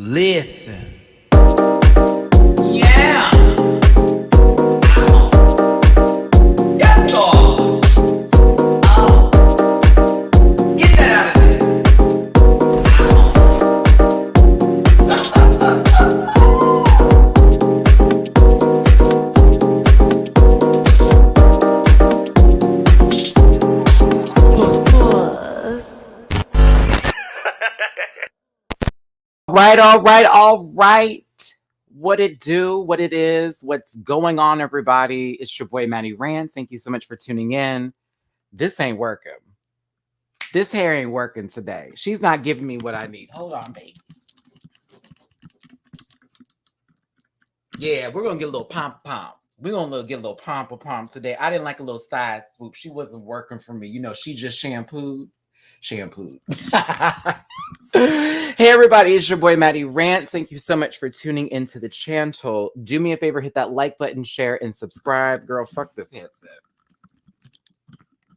Listen. Yeah. Yes, Lord. Oh. Get that out of there. All right. What it do, what it is, what's going on, everybody? It's your boy, Matty Rants. Thank you so much for tuning in. This ain't working. This hair ain't working today. She's not giving me what I need. Hold on, baby. Yeah, we're going to get a little pomp. We're going to get a little pomp today. I didn't like a little side swoop. She wasn't working for me. You know, she just shampooed. Hey everybody, it's your boy Matty Rants. Thank you so much for tuning into the channel. Do me a favor, hit that like button, share, and subscribe. Girl, fuck this headset.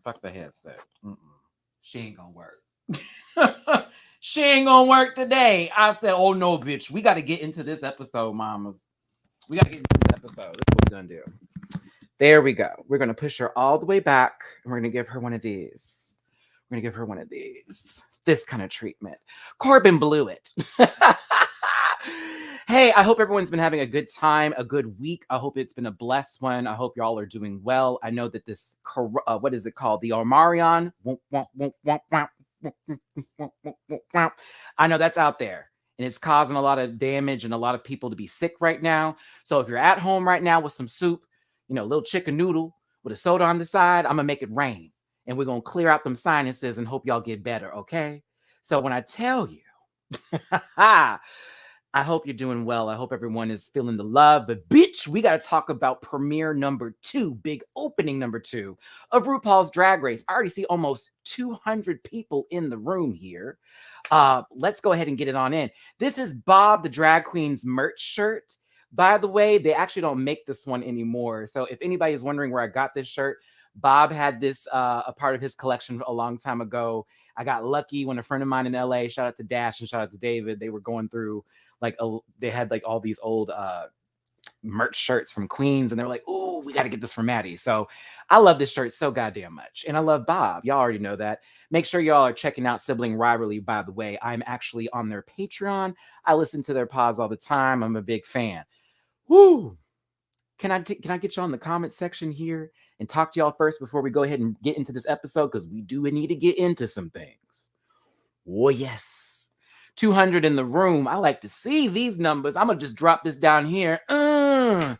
Fuck the headset. She ain't gonna work. She ain't gonna work today. I said, oh no, bitch. We got to get into this episode, mamas. We got to get into this episode. That's what we're gonna do. There we go. We're gonna push her all the way back, and we're gonna give her one of these. We're gonna give her one of these. This kind of treatment. Corbin blew it. Hey, I hope everyone's been having a good time, a good week. I hope it's been a blessed one. I hope y'all are doing well. I know that this, what is it called? The Armarion. I know that's out there. And it's causing a lot of damage and a lot of people to be sick right now. So if you're at home right now with some soup, you know, a little chicken noodle with a soda on the side, I'm going to make it rain. And we're going to clear out them sinuses and hope y'all get better, okay? So when I tell you, I hope you're doing well. I hope everyone is feeling the love. But bitch, we got to talk about premiere number 2, big opening number 2 of RuPaul's Drag Race. I already see almost 200 people in the room here. Let's go ahead and get it on in. This is Bob the Drag Queen's merch shirt. By the way, they actually don't make this one anymore. So if anybody is wondering where I got this shirt, Bob had this a part of his collection a long time ago. I got lucky when a friend of mine in LA, shout out to Dash and shout out to David, they were going through they had like all these old merch shirts from Queens, and they were like, "Ooh, we got to get this for Maddie." So I love this shirt so goddamn much, and I love Bob. Y'all already know that. Make sure y'all are checking out Sibling Rivalry. By the way, I'm actually on their Patreon. I listen to their pods all the time. I'm a big fan. Woo! Can I get you on the comment section here and talk to y'all first before we go ahead and get into this episode? Because we do need to get into some things. Oh, yes. 200 in the room. I like to see these numbers. I'm going to just drop this down here. A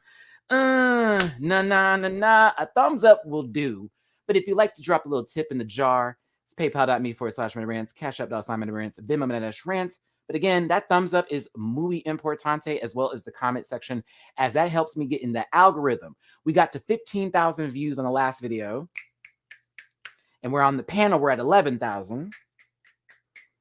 thumbs up will do. But if you'd like to drop a little tip in the jar, it's paypal.me/MattyRants, Cash App.com/MattyRants, Venmo MattyRants. But again, that thumbs up is muy importante, as well as the comment section, as that helps me get in the algorithm. We got to 15,000 views on the last video, and we're on the panel. We're at 11,000.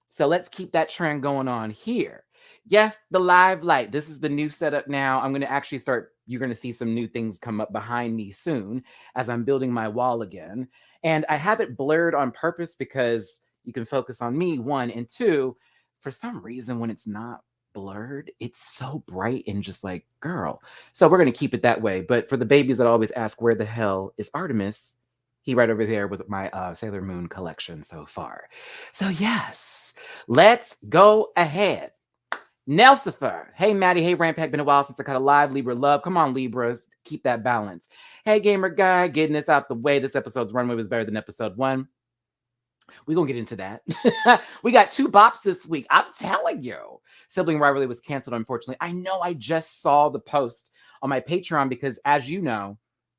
So let's keep that trend going on here. Yes, the live light. This is the new setup now. I'm going to actually start. You're going to see some new things come up behind me soon as I'm building my wall again. And I have it blurred on purpose because you can focus on me, 1, and 2. For some reason, when it's not blurred, it's so bright and just like, girl. So we're going to keep it that way. But for the babies that always ask, where the hell is Artemis? He right over there with my Sailor Moon collection so far. So yes, let's go ahead. Nelsifer. Hey, Maddie. Hey, Rampack. Been a while since I caught a live. Libra love. Come on, Libras. Keep that balance. Hey, Gamer Guy. Getting this out the way. This episode's Runway was better than episode 1. We're going to get into that. We got 2 bops this week. I'm telling you. Sibling Rivalry was canceled, unfortunately. I know I just saw the post on my Patreon because, as you know,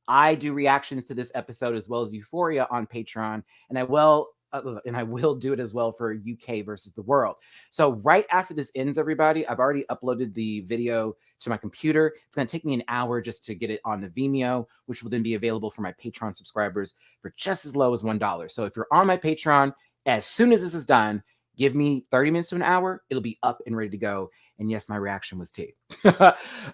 I do reactions to this episode as well as Euphoria on Patreon, and I will do it as well for UK versus the world. So right after this ends, everybody, I've already uploaded the video to my computer. It's going to take me an hour just to get it on the Vimeo, which will then be available for my Patreon subscribers for just as low as $1. So if you're on my Patreon, as soon as this is done, give me 30 minutes to an hour. It'll be up and ready to go. And yes, my reaction was tea.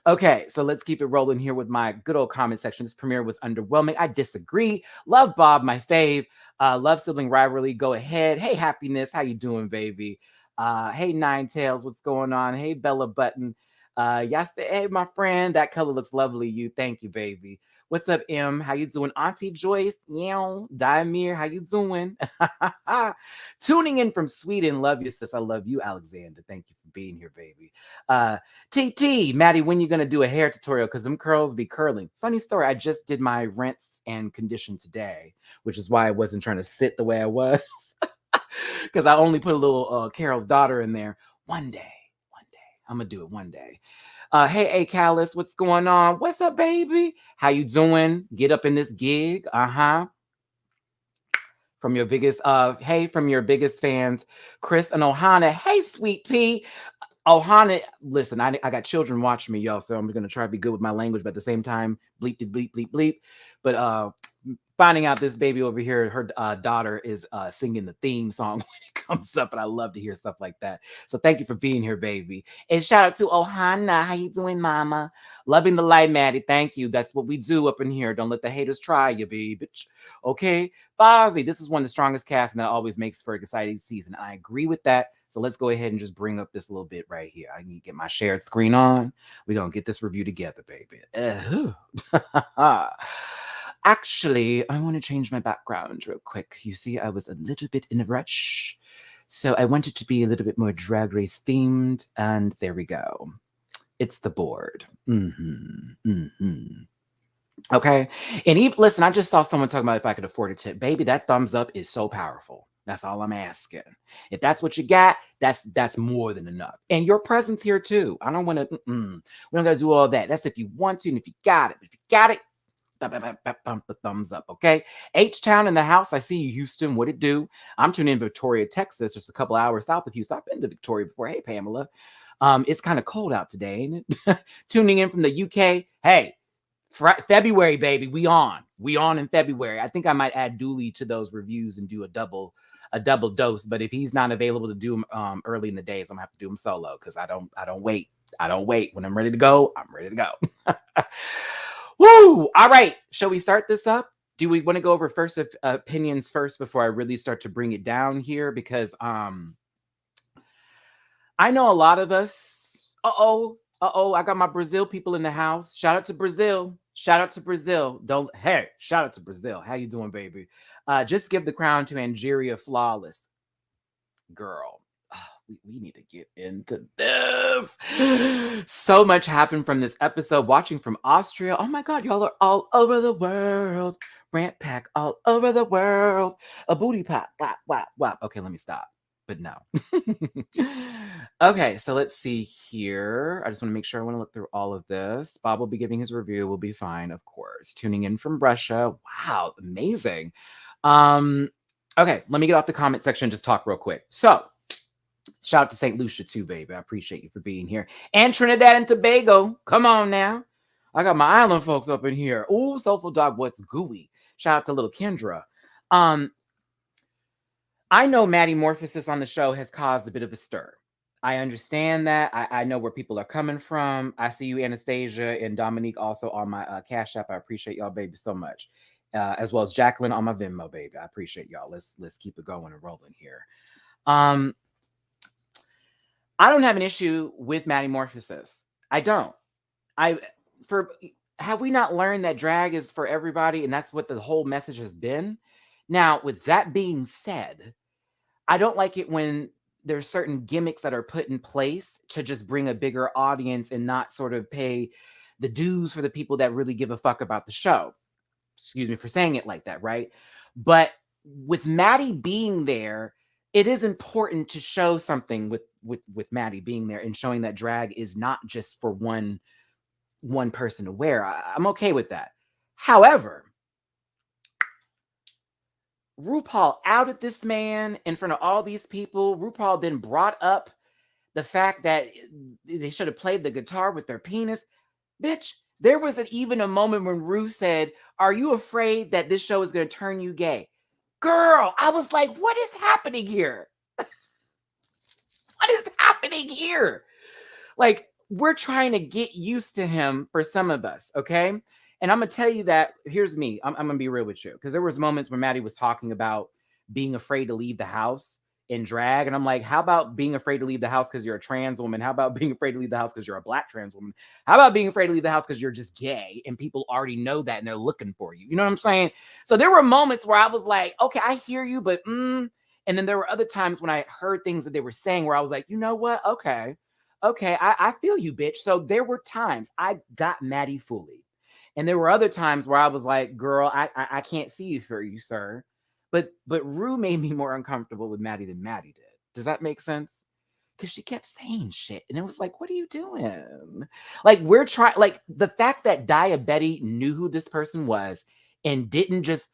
Okay, so let's keep it rolling here with my good old comment section. This premiere was underwhelming. I disagree. Love Bob, my fave. Love Sibling Rivalry. Go ahead. Hey, Happiness. How you doing, baby? Hey, Nine Tails, what's going on? Hey, Bella Button. Yes, hey, my friend, that color looks lovely. You, thank you, baby. What's up, M? How you doing? Auntie Joyce, yeah. Diamir, how you doing? Tuning in from Sweden. Love you, sis. I love you, Alexander. Thank you for being here, baby. TT, Maddie, when you gonna do a hair tutorial? Because them curls be curling. Funny story, I just did my rinse and condition today, which is why I wasn't trying to sit the way I was. Because I only put a little Carol's daughter in there. One day, I'm gonna do it one day. Hey, A Callus, what's going on? What's up, baby? How you doing? Get up in this gig. From your biggest, from your biggest fans, Chris and Ohana. Hey, sweet pea. Ohana, listen, I got children watching me, y'all, so I'm gonna try to be good with my language, but at the same time, bleep, bleep, bleep, bleep. But finding out this baby over here, her daughter is singing the theme song when it comes up, and I love to hear stuff like that. So thank you for being here, baby. And shout out to Ohana. How you doing, mama? Loving the light, Maddie. Thank you. That's what we do up in here. Don't let the haters try you, baby. Okay? Fozzie, this is one of the strongest casts, and that always makes for an exciting season. I agree with that. So let's go ahead and just bring up this little bit right here. I need to get my shared screen on. We're going to get this review together, baby. Actually, I want to change my background real quick. You see, I was a little bit in a rush. So I wanted to be a little bit more Drag Race themed. And there we go. It's the board. Okay. And even, listen, I just saw someone talking about if I could afford a tip. Baby, that thumbs up is so powerful. That's all I'm asking. If that's what you got, that's more than enough. And your presence here too. I don't want to. We don't got to do all that. That's if you want to, and if you got it. If you got it, bump the thumbs up. Okay. H-Town in the house. I see you, Houston. What it do? I'm tuning in Victoria, Texas, just a couple hours south of Houston. I've been to Victoria before. Hey, Pamela. It's kind of cold out today, ain't it? Tuning in from the UK. Hey. February, baby, we on in February. I think I might add Dooley to those reviews and do a double dose. But if he's not available to do them early in the days, I'm gonna have to do them solo because I don't wait. When I'm ready to go, I'm ready to go. Woo! All right, shall we start this up? Do we want to go over first opinions first before I really start to bring it down here? Because I know a lot of us. I got my Brazil people in the house. Shout out to Brazil. Shout out to Brazil. Shout out to Brazil. How you doing, baby? Just give the crown to Andrea Flawless. Girl, we need to get into this. So much happened from this episode. Watching from Austria. Oh my God, y'all are all over the world. Rant pack all over the world. A booty pop. Wap, wap, wap. Okay, let me stop. But no. Okay, so let's see here. I just want to make sure I want to look through all of this. Bob will be giving his review. We'll be fine, of course. Tuning in from Russia. Wow, amazing. Okay, let me get off the comment section and just talk real quick. So, shout out to St. Lucia too, baby. I appreciate you for being here. And Trinidad and Tobago. Come on now. I got my island folks up in here. Ooh, Soulful Dog, what's gooey? Shout out to little Kendra. I know Maddie Morphosis on the show has caused a bit of a stir. I understand that. I know where people are coming from. I see you, Anastasia, and Dominique also on my Cash App. I appreciate y'all, baby, so much. As well as Jacqueline on my Venmo, baby. I appreciate y'all. Let's keep it going and rolling here. I don't have an issue with Maddie Morphosis. I don't. Have we not learned that drag is for everybody, and that's what the whole message has been? Now, with that being said, I don't like it when there's certain gimmicks that are put in place to just bring a bigger audience and not sort of pay the dues for the people that really give a fuck about the show. Excuse me for saying it like that, right? But with Maddie being there, it is important to show something with Maddie being there and showing that drag is not just for one person to wear. I'm okay with that. However, RuPaul outed this man in front of all these people. RuPaul then brought up the fact that they should have played the guitar with their penis. Bitch, there was even a moment when Ru said, "Are you afraid that this show is going to turn you gay?" Girl, I was like, what is happening here? What is happening here? Like, we're trying to get used to him for some of us, okay? And I'm going to tell you that, here's me. I'm going to be real with you. Because there was moments when Maddie was talking about being afraid to leave the house. in drag. And I'm like, how about being afraid to leave the house because you're a trans woman? How about being afraid to leave the house because you're a Black trans woman? How about being afraid to leave the house because you're just gay and people already know that and they're looking for you? You know what I'm saying? So there were moments where I was like, okay, I hear you, but And then there were other times when I heard things that they were saying where I was like, you know what? Okay, I feel you, bitch. So there were times I got Maddie fully. And there were other times where I was like, girl, I can't see you for you, sir. But Rue made me more uncomfortable with Maddie than Maddie did. Does that make sense? Because she kept saying shit. And it was like, what are you doing? Like, we're trying, like, the fact that Betty knew who this person was and didn't just,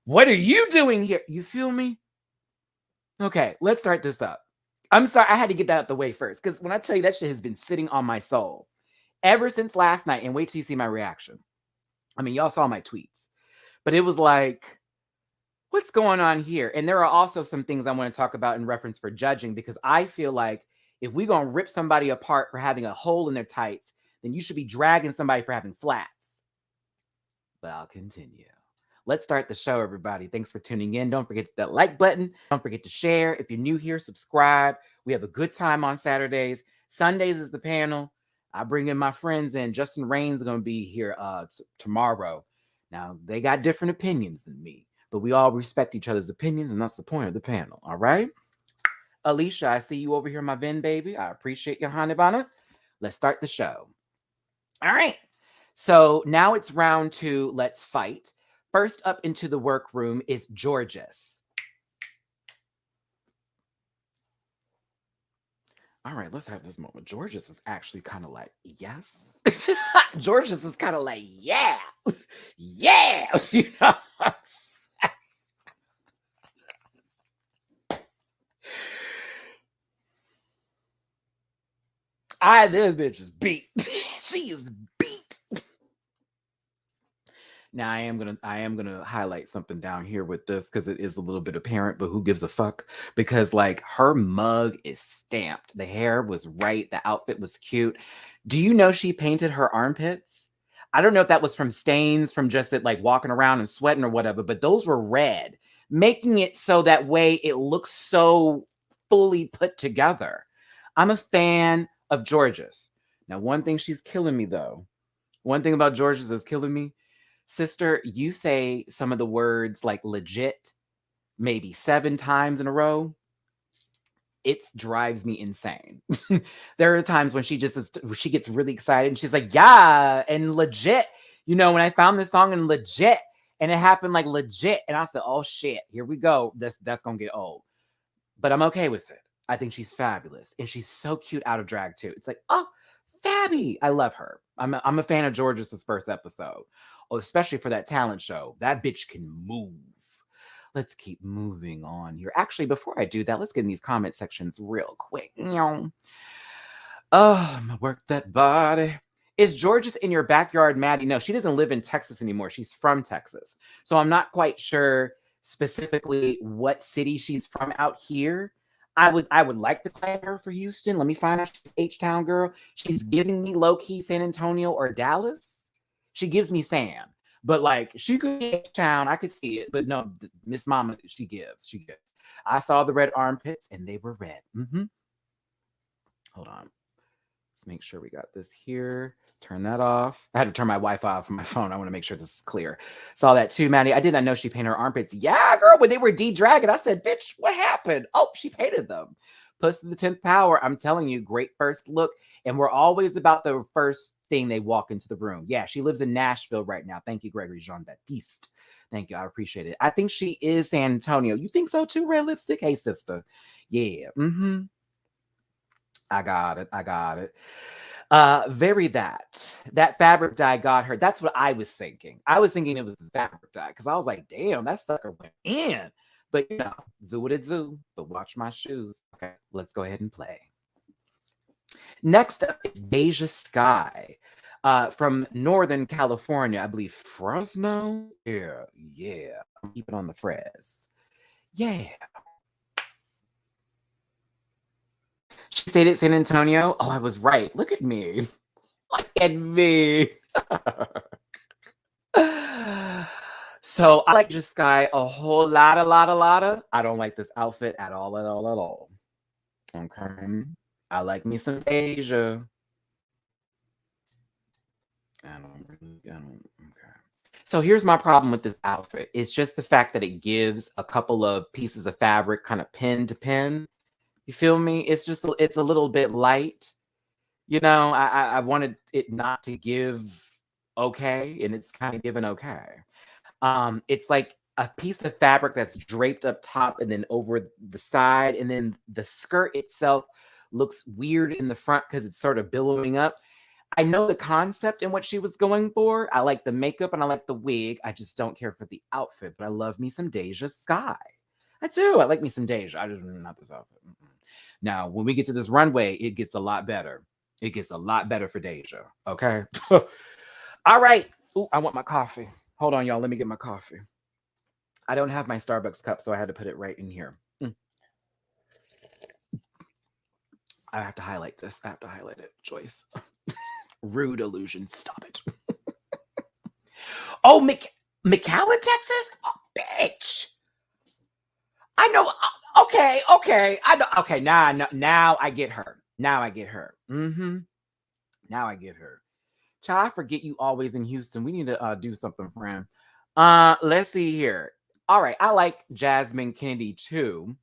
what are you doing here? You feel me? Okay, let's start this up. I'm sorry, I had to get that out the way first. Because when I tell you that shit has been sitting on my soul ever since last night, and wait till you see my reaction. I mean, y'all saw my tweets, but it was like, what's going on here? And there are also some things I want to talk about in reference for judging, because I feel like if we're going to rip somebody apart for having a hole in their tights, then you should be dragging somebody for having flats. But I'll continue. Let's start the show, everybody. Thanks for tuning in. Don't forget that like button. Don't forget to share. If you're new here, subscribe. We have a good time on Saturdays. Sundays is the panel. I bring in my friends, and Justin Raines is going to be here tomorrow. Now, they got different opinions than me, but we all respect each other's opinions, and that's the point of the panel, all right? Alicia, I see you over here, my Venn baby. I appreciate your Hanibana. Let's start the show. All right. So now it's round 2. Let's fight. First up into the workroom is Georges. All right, let's have this moment. Georges is actually kind of like, yes. Georges is kind of like, yeah. Yeah. You know? This bitch is beat. She is beat. Now I am gonna highlight something down here with this because it is a little bit apparent, but who gives a fuck? Because like her mug is stamped. The hair was right. The outfit was cute. Do you know she painted her armpits? I don't know if that was from stains from just it like walking around and sweating or whatever, but those were red, making it so that way it looks so fully put together. I'm a fan of Georges. Now, one thing she's killing me though. One thing about Georges is killing me. Sister, you say some of the words like legit maybe 7 times in a row. It drives me insane. There are times when she gets really excited and she's like, yeah, and legit. You know, when I found this song in legit and it happened like legit, and I said, oh shit, here we go. That's gonna get old. But I'm okay with it. I think she's fabulous. And she's so cute out of drag too. It's like, oh, Fabby. I love her. I'm a fan of Georges' first episode. Oh, especially for that talent show. That bitch can move. Let's keep moving on here. Actually, before I do that, let's get in these comment sections real quick. Oh, I'm gonna work that body. Is Georges in your backyard, Maddie? No, she doesn't live in Texas anymore. She's from Texas. So I'm not quite sure specifically what city she's from out here. I would like to claim her for Houston. Let me find out. She's H-Town girl. She's giving me low-key San Antonio or Dallas. She gives me Sam. But like she could be H-Town. I could see it. But no, Miss Mama, she gives. I saw the red armpits and they were red. Hold on. Let's make sure we got this here. Turn that off. I had to turn my Wi-Fi off on my phone. I want to make sure this is clear. Saw that too, Maddie. I did not know she painted her armpits. Yeah, girl, when they were de-dragging, I said, bitch, what happened? Oh, she painted them. Puss to the 10th power. I'm telling you, great first look. And we're always about the first thing they walk into the room. Yeah, she lives in Nashville right now. Thank you, Gregory Jean-Baptiste. Thank you. I appreciate it. I think she is San Antonio. You think so too, Red Lipstick? Hey, sister. Yeah. I got it. Very that fabric dye got her. That's what I was thinking. I was thinking it was the fabric dye because I was like, damn, that sucker went in. But you know, zoo what it zoo. But watch my shoes. Okay, let's go ahead and play. Next up is Deja Skye from Northern California. I believe Fresno. Yeah. Keep it on the Fres. Yeah. She stayed at San Antonio. Oh, I was right. Look at me. Look at me. So I like Deja Skye a whole lot. I don't like this outfit at all, at all, at all. Okay. I like me some Deja. I don't, okay. So here's my problem with this outfit. It's just the fact that it gives a couple of pieces of fabric kind of pin to pin. You feel me? It's just, it's a little bit light. You know, I wanted it not to give okay, and it's kind of given okay. It's like a piece of fabric that's draped up top and then over the side, and then the skirt itself looks weird in the front because it's sort of billowing up. I know the concept and what she was going for. I like the makeup and I like the wig. I just don't care for the outfit, but I love me some Deja Skye. I do. I like me some Deja. I just not this outfit. Now, when we get to this runway, it gets a lot better. It gets a lot better for Deja. Okay. All right. Ooh, I want my coffee. Hold on, y'all. Let me get my coffee. I don't have my Starbucks cup, so I had to put it right in here. I have to highlight this. I have to highlight it, Joyce. Rude illusion. Stop it. Oh, McAllen, Texas? Oh, bitch. I know. Okay. I know. Okay, now I get her. Now I get her. Now I get her. Child, I forget you always in Houston. We need to do something, friend. Let's see here. All right, I like Jasmine Kennedy too.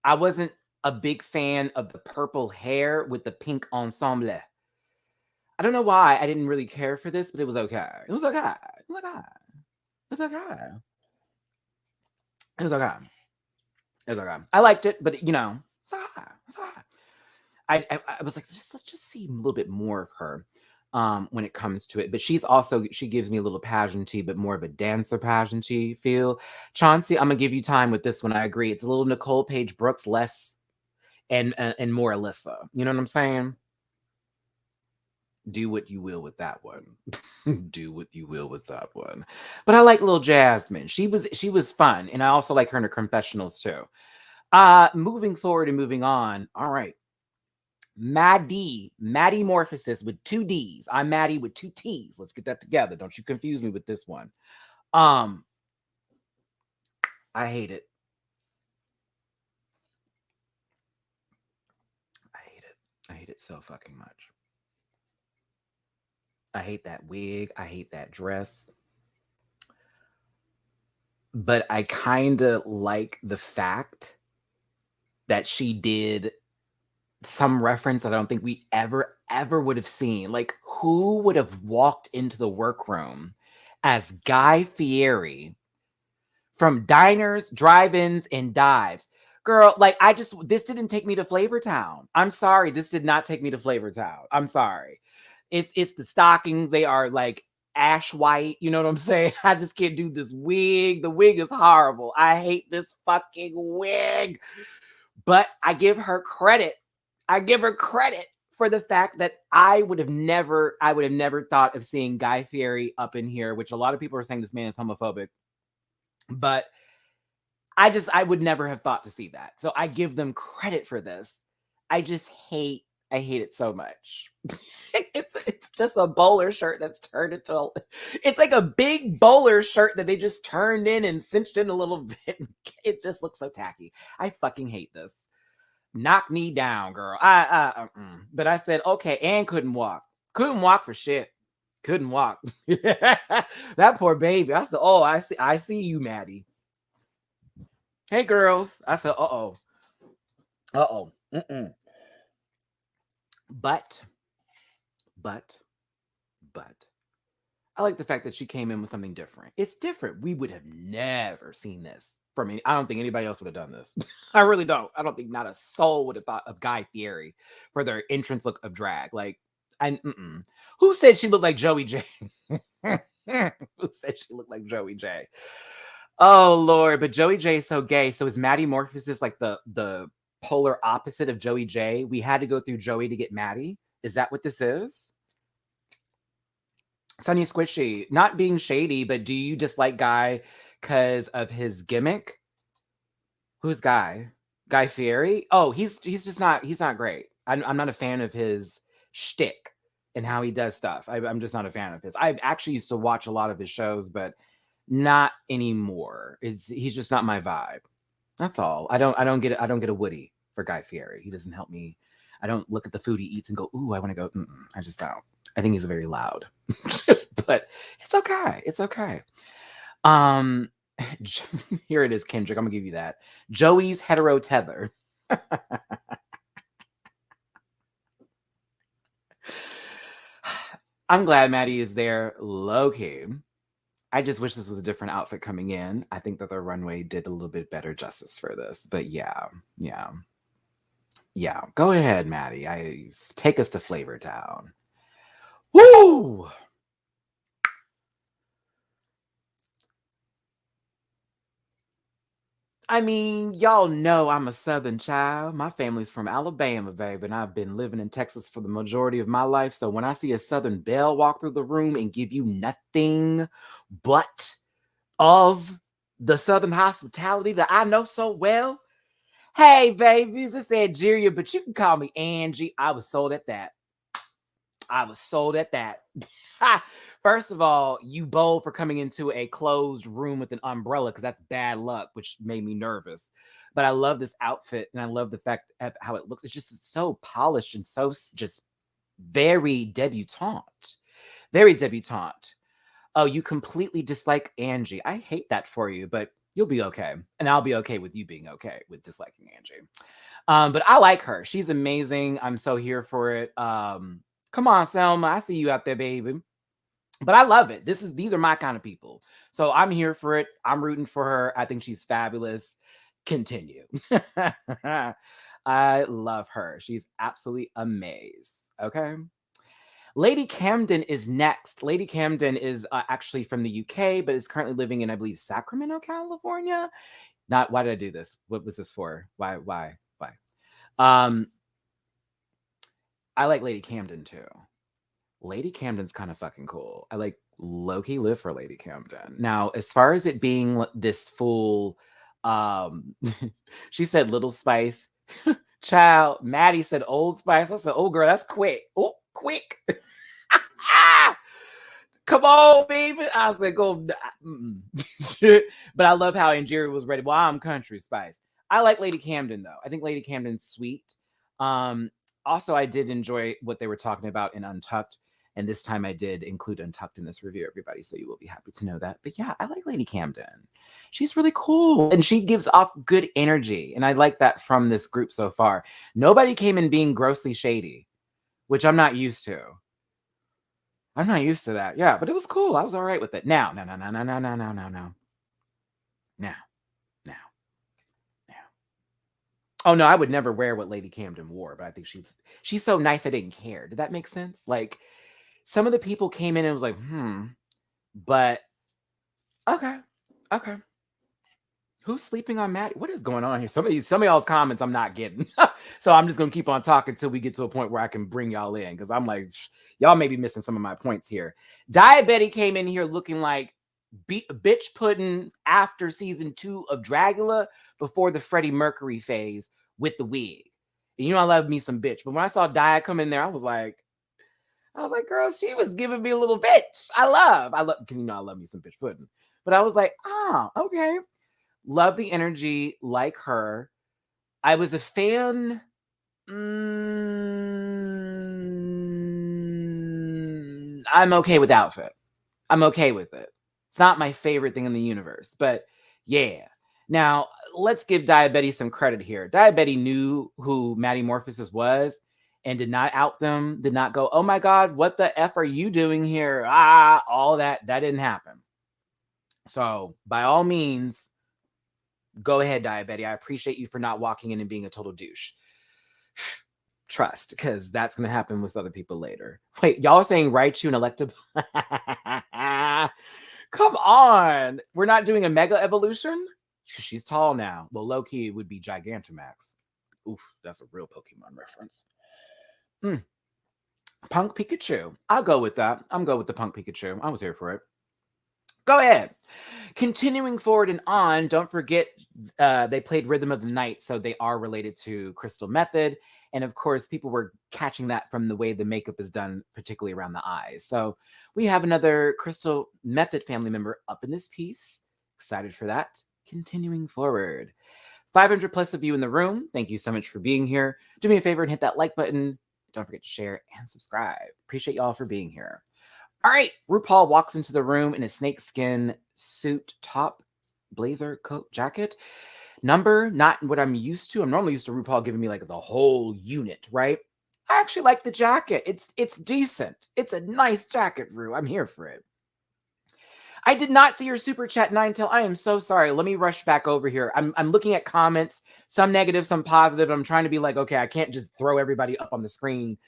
I wasn't a big fan of the purple hair with the pink ensemble. I don't know why I didn't really care for this, but it was okay. It was okay. It was okay. It was okay. It was okay. It was okay. I liked it, but you know, it's okay. It's okay. I was like, let's just see a little bit more of her when it comes to it. But she gives me a little pageanty, but more of a dancer pageanty feel. Chauncey, I'm gonna give you time with this one. I agree. It's a little Nicole Page Brooks, less and more Alyssa. You know what I'm saying? Do what you will with that one. Do what you will with that one. But I like little Jasmine. She was fun, and I also like her in her confessionals too. Moving forward and moving on. All right. Maddie Morphosis with 2 D's. I'm Maddie with 2 T's. Let's get that together. Don't you confuse me with this one. I hate it. I hate it. I hate it so fucking much. I hate that wig. I hate that dress. But I kind of like the fact that she did some reference that I don't think we ever would have seen. Like, who would have walked into the workroom as Guy Fieri from diners, drive-ins, and dives? Girl, like, this didn't take me to Flavor Town. I'm sorry, this did not take me to Flavor Town. I'm sorry. It's the stockings. They are like ash white. You know what I'm saying? I just can't do this wig. The wig is horrible. I hate this fucking wig. But I give her credit. I give her credit for the fact that I would have never thought of seeing Guy Fieri up in here, which a lot of people are saying this man is homophobic. But I would never have thought to see that. So I give them credit for this. I hate it so much. It's just a bowler shirt that's turned into it's like a big bowler shirt that they just turned in and cinched in a little bit. It just looks so tacky. I fucking hate this. Knock me down, girl. But I said, okay, and couldn't walk. Couldn't walk for shit. Couldn't walk. That poor baby. I said, oh, I see you, Maddie. Hey, girls. I said, uh-oh. Uh-oh. But I like the fact that she came in with something different. It's different. We would have never seen this from me. I don't think anybody else would have done this. I really don't. I don't think not a soul would have thought of Guy Fieri for their entrance look of drag. Like, who said she looked like Joey J? Who said she looked like Joey J? Oh Lord, but Joey J is so gay. So is Maddie Morphosis like the polar opposite of Joey J? We had to go through Joey to get Maddie. Is that what this is? Sunny Squishy, not being shady, but do you dislike Guy because of his gimmick? Who's Guy? Guy Fieri? Oh, he's not great. I'm not a fan of his shtick and how he does stuff. I'm just not a fan of his. I actually used to watch a lot of his shows, but Not anymore. He's just not my vibe. That's all. I don't get a Woody for Guy Fieri. He doesn't help me. I don't look at the food he eats and go, ooh, I want to go. Mm-mm. I just don't. I think he's very loud. But it's okay. It's okay. Um Here it is, Kendrick. I'm gonna give you that. Joey's hetero tether. I'm glad Maddie is there, low key. I just wish this was a different outfit coming in. I think that the runway did a little bit better justice for this. But yeah, yeah, yeah. Go ahead, Maddie. Take us to Flavor Town. Woo! I mean, y'all know I'm a Southern child. My family's from Alabama, babe, and I've been living in Texas for the majority of my life. So when I see a Southern belle walk through the room and give you nothing but of the Southern hospitality that I know so well, hey, babies, it's Angeria, but you can call me Angie. I was sold at that. I was sold at that. First of all, you bold for coming into a closed room with an umbrella because that's bad luck, which made me nervous. But I love this outfit and I love the fact of how it looks. It's just so polished and so just very debutante. Very debutante. Oh, you completely dislike Angie. I hate that for you, but you'll be okay. And I'll be okay with you being okay with disliking Angie. But I like her. She's amazing. I'm so here for it. Come on, Selma. I see you out there, baby. But I love it. These are my kind of people. So I'm here for it. I'm rooting for her. I think she's fabulous. Continue. I love her. She's absolutely amazed. Okay. Lady Camden is next. Lady Camden is actually from the UK, but is currently living in, I believe, Sacramento, California. Not why did I do this? What was this for? Why? Um, I like Lady Camden too. Lady Camden's kind of fucking cool. I like low-key live for Lady Camden. Now, as far as it being this full, um, she said Little Spice. Child, Maddie said Old Spice. I said, oh girl, that's quick. Oh, quick. Come on, baby. I was like, go. But I love how Angeria was ready. Well, I'm country spice. I like Lady Camden though. I think Lady Camden's sweet. Um, Also, I did enjoy what they were talking about in Untucked. And this time I did include Untucked in this review, everybody. So you will be happy to know that. But yeah, I like Lady Camden. She's really cool. And she gives off good energy. And I like that from this group so far. Nobody came in being grossly shady, which I'm not used to. I'm not used to that. Yeah, but it was cool. I was all right with it. Now, no. Now. Oh no, I would never wear what Lady Camden wore, but I think she's so nice I didn't care. Did that make sense? Like some of the people came in and was like, but okay. Okay. Who's sleeping on Maddie? What is going on here? Some of y'all's comments I'm not getting. So I'm just gonna keep on talking until we get to a point where I can bring y'all in. Cause I'm like, y'all may be missing some of my points here. Diabetic came in here looking like bitch pudding after season 2 of Dragula before the Freddie Mercury phase with the wig. And you know I love me some bitch. But when I saw Dia come in there, I was like, girl, she was giving me a little bitch. I love, because you know I love me some bitch pudding. But I was like, okay. Love the energy, like her. I was a fan. I'm okay with the outfit. I'm okay with it. It's not my favorite thing in the universe, but yeah. Now, let's give Diabetes some credit here. Diabetes knew who Maddie Morphosis was and did not out them, did not go, oh my God, what the F are you doing here? All that. That didn't happen. So, by all means, go ahead, Diabetes. I appreciate you for not walking in and being a total douche. Trust, because that's going to happen with other people later. Wait, y'all are saying Raichu and Electabuzz? Come on. We're not doing a Mega Evolution? She's tall now. Well, low-key would be Gigantamax. Oof, that's a real Pokemon reference. Punk Pikachu. I'll go with that. I'm go with the Punk Pikachu. I was here for it. Go ahead. Continuing forward and on, don't forget they played Rhythm of the Night, so they are related to Crystal Method. And of course, people were catching that from the way the makeup is done, particularly around the eyes. So we have another Crystal Method family member up in this piece. Excited for that. Continuing forward. 500 plus of you in the room. Thank you so much for being here. Do me a favor and hit that like button. Don't forget to share and subscribe. Appreciate y'all for being here. All right, RuPaul walks into the room in a snakeskin suit, top, blazer, coat, jacket. Number, not what I'm used to. I'm normally used to RuPaul giving me like the whole unit, right? I actually like the jacket. It's decent. It's a nice jacket, Ru. I'm here for it. I did not see your super chat, Ninetale. I am so sorry. Let me rush back over here. I'm looking at comments, some negative, some positive. I'm trying to be like, okay, I can't just throw everybody up on the screen.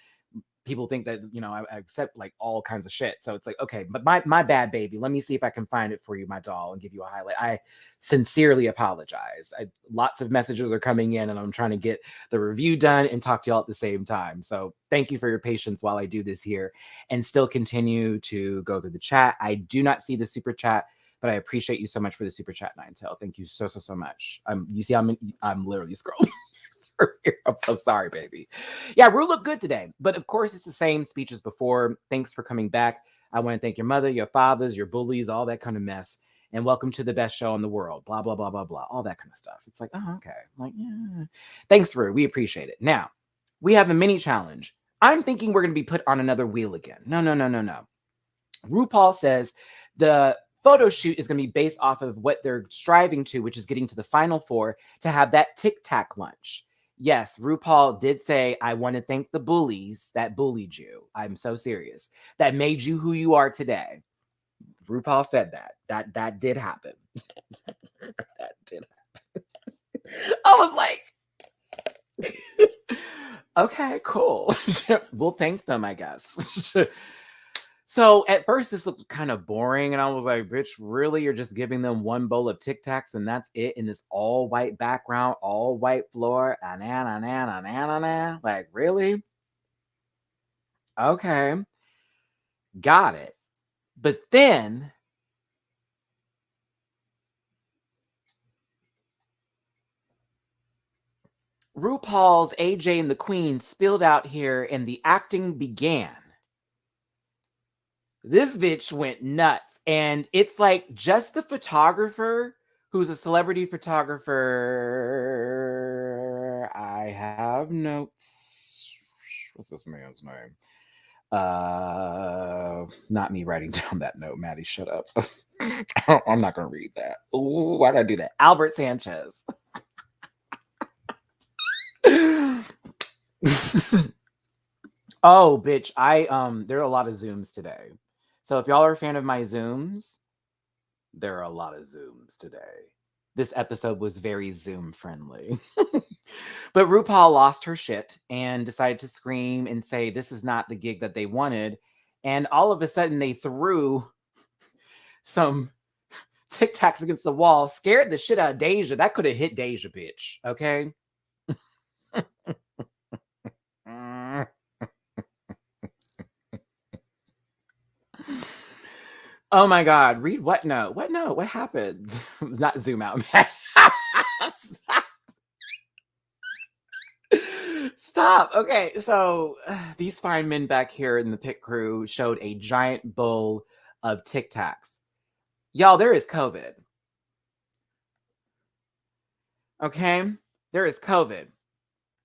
People think that, you know, I accept like all kinds of shit. So it's like, okay, but my bad, baby. Let me see if I can find it for you, my doll, and give you a highlight. I sincerely apologize. Lots of messages are coming in and I'm trying to get the review done and talk to y'all at the same time. So thank you for your patience while I do this here and still continue to go through the chat. I do not see the super chat, but I appreciate you so much for the super chat, Ninetale. Thank you so much. You see, I'm literally scrolling. I'm so sorry, baby. Yeah, Ru looked good today. But of course, it's the same speech as before. Thanks for coming back. I want to thank your mother, your fathers, your bullies, all that kind of mess. And welcome to the best show in the world. Blah, blah, blah, blah, blah. All that kind of stuff. It's like, oh, okay. I'm like, yeah. Thanks, Ru. We appreciate it. Now, we have a mini challenge. I'm thinking we're going to be put on another wheel again. No. RuPaul says the photo shoot is going to be based off of what they're striving to, which is getting to the final four to have that Tic Tac lunch. Yes, RuPaul did say, I want to thank the bullies that bullied you. I'm so serious. That made you who you are today. RuPaul said that. That did happen. That did happen. I was like, okay, cool. We'll thank them, I guess. So at first this looked kind of boring, and I was like, bitch, really? You're just giving them one bowl of Tic Tacs and that's it in this all white background, all white floor. Like, really? Okay. Got it. But then RuPaul's AJ and the Queen spilled out here and the acting began. This bitch went nuts. And it's like just the photographer, who's a celebrity photographer. I have notes. What's this man's name? Not me writing down that note. Maddie, shut up. I'm not gonna read that. Ooh, why did I do that? Albert Sanchez. Oh, bitch. There are a lot of Zooms today. So if y'all are a fan of my Zooms, there are a lot of Zooms today. This episode was very Zoom friendly. But RuPaul lost her shit and decided to scream and say this is not the gig that they wanted. And all of a sudden they threw some Tic Tacs against the wall, scared the shit out of Deja. That could have hit Deja, bitch. Okay. Oh my God. Read what note? What note? What happened? Not zoom out. Stop. Okay. So these fine men back here in the pit crew showed a giant bowl of Tic Tacs. Y'all, there is COVID. Okay. There is COVID.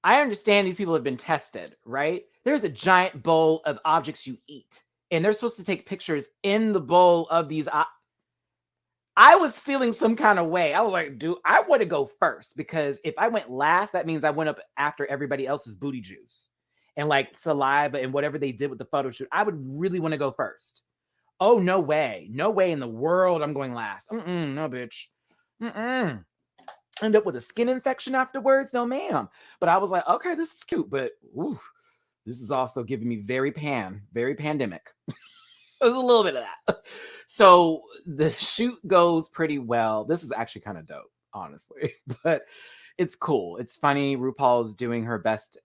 I understand these people have been tested, right? There's a giant bowl of objects you eat, and they're supposed to take pictures in the bowl of these. I was feeling some kind of way. I was like, dude, I want to go first because if I went last, that means I went up after everybody else's booty juice and like saliva and whatever they did with the photo shoot. I would really want to go first. Oh, no way. No way in the world I'm going last. No, bitch. End up with a skin infection afterwards? No, ma'am. But I was like, okay, this is cute, but ooh, this is also giving me very pandemic. There's a little bit of that. So the shoot goes pretty well. This is actually kind of dope, honestly, but it's cool. It's funny. RuPaul's doing her best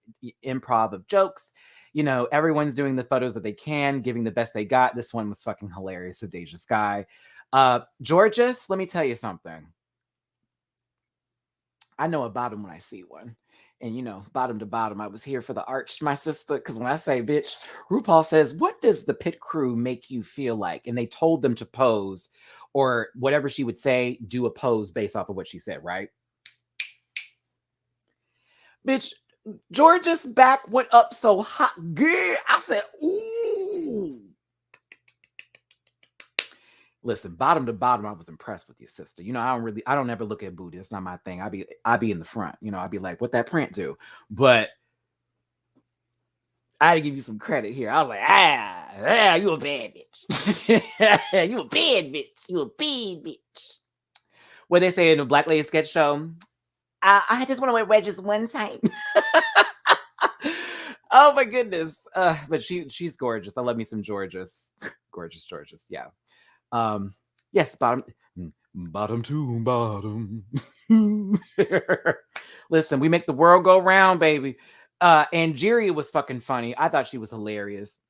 improv of jokes. You know, everyone's doing the photos that they can, giving the best they got. This one was fucking hilarious of Deja Skye. Georges, let me tell you something. I know a bottom when I see one. And bottom to bottom, I was here for the arch, my sister. Because when I say bitch, RuPaul says, what does the pit crew make you feel like? And they told them to pose, or whatever she would say, do a pose based off of what she said, right? Bitch, George's back went up so hot. Good. I said, ooh. Listen, bottom to bottom, I was impressed with your sister. I don't ever look at booty. That's not my thing. I be in the front. I'd be like, what that print do? But I had to give you some credit here. I was like, you a bad bitch. You a bad bitch. You a bad bitch. What they say in the Black Lady sketch show, I just want to wear wedges one time. Oh my goodness. But she's gorgeous. I love me some Georges. Gorgeous Georges. Yeah. Yes, bottom to bottom. Listen, we make the world go round, baby. Angeria was fucking funny. I thought she was hilarious.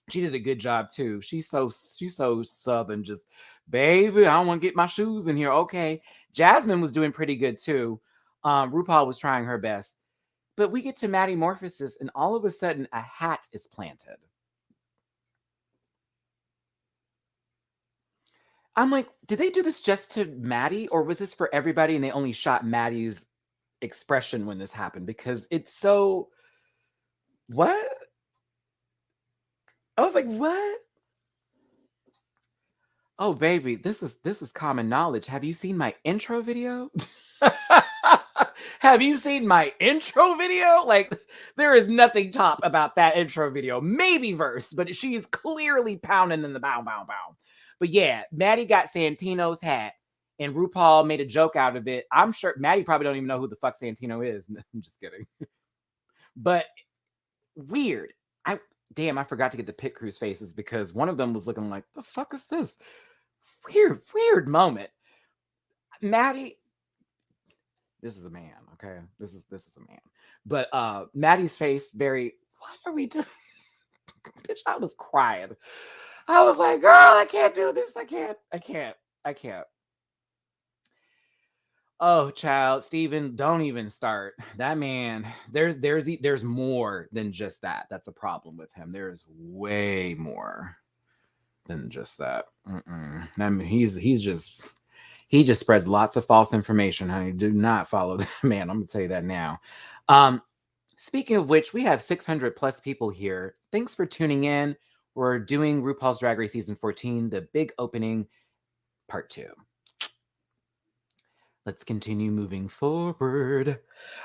She did a good job too. She's so southern. Just, baby, I don't want to get my shoes in here. Okay. Jasmine was doing pretty good too. RuPaul was trying her best. But we get to Maddie Morphosis, and all of a sudden a hat is planted. I'm like, did they do this just to Maddie, or was this for everybody and they only shot Maddie's expression when this happened? Because it's so... What? I was like, what? Oh, baby, this is common knowledge. Have you seen my intro video? Have you seen my intro video? Like, there is nothing top about that intro video. Maybe verse, but she is clearly pounding in the bow, bow, bow. But yeah, Maddie got Santino's hat, and RuPaul made a joke out of it. I'm sure Maddie probably don't even know who the fuck Santino is. I'm just kidding. But weird. I forgot to get the pit crew's faces because one of them was looking like, the fuck is this? Weird moment. Maddie, this is a man, okay? This is a man. But Maddie's face, very, what are we doing? Bitch, I was crying. I was like, girl, I can't do this. I can't. Oh, child, Steven, don't even start. That man, there's more than just that. That's a problem with him. There's way more than just that. I mean, he just spreads lots of false information, honey. Do not follow that man. I'm gonna tell you that now. Speaking of which, we have 600 plus people here. Thanks for tuning in. We're doing RuPaul's Drag Race Season 14, the big opening, part 2. Let's continue moving forward.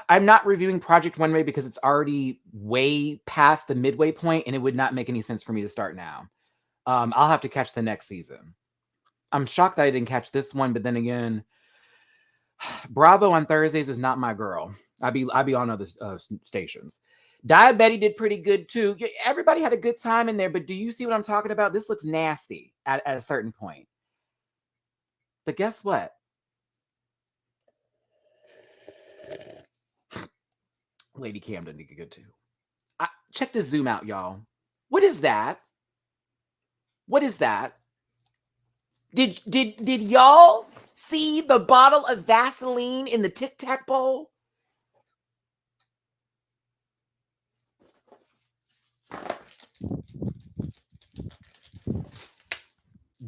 I'm not reviewing Project Runway because it's already way past the midway point, and it would not make any sense for me to start now. I'll have to catch the next season. I'm shocked that I didn't catch this one, but then again, Bravo on Thursdays is not my girl. I be on other stations. Diabetti did pretty good too. Everybody had a good time in there, but do you see what I'm talking about? This looks nasty at a certain point. But guess what? Lady Camden did good too. Check this zoom out, y'all. What is that? What is that? Did y'all see the bottle of Vaseline in the Tic Tac bowl?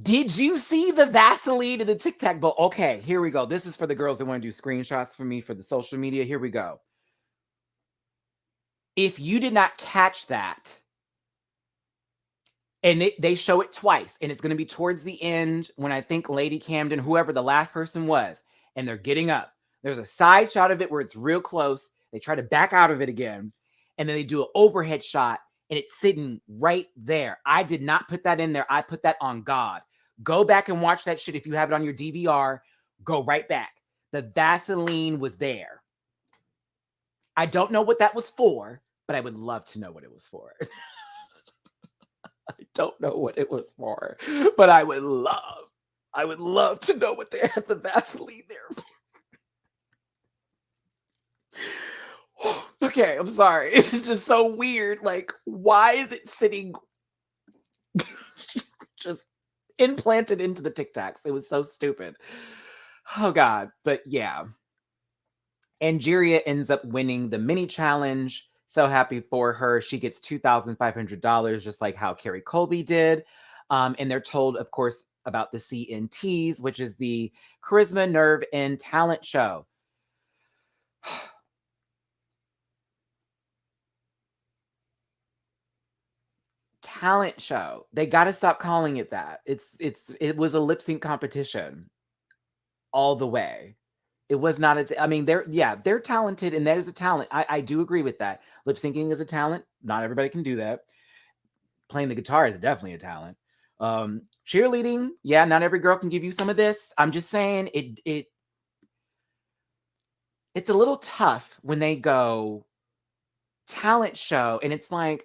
Did you see the Vaseline in the Tic Tac bowl? Okay, here we go. This is for the girls that want to do screenshots for me for the social media. Here we go. If you did not catch that, and they show it twice, and it's going to be towards the end when I think Lady Camden, whoever the last person was, and they're getting up. There's a side shot of it where it's real close. They try to back out of it again, and then they do an overhead shot, and it's sitting right there. I did not put that in there. I put that on God. Go back and watch that shit if you have it on your DVR. Go right back. The Vaseline was there. I don't know what that was for, but I would love to know what it was for. I don't know what it was for, but I would love to know what they had the Vaseline there for. Okay, I'm sorry. It's just so weird. Like, why is it sitting just implanted into the TikToks. It was so stupid. Oh God. But yeah. Angeria ends up winning the mini challenge. So happy for her. She gets $2,500, just like how Carrie Colby did. And they're told, of course, about the CNTs, which is the Charisma, Nerve, and Talent Show. Talent show. They got to stop calling it that. It was a lip sync competition all the way. It was not as I mean they're talented and that is a talent. I do agree with that. Lip syncing is a talent. Not everybody can do that. Playing the guitar is definitely a talent. Cheerleading, yeah, not every girl can give you some of this. I'm just saying it's a little tough when they go talent show and it's like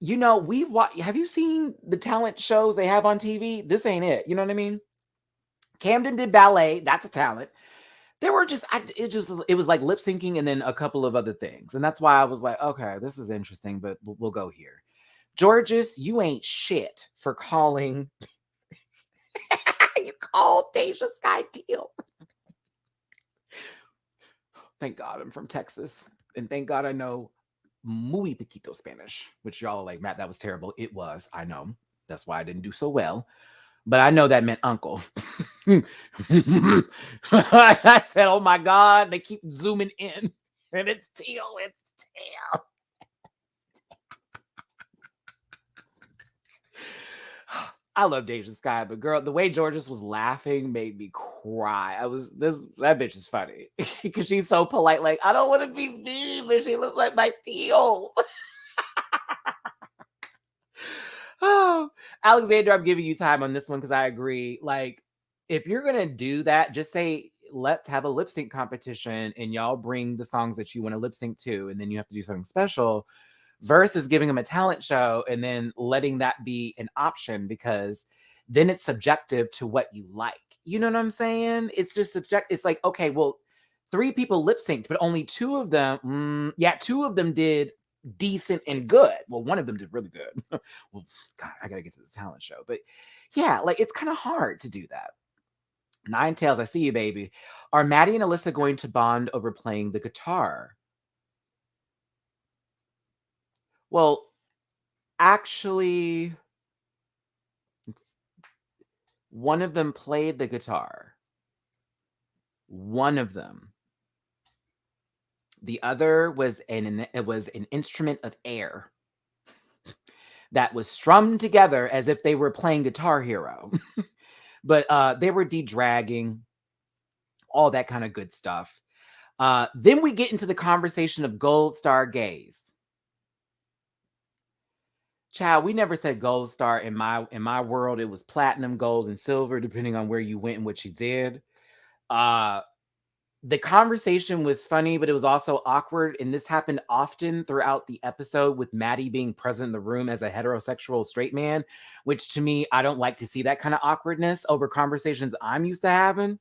we've watched. Have you seen the talent shows they have on TV? This ain't it. You know what I mean? Camden did ballet. That's a talent. There were it was like lip syncing and then a couple of other things. And that's why I was like, okay, this is interesting, but we'll go here. Georges, you ain't shit for calling. You called Deja Skye Teal. Thank God I'm from Texas. And thank God I know muy poquito Spanish, which y'all are like, Matt, that was terrible. It was. I know. That's why I didn't do so well. But I know that meant uncle. I said, oh my God, they keep zooming in. And it's Teal. It's Teal. I love Deja Skye, but girl, the way Georges was laughing made me cry. That bitch is funny because she's so polite. Like, I don't want to be mean, but she looks like my Teal. Oh, Alexander, I'm giving you time on this one because I agree. Like, if you're gonna do that, just say let's have a lip sync competition and y'all bring the songs that you want to lip sync to, and then you have to do something special. Versus giving them a talent show and then letting that be an option because then it's subjective to what you like. You know what I'm saying? It's just subjective. It's like, okay, well, 3 people lip synced, but only 2 of them, 2 of them did decent and good. Well, one of them did really good. Well, God, I gotta get to the talent show. But yeah, like it's kind of hard to do that. Nine Tails, I see you, baby. Are Maddie and Alyssa going to bond over playing the guitar? Well, actually, one of them played the guitar. One of them. The other was an instrument of air that was strummed together as if they were playing Guitar Hero. But they were de-dragging, all that kind of good stuff. Then we get into the conversation of gold star gays. Child, we never said gold star in my world. It was platinum, gold, and silver, depending on where you went and what you did. The conversation was funny, but it was also awkward. And this happened often throughout the episode with Maddie being present in the room as a heterosexual straight man, which to me, I don't like to see that kind of awkwardness over conversations I'm used to having.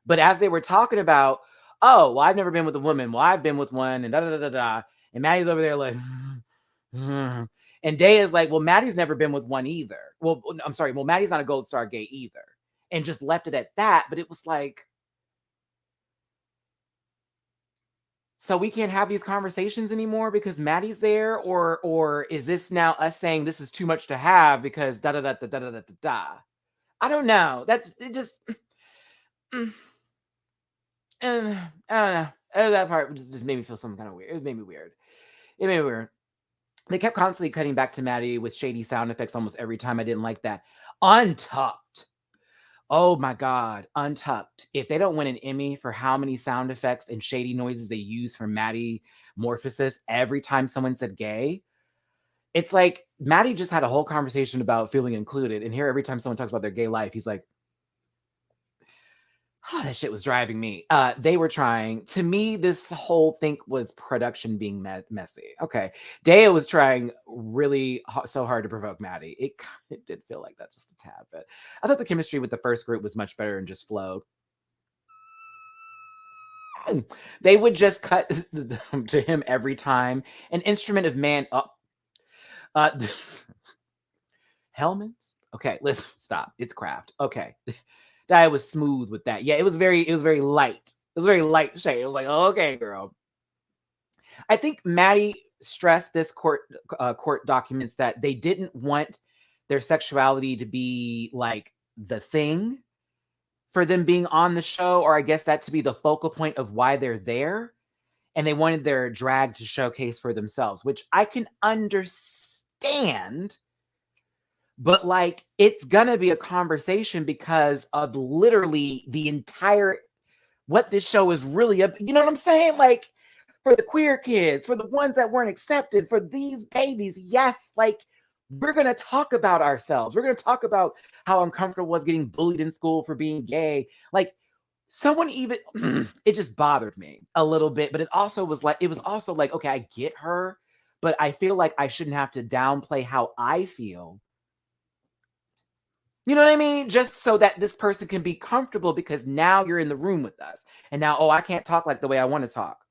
But as they were talking about, oh, well, I've never been with a woman. Well, I've been with one and da da da da. And Maddie's over there like, and Day is like, well, Maddie's never been with one either. Well, I'm sorry. Well, Maddie's not a gold star gay either. And just left it at that. But it was like, so we can't have these conversations anymore because Maddie's there, or is this now us saying this is too much to have because da da da da da da da da? I don't know. That's it. Just I don't know. That part just made me feel something kind of weird. It made me weird. It made me weird. They kept constantly cutting back to Maddie with shady sound effects almost every time. I didn't like that. Untucked. Oh my God, Untucked. If they don't win an Emmy for how many sound effects and shady noises they use for Maddie Morphosis every time someone said gay, it's like Maddie just had a whole conversation about feeling included. And here, every time someone talks about their gay life, he's like, oh, that shit was driving me. They were trying. To me, this whole thing was production being messy. Okay. Daya was trying really so hard to provoke Maddie. It did feel like that just a tad bit. I thought the chemistry with the first group was much better and just flowed. They would just cut to him every time. An instrument of man up. Helmets? Okay, listen, stop. It's craft. Okay. I was smooth with that. Yeah, it was very light. It was very light shade. It was like, okay, girl. I think Maddie stressed this court documents that they didn't want their sexuality to be like the thing for them being on the show, or I guess that to be the focal point of why they're there. And they wanted their drag to showcase for themselves, which I can understand. But like, it's gonna be a conversation because of literally the entire what this show is really, you know what I'm saying? Like, for the queer kids, for the ones that weren't accepted, for these babies, yes, like, we're gonna talk about ourselves. We're gonna talk about how uncomfortable it was getting bullied in school for being gay. Like, someone even it just bothered me a little bit, but it was also like, okay, I get her, but I feel like I shouldn't have to downplay how I feel. You know what I mean? Just so that this person can be comfortable because now you're in the room with us. And now, oh, I can't talk like the way I want to talk.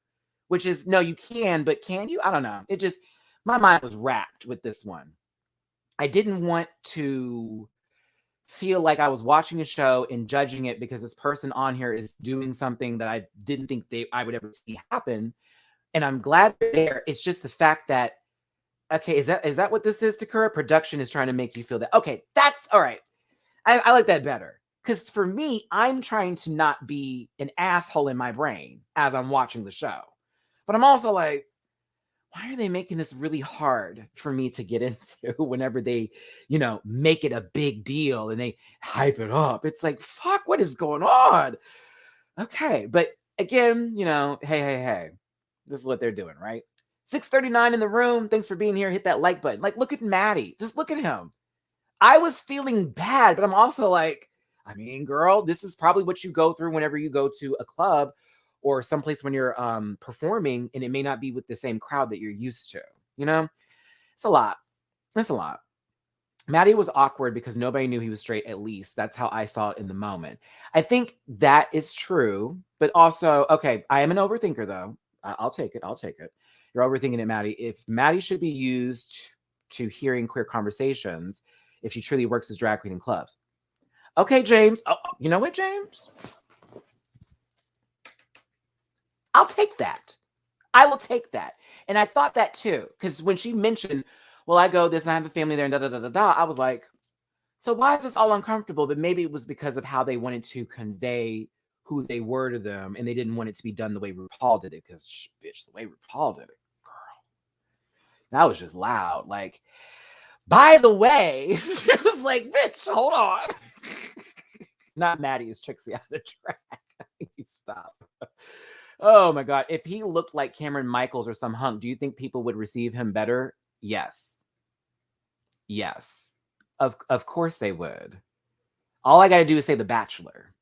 Which is, no, you can, but can you? I don't know. It just, my mind was wrapped with this one. I didn't want to feel like I was watching a show and judging it because this person on here is doing something that I didn't think I would ever see happen. And I'm glad they're there. It's just the fact that, okay, is that what this is, Takura? Production is trying to make you feel that. Okay, that's all right. I like that better. Because for me, I'm trying to not be an asshole in my brain as I'm watching the show. But I'm also like, why are they making this really hard for me to get into whenever they, make it a big deal and they hype it up? It's like, fuck, what is going on? Okay. But again, hey, this is what they're doing, right? 6:39 in the room. Thanks for being here. Hit that like button. Like, look at Maddie. Just look at him. I was feeling bad, but I'm also like, I mean, girl, this is probably what you go through whenever you go to a club or someplace when you're performing, and it may not be with the same crowd that you're used to. It's a lot. It's a lot. Maddie was awkward because nobody knew he was straight, at least. That's how I saw it in the moment. I think that is true, but also, okay, I am an overthinker, though. I'll take it. I'll take it. You're overthinking it, Maddie. If Maddie should be used to hearing queer conversations, if she truly works as drag queen in clubs. Okay, James. Oh, you know what, James? I'll take that. I will take that. And I thought that too, because when she mentioned, well, I go this and I have a family there and da, I was like, so why is this all uncomfortable? But maybe it was because of how they wanted to convey who they were to them, and they didn't want it to be done the way RuPaul did it, because, bitch, the way RuPaul did it, girl, that was just loud. Like, by the way, she was like, bitch, hold on. Not Maddie, is Trixie out of the track. Stop. Oh my God. If he looked like Cameron Michaels or some hunk, do you think people would receive him better? Yes. Yes. Of course they would. All I got to do is say The Bachelor.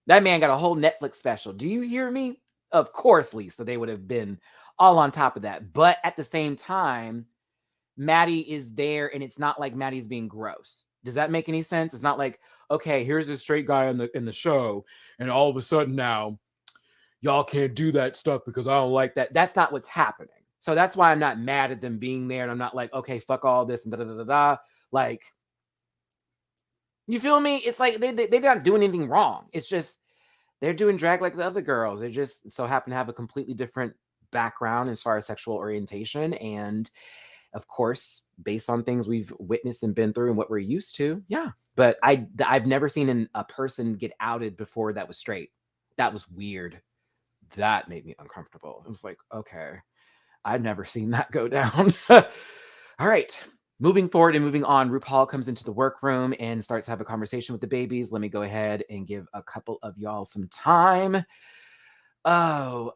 That man got a whole Netflix special. Do you hear me? Of course, Lisa, they would have been all on top of that. But at the same time, Maddie is there, and it's not like Maddie's being gross. Does that make any sense? It's not like, okay, here's a straight guy in the show, and all of a sudden now, y'all can't do that stuff because I don't like that. That's not what's happening. So that's why I'm not mad at them being there, and I'm not like, okay, fuck all this and da da da da. Like, you feel me? It's like they're not doing anything wrong. It's just they're doing drag like the other girls. They just so happen to have a completely different background as far as sexual orientation, and of course, based on things we've witnessed and been through and what we're used to. Yeah. But I've never seen a person get outed before that was straight. That was weird. That made me uncomfortable. It was like, okay, I've never seen that go down. All right. Moving forward and moving on, RuPaul comes into the workroom and starts to have a conversation with the babies. Let me go ahead and give a couple of y'all some time. Oh,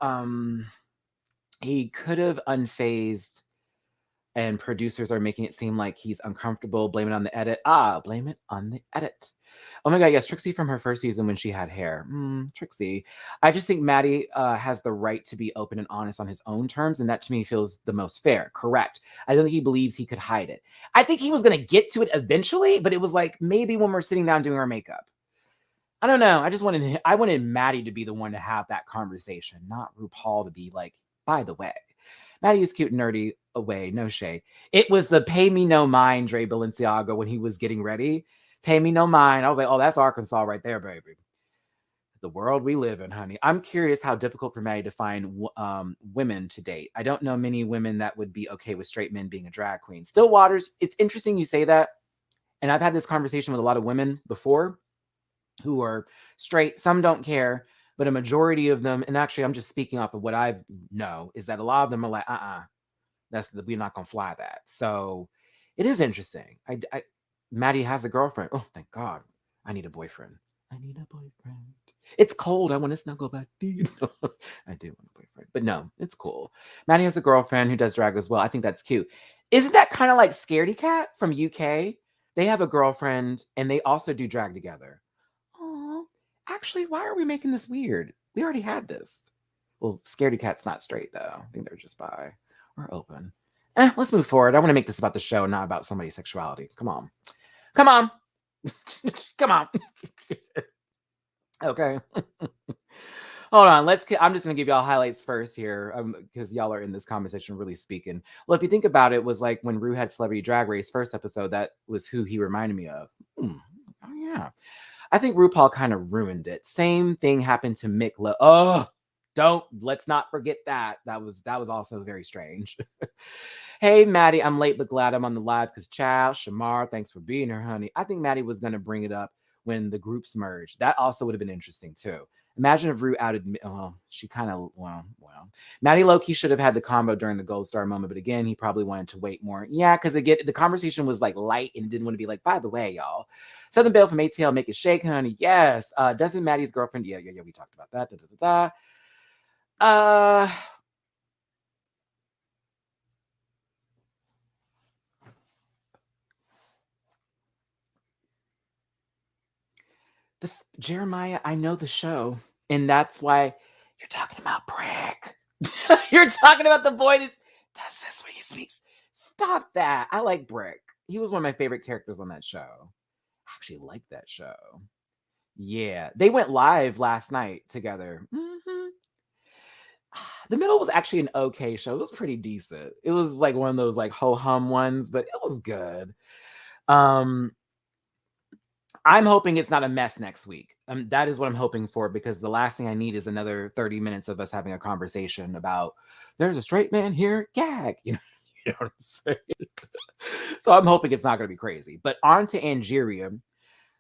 he could have unfazed, and producers are making it seem like he's uncomfortable. Blame it on the edit. Blame it on the edit. Oh my God, yes, Trixie from her first season when she had hair. Trixie. I just think Maddie has the right to be open and honest on his own terms, and that to me feels the most fair. Correct. I don't think he believes he could hide it. I think he was going to get to it eventually, but it was like maybe when we're sitting down doing our makeup. I don't know. I wanted Maddie to be the one to have that conversation, not RuPaul to be like, by the way. Maddie is cute and nerdy away, no shade. It was the pay me no mind Dre Balenciaga when he was getting ready. Pay me no mind. I was like, oh, that's Arkansas right there, baby. The world we live in, honey. I'm curious how difficult for Maddie to find women to date. I don't know many women that would be okay with straight men being a drag queen. Still Waters, it's interesting you say that. And I've had this conversation with a lot of women before who are straight. Some don't care, but a majority of them, and actually I'm just speaking off of what I know, is that a lot of them are like, we're not gonna fly that. So it is interesting. Maddie has a girlfriend. Oh, thank God. I need a boyfriend. I need a boyfriend. It's cold. I want to snuggle back. I do want a boyfriend. But no, it's cool. Maddie has a girlfriend who does drag as well. I think that's cute. Isn't that kind of like Scaredy Cat from UK? They have a girlfriend and they also do drag together. Oh, actually, why are we making this weird? We already had this. Well, Scaredy Cat's not straight though. I think they're just bi or open. Let's move forward. I want to make this about the show, not about somebody's sexuality. Come on. Come on. Come on. Okay. Hold on. I'm just going to give y'all highlights first here because y'all are in this conversation really speaking. Well, if you think about it, was like when Rue had Celebrity Drag Race first episode, that was who he reminded me of. Oh, yeah. I think RuPaul kind of ruined it. Same thing happened to Mick. Let's not forget that. That was also very strange. Hey, Maddie, I'm late, but glad I'm on the live because child, Shamar, thanks for being here, honey. I think Maddie was going to bring it up when the groups merged. That also would have been interesting too. Imagine if Rue outed, she kind of, Maddie low-key should have had the combo during the Gold Star moment, but again, he probably wanted to wait more. Yeah, because again, the conversation was like light and didn't want to be like, by the way, y'all, Southern Belle from ATL, make it shake, honey. Yes. Doesn't Maddie's girlfriend, yeah, we talked about that. Jeremiah, I know the show, and that's why you're talking about Bragg. You're talking about the boy that does this when he speaks. Stop that. I like Brick. He was one of my favorite characters on that show. I actually like that show. Yeah, they went live last night together. Mm-hmm. The Middle was actually an okay show. It was pretty decent. It was like one of those like ho-hum ones, but it was good. I'm hoping it's not a mess next week. That is what I'm hoping for, because the last thing I need is another 30 minutes of us having a conversation about there's a straight man here, gag. You know what I'm saying? So I'm hoping it's not going to be crazy. But on to Angeria.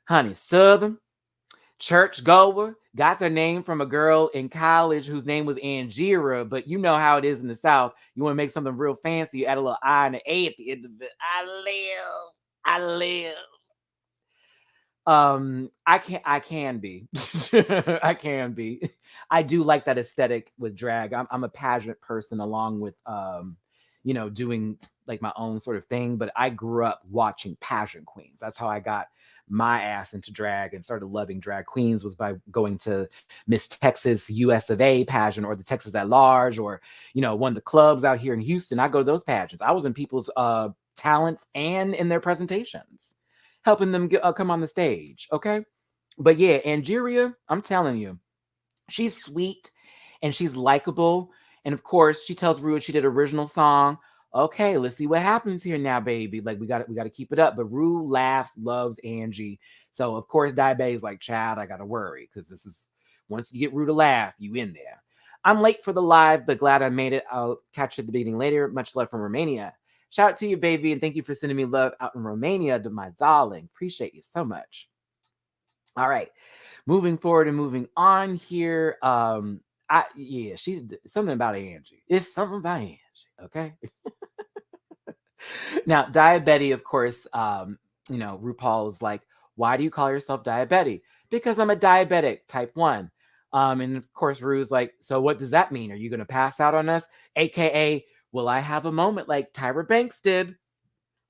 Honey, Southern, church goer, got their name from a girl in college whose name was Angeria, but you know how it is in the South. You want to make something real fancy, you add a little I and an A at the end of it. I live. I can be. I can be. I do like that aesthetic with drag. I'm a pageant person along with doing like my own sort of thing, but I grew up watching pageant queens. That's how I got my ass into drag and started loving drag queens, was by going to Miss Texas US of A pageant or the Texas at Large, or one of the clubs out here in Houston. I go to those pageants. I was in people's talents and in their presentations, helping them come on the stage. Okay. But yeah, Angeria, I'm telling you, she's sweet and she's likable. And of course, she tells Rue she did original song. Okay, let's see what happens here now, baby. Like we got to keep it up. But Rue laughs, loves Angie. So of course, Diabe's like, Chad, I gotta worry, because this is, once you get Rue to laugh, you in there. I'm late for the live, but glad I made it. I'll catch you at the beginning later. Much love from Romania. Shout out to you, baby, and thank you for sending me love out in Romania, to my darling. Appreciate you so much. All right, moving forward and moving on here. She's something about Angie. It's something about Angie. Okay. Now, Diabetes, of course, RuPaul is like, why do you call yourself Diabetes? Because I'm a diabetic, type 1. And of course, Rue's like, so what does that mean? Are you going to pass out on us? AKA, will I have a moment like Tyra Banks did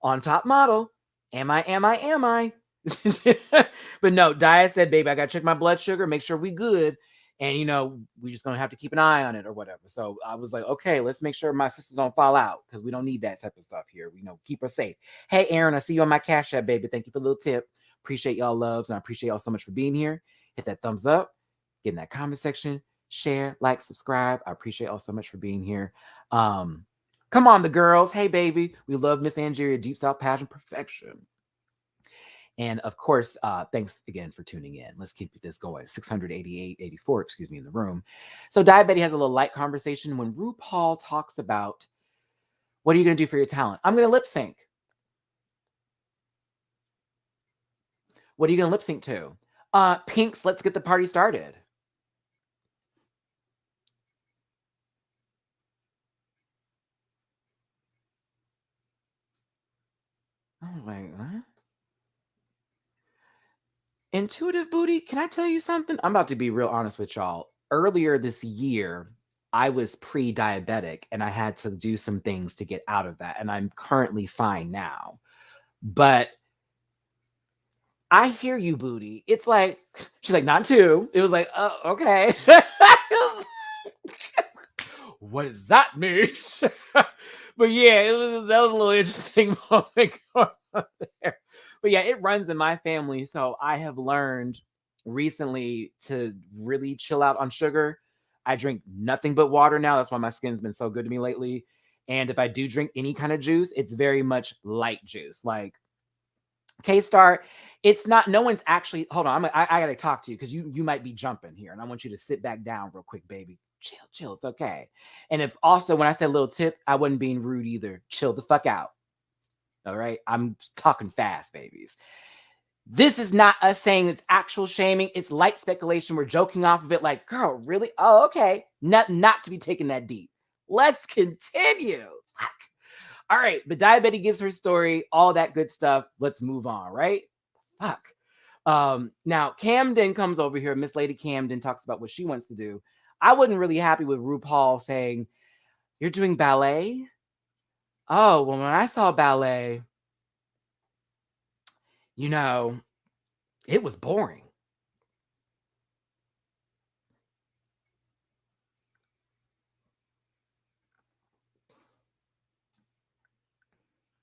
on Top Model? Am I? But no, Dia said, baby, I got to check my blood sugar, make sure we good. And, we just going to have to keep an eye on it or whatever. So I was like, okay, let's make sure my sisters don't fall out, because we don't need that type of stuff here. We keep her safe. Hey, Aaron, I see you on my Cash App, baby. Thank you for the little tip. Appreciate y'all loves, and I appreciate y'all so much for being here. Hit that thumbs up, get in that comment section, share, like, subscribe. I appreciate y'all so much for being here. Come on, the girls. Hey, baby. We love Miss Angeria, Deep South Pageant Perfection. And of course, thanks again for tuning in. Let's keep this going. 684, excuse me, in the room. So Diabetes has a little light conversation when RuPaul talks about, what are you going to do for your talent? I'm going to lip sync. What are you going to lip sync to? Pink's Let's Get the Party Started. I was like, what? Intuitive Booty, can I tell you something? I'm about to be real honest with y'all. Earlier this year, I was pre-diabetic and I had to do some things to get out of that. And I'm currently fine now. But I hear you, Booty. It's like, she's like, not two. It was like, oh, okay. What does that mean? But yeah, that was a little interesting moment going on there. But yeah, it runs in my family. So I have learned recently to really chill out on sugar. I drink nothing but water now. That's why my skin's been so good to me lately. And if I do drink any kind of juice, it's very much light juice. Like K-Star, it's not, no one's actually, hold on, I gotta talk to you because you might be jumping here and I want you to sit back down real quick, baby. Chill, it's okay. And if also, when I said little tip, I wasn't being rude either. Chill the fuck out. All right, I'm talking fast, babies. This is not us saying it's actual shaming. It's light speculation. We're joking off of it like, girl, really? Oh, okay. Not to be taken that deep. Let's continue. All right, but Diabetes gives her story, all that good stuff. Let's move on, right? Fuck. Now, Camden comes over here. Miss Lady Camden talks about what she wants to do. I wasn't really happy with RuPaul saying, you're doing ballet? Oh, well, when I saw ballet, you know, it was boring.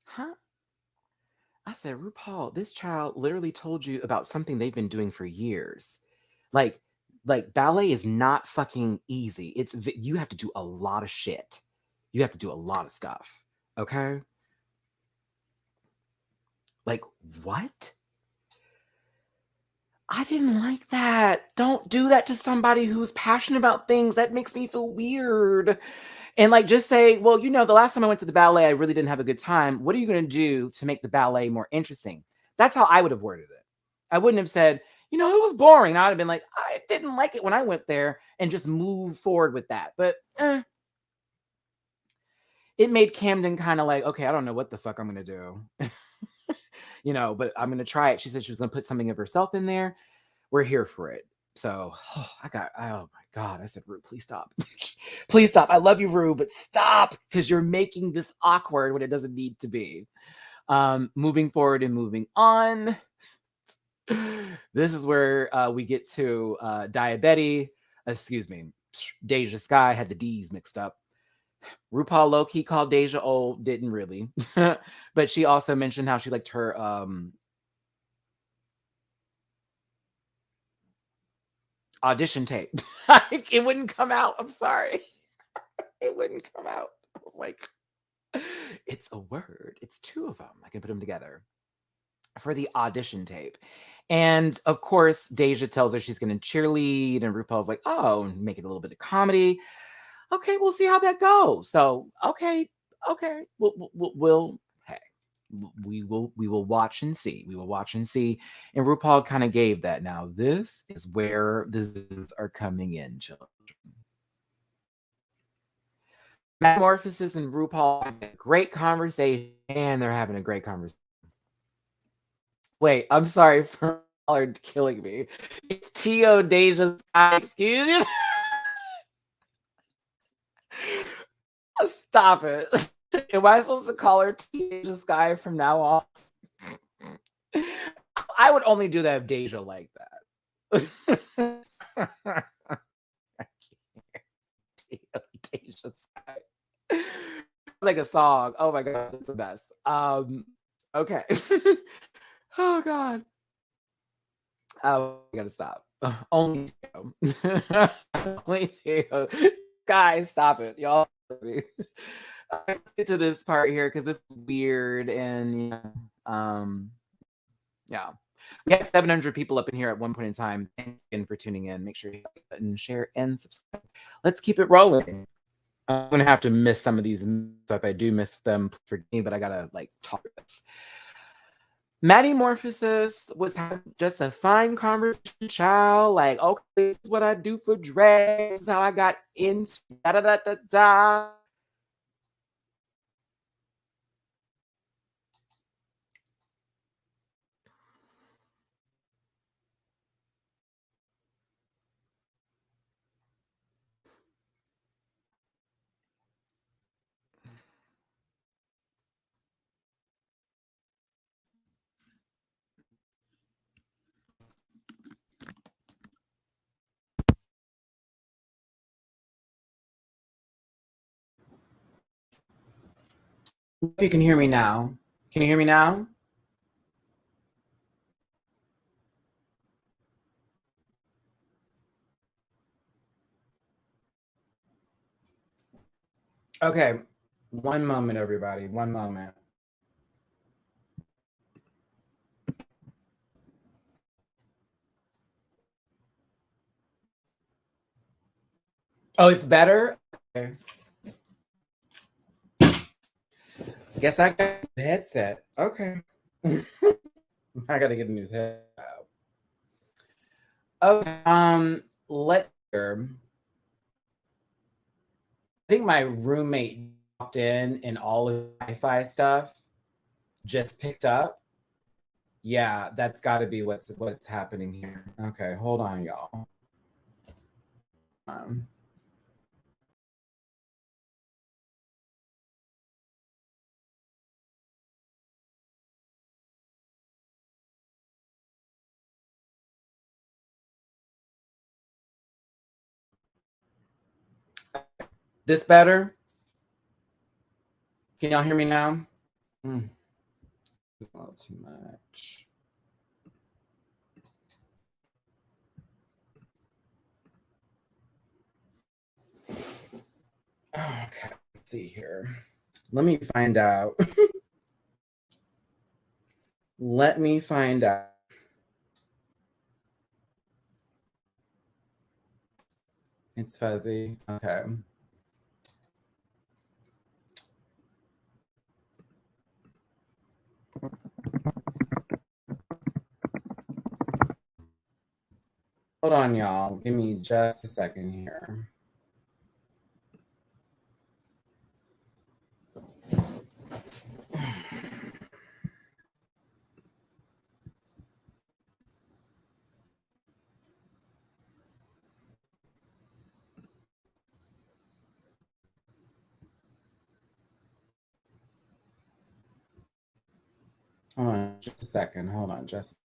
Huh? I said, RuPaul, this child literally told you about something they've been doing for years. Like, ballet is not fucking easy. You have to do a lot of shit. You have to do a lot of stuff. Okay? Like, what? I didn't like that. Don't do that to somebody who's passionate about things. That makes me feel weird. And like, just say, well, the last time I went to the ballet, I really didn't have a good time. What are you going to do to make the ballet more interesting? That's how I would have worded it. I wouldn't have said, it was boring. I'd have been like, I didn't like it when I went there and just move forward with that. But it made Camden kind of like, okay, I don't know what the fuck I'm going to do. But I'm going to try it. She said she was going to put something of herself in there. We're here for it. So oh my God. I said, Rue, please stop. Please stop. I love you, Rue, but stop because you're making this awkward when it doesn't need to be. Moving forward and moving on. This is where we get to Diabetes. Excuse me. Deja Skye had the D's mixed up. RuPaul low-key called Deja old, didn't really. But she also mentioned how she liked her audition tape. It wouldn't come out. I'm sorry. It wouldn't come out. I was like, it's a word. It's two of them. I can put them together for the audition tape. And of course, Deja tells her she's going to cheerlead, and RuPaul's like, oh, make it a little bit of comedy. Okay, we'll see how that goes. So, okay, we'll hey, we will watch and see. We will watch and see. And RuPaul kind of gave that. Now, this is where the zoos are coming in, children. Metamorphosis and RuPaul having a great conversation, and they're having a great conversation. Wait, I'm sorry for killing me. It's T.O. Deja Skye. Excuse you. Stop it. Am I supposed to call her Deja Skye from now on? I would only do that if Deja like that. I can't. Deja Skye. It's like a song. Oh my God, it's the best. Okay. Oh God. Oh, I gotta stop. Only Theo. Only Theo. Guys, stop it. Y'all. Let's get to this part here because it's weird and yeah. We had 700 people up in here at one point in time. Thanks again for tuning in. Make sure you like the button, share, and subscribe. Let's keep it rolling. I'm gonna have to miss some of these. So if I do miss them, please forgive me. But I gotta talk this. Maddie Morphosis was having just a fine conversation, child. Okay, this is what I do for drag. This is how I got into da da da da da. If you can hear me now. Can you hear me now? Okay. One moment, everybody. One moment. Oh, it's better? Okay. Guess I got a headset. Okay. I gotta get a new headset. Okay. Let's hear. I think my roommate dropped in and all of the Wi-Fi stuff just picked up. Yeah, that's got to be what's happening here. Okay, hold on, y'all. This better? Can y'all hear me now? It's a little too much. Okay, let's see here. Let me find out. Let me find out. It's fuzzy. Okay. Hold on, y'all. Give me just a second here. Hold on just a second. Hold on just a second.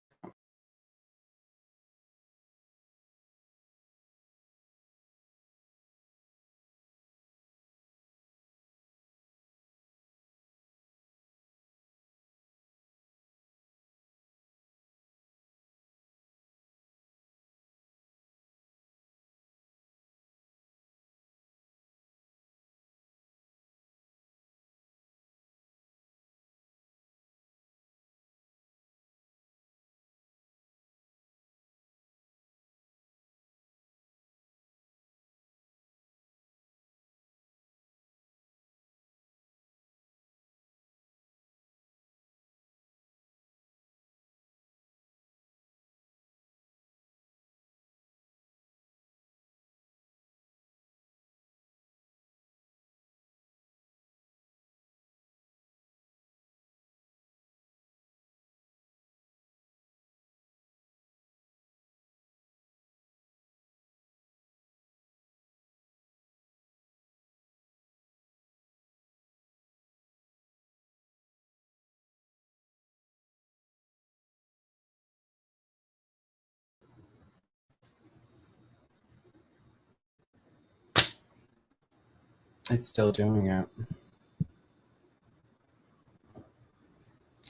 It's still doing it.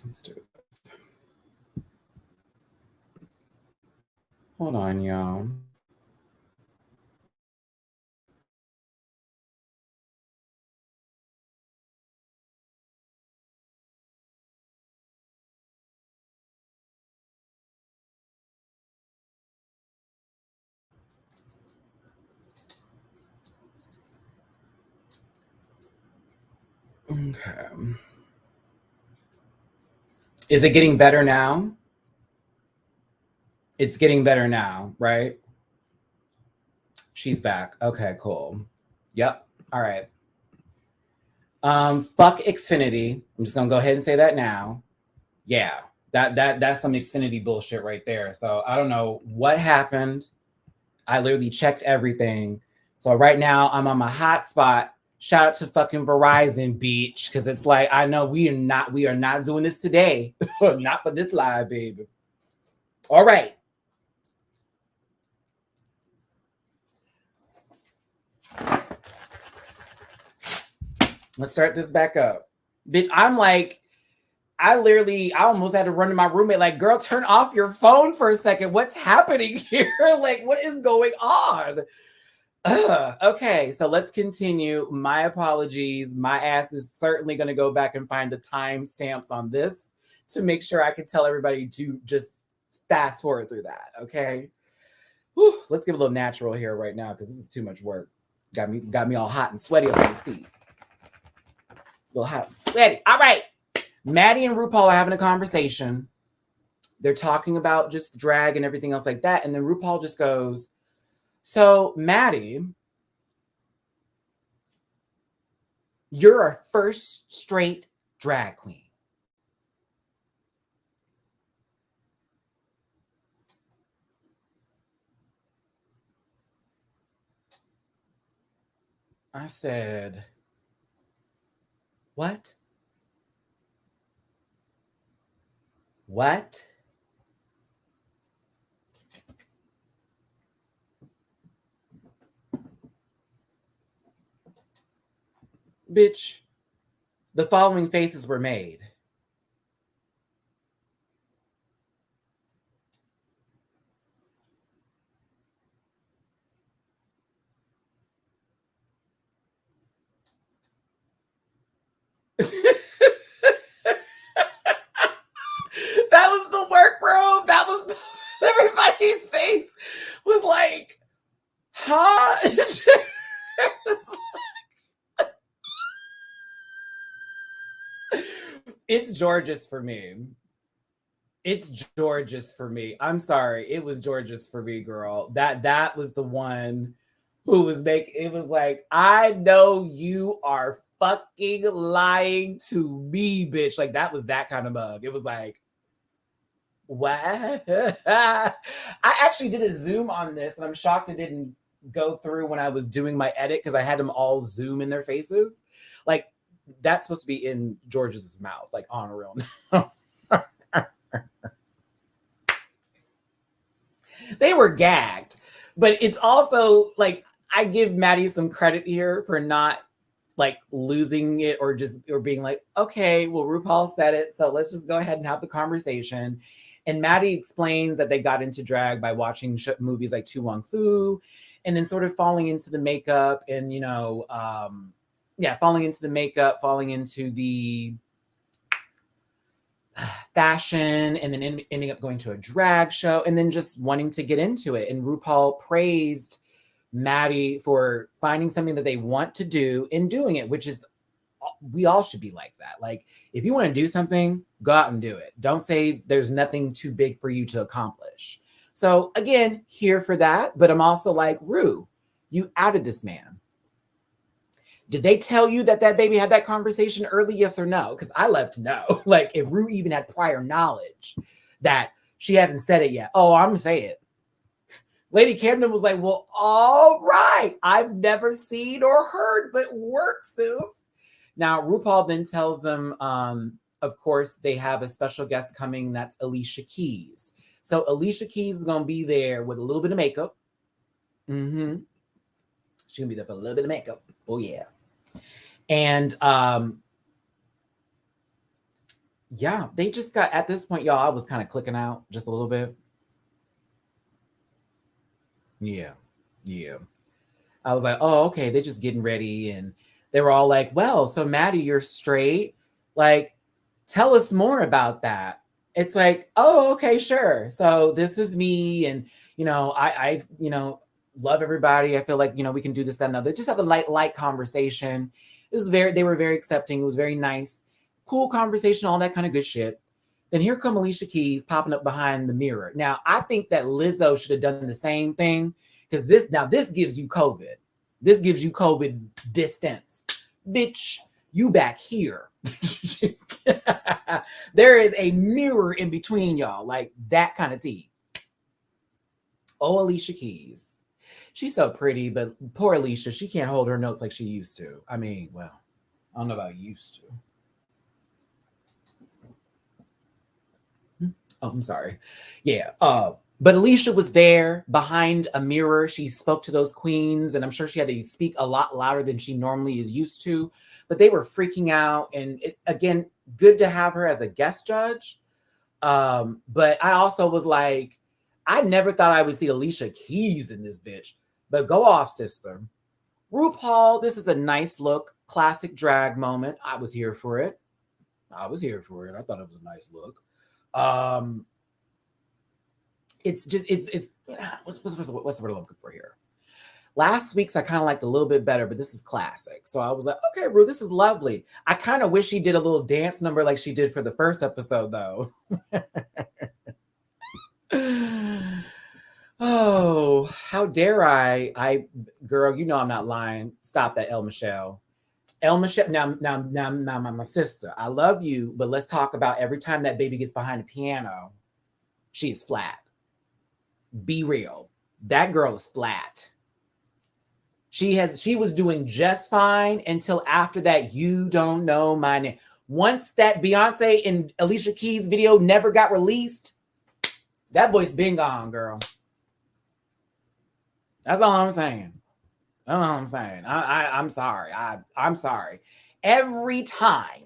Let's do this. Hold on, y'all. Okay. Is it getting better now? It's getting better now, right? She's back. Okay, cool. Yep. All right. Fuck Xfinity. I'm just gonna go ahead and say that now. Yeah, that's some Xfinity bullshit right there. So I don't know what happened. I literally checked everything. So right now I'm on my hotspot. Shout out to fucking Verizon, beach, because it's like I know we are not doing this today. Not for this live, baby. All right. Let's start this back up. Bitch, I'm like, I almost had to run to my roommate, like, girl, turn off your phone for a second. What's happening here? Like, what is going on? Okay, so let's continue. My apologies. My ass is certainly going to go back and find the timestamps on this to make sure I can tell everybody to just fast forward through that. Okay. Whew, let's get a little natural here right now because this is too much work. Got me all hot and sweaty on these feet. A little hot and sweaty. All right. Maddie and RuPaul are having a conversation. They're talking about just drag and everything else like that. And then RuPaul just goes, so Maddie, you're our first straight drag queen. I said, what? What? Bitch, the following faces were made. That was the work, bro. That was everybody's face was like, huh? It's George's for me. It's George's for me. I'm sorry. It was George's for me, girl. That was the one who was making it was like, I know you are fucking lying to me, bitch. Like that was that kind of mug. It was like, what? I actually did a Zoom on this, and I'm shocked it didn't go through when I was doing my edit because I had them all zoom in their faces. Like that's supposed to be in George's mouth, like on real. They were gagged, but it's also like I give Maddie some credit here for not like losing it or being like, okay, well, RuPaul said it, so let's just go ahead and have the conversation. And Maddie explains that they got into drag by watching movies like Tu Wong Fu, and then sort of falling into the makeup and, falling into the makeup, falling into the fashion, and then ending up going to a drag show and then just wanting to get into it. And RuPaul praised Maddie for finding something that they want to do and doing it, which is, we all should be like that. Like, if you want to do something, go out and do it. Don't say there's nothing too big for you to accomplish. So again, here for that. But I'm also like, Ru, you outed this man. Did they tell you that baby had that conversation early? Yes or no? Because I love to know. Like, if Ru even had prior knowledge that she hasn't said it yet. Oh, I'm going to say it. Lady Camden was like, well, all right. I've never seen or heard, but work, sis. Now, RuPaul then tells them, of course, they have a special guest coming. That's Alicia Keys. So Alicia Keys is going to be there with a little bit of makeup. Mm-hmm. She's going to be there for a little bit of makeup. Oh, yeah. And they just got, at this point, y'all, I was kind of clicking out just a little bit. Yeah. I was like, oh, okay, they're just getting ready. And they were all like, well, so Maddie, you're straight. Like, tell us more about that. It's like, oh, okay, sure. So this is me. And, I love everybody. I feel like, we can do this, that, and other. Just have a light conversation. They were very accepting. It was very nice, cool conversation, all that kind of good shit. Then here come Alicia Keys popping up behind the mirror. Now, I think that Lizzo should have done the same thing because this gives you COVID. This gives you COVID distance. Bitch, you back here. There is a mirror in between y'all, like that kind of tea. Oh, Alicia Keys. She's so pretty, but poor Alicia, she can't hold her notes like she used to. I mean, well, I don't know about used to. Oh, I'm sorry. Yeah. But Alicia was there behind a mirror. She spoke to those queens, and I'm sure she had to speak a lot louder than she normally is used to. But they were freaking out. And again, good to have her as a guest judge. But I also was like, I never thought I would see Alicia Keys in this bitch. But go off, sister. RuPaul, this is a nice look, classic drag moment. I was here for it. I thought it was a nice look. It's what's the word I'm looking for here? Last week's I kind of liked a little bit better, but this is classic. So I was like, okay, Ru, this is lovely. I kind of wish she did a little dance number like she did for the first episode, though. Oh, how dare I, girl, you know I'm not lying. Stop that, El Michelle. El Michelle, now, my sister, I love you, but let's talk about every time that baby gets behind the piano, she's flat. Be real. That girl is flat. She was doing just fine until after that You Don't Know My Name. Once that Beyonce and Alicia Keys video never got released, that voice been gone, girl. That's all I'm saying. I'm sorry. I'm sorry. Every time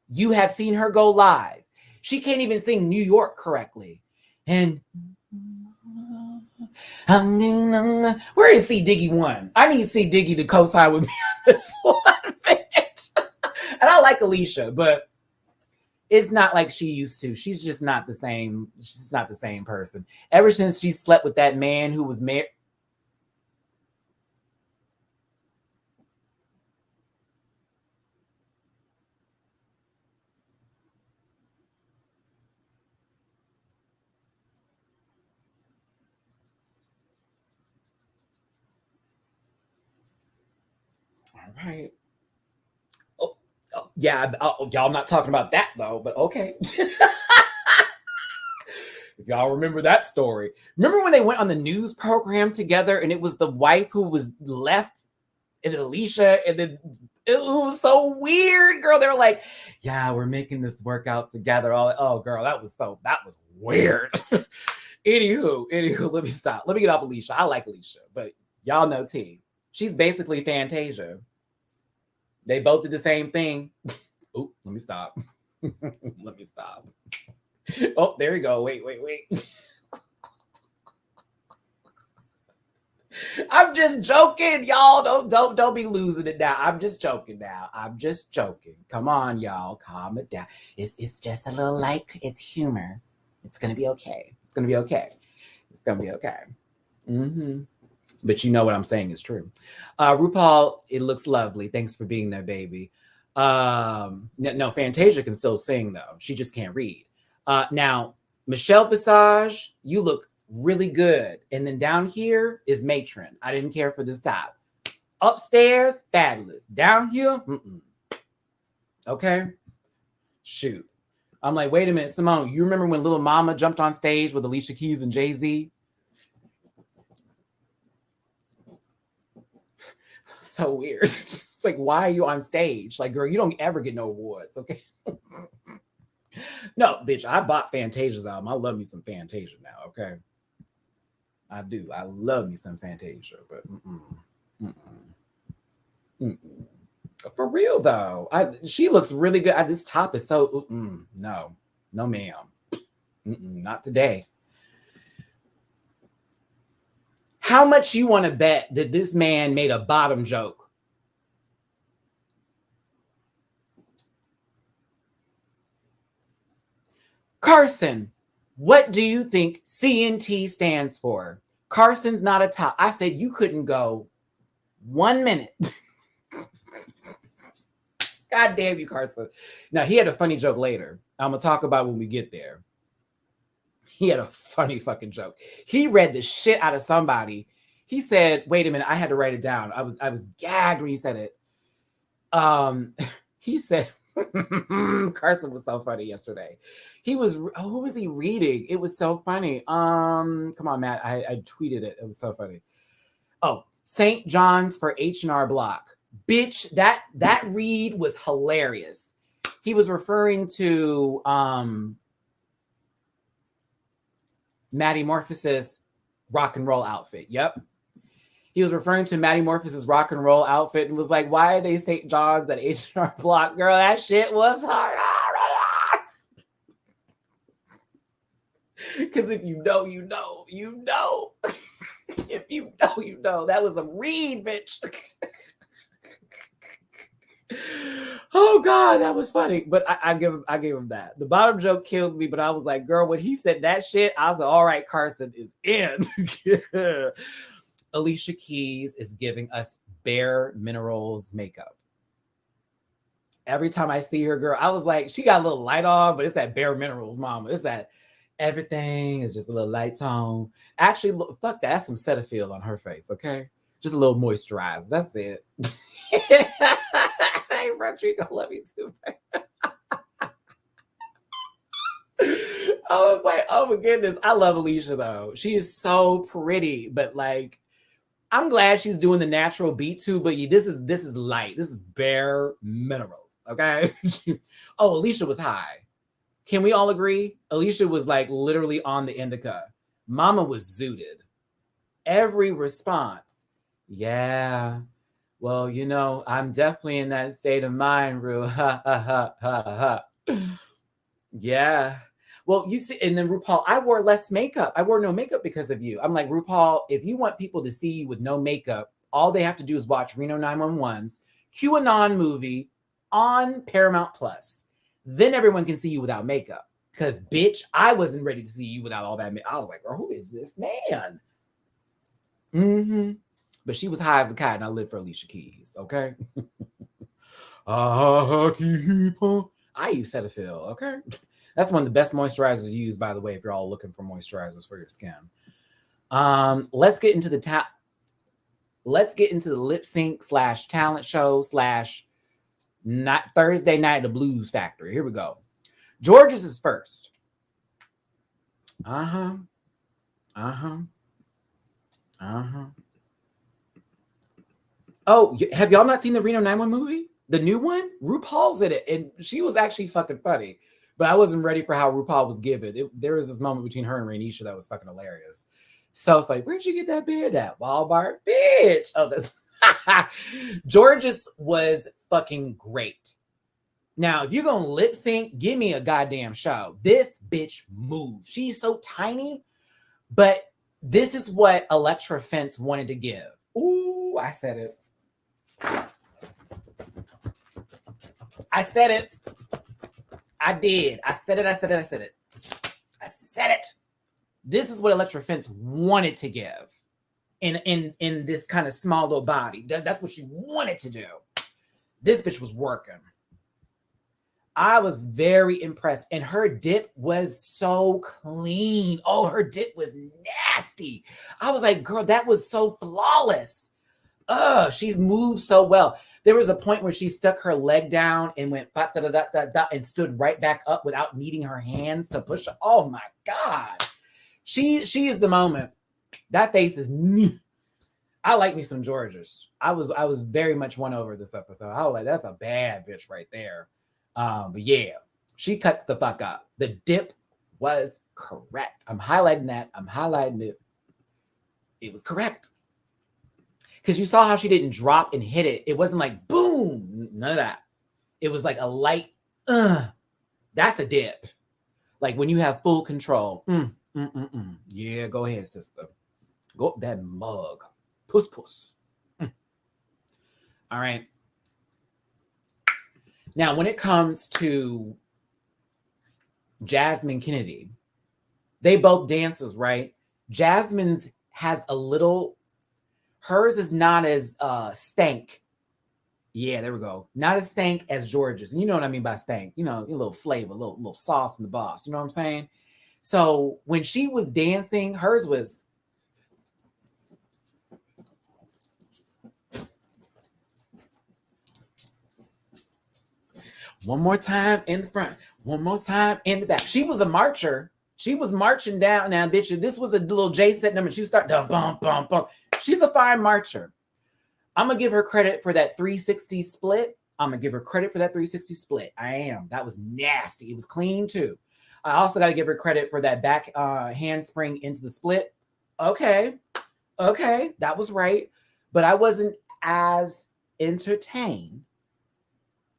you have seen her go live, she can't even sing New York correctly. And where is C Diggy one? I need C Diggy to co-sign with me on this one. And I like Alicia, but it's not like she used to. She's just not the same. She's not the same person. Ever since she slept with that man who was married. All right. Yeah, y'all, I'm not talking about that though, but okay. If y'all remember that story. Remember when they went on the news program together and it was the wife who was left and then Alicia, and then it was so weird, girl. They were like, yeah, we're making this work out together. Oh, girl, that was weird. Anywho, let me stop. Let me get off Alicia. I like Alicia, but y'all know T. She's basically Fantasia. They both did the same thing. Oh, let me stop. Let me stop. Oh, there you go. Wait. I'm just joking, y'all. Don't be losing it now. I'm just joking now. Come on, y'all. Calm it down. It's just a little it's humor. It's gonna be okay. Mm-hmm. But you know what I'm saying is true. RuPaul, it looks lovely. Thanks for being there, baby. No, Fantasia can still sing, though. She just can't read. Now, Michelle Visage, you look really good. And then down here is Matron. I didn't care for this top. Upstairs, fabulous. Down here, okay? Shoot. I'm like, wait a minute, Simone, you remember when Little Mama jumped on stage with Alicia Keys and Jay-Z? So weird. It's like, why are you on stage? Like, girl, you don't ever get no awards, okay? No, bitch, I bought Fantasia's album. I love me some Fantasia now, okay? I do. I love me some Fantasia, but for real though, she looks really good. This top is so no, ma'am, not today. How much you want to bet that this man made a bottom joke? Carson, what do you think CNT stands for? Carson's not a top. I said you couldn't go 1 minute God damn you, Carson. Now, he had a funny joke later. I'm going to talk about when we get there. He had a funny fucking joke. He read the shit out of somebody. He said, wait a minute, I had to write it down. I was gagged when he said it. He said, Carson was so funny yesterday. Who was he reading? It was so funny. Come on, Matt. I tweeted it. It was so funny. Oh, St. John's for H&R Block. Bitch, that read was hilarious. He was referring to Matty Morphosis' rock and roll outfit. Yep. He was referring to Matty Morphosis' rock and roll outfit and was like, why are they St. John's at H&R Block? Girl, that shit was hilarious. Because if you know, you know, you know. If you know, you know. That was a read, bitch. Oh God, that was funny. But I gave him that. The bottom joke killed me, but I was like, girl, when he said that shit, I was like, all right, Carson is in. Yeah. Alicia Keys is giving us Bare Minerals makeup. Every time I see her, girl, I was like, she got a little light on, but it's that Bare Minerals, mama. It's that everything is just a little light tone. Actually, look, fuck that. That's some Cetaphil on her face, okay? Just a little moisturizer. That's it. Hey, Rodrigo, love you too. I was like, oh my goodness. I love Alicia, though. She is so pretty, but like, I'm glad she's doing the natural beat too, but this is light. This is Bare Minerals, okay? Oh, Alicia was high. Can we all agree? Alicia was like literally on the indica. Mama was zooted. Every response, yeah. Well, you know, I'm definitely in that state of mind, Ru. Ha, ha, ha, ha, ha. Yeah. Well, you see, and then RuPaul, I wore less makeup. I wore no makeup because of you. I'm like, RuPaul, if you want people to see you with no makeup, all they have to do is watch Reno 911's QAnon movie on Paramount Plus. Then everyone can see you without makeup. Because, bitch, I wasn't ready to see you without all that makeup. I was like, girl, who is this man? Mm-hmm. But she was high as a kite, and I live for Alicia Keys, okay? I use Cetaphil, okay? That's one of the best moisturizers used, by the way, if you're all looking for moisturizers for your skin. Let's get into the lip sync / talent show / not Thursday night the Blues Factory. Here we go. George's is first. Oh, have y'all not seen the Reno 911 movie? The new one? RuPaul's in it, and she was actually fucking funny. But I wasn't ready for how RuPaul was given. There was this moment between her and Rainisha that was fucking hilarious. So it's like, where'd you get that beard at? Walmart? Bitch. Oh, that's George's was fucking great. Now, if you're going to lip sync, give me a goddamn show. This bitch moves. She's so tiny, but this is what Electra Fence wanted to give. Ooh, I said it. I said it. I did. I said it. This is what Electra Fence wanted to give in this kind of small little body. That's what she wanted to do. This bitch was working. I was very impressed. And her dip was so clean. Oh, her dip was nasty. I was like, girl, that was so flawless. She's moved so well. There was a point where she stuck her leg down and went and stood right back up without needing her hands to push her. Oh my God. She is the moment. That face is I like me some Georges. I was very much won over this episode. I was like, that's a bad bitch right there. But yeah, she cuts the fuck up. The dip was correct. I'm highlighting that. I'm highlighting it. It was correct. Because you saw how she didn't drop and hit it. It wasn't like boom, none of that. It was like a light, that's a dip. Like when you have full control. Yeah, go ahead, sister. Go up that mug. Puss. All right. Now, when it comes to Jasmine Kennedy, they both dancers, right? Jasmine's has a little, hers is not as stank. Yeah, there we go. Not as stank as George's. And you know what I mean by stank. You know, a little flavor, a little sauce in the boss. You know what I'm saying? So when she was dancing, hers was one more time in the front, one more time in the back. She was a marcher. She was marching down. Now, bitch, this was a little J set number. She start dum bum bum bum. She's a fine marcher. I'm gonna give her credit for that 360 split. I'm gonna give her credit for that 360 split. I am. That was nasty. It was clean too. I also got to give her credit for that back handspring into the split. Okay, that was right. But I wasn't as entertained.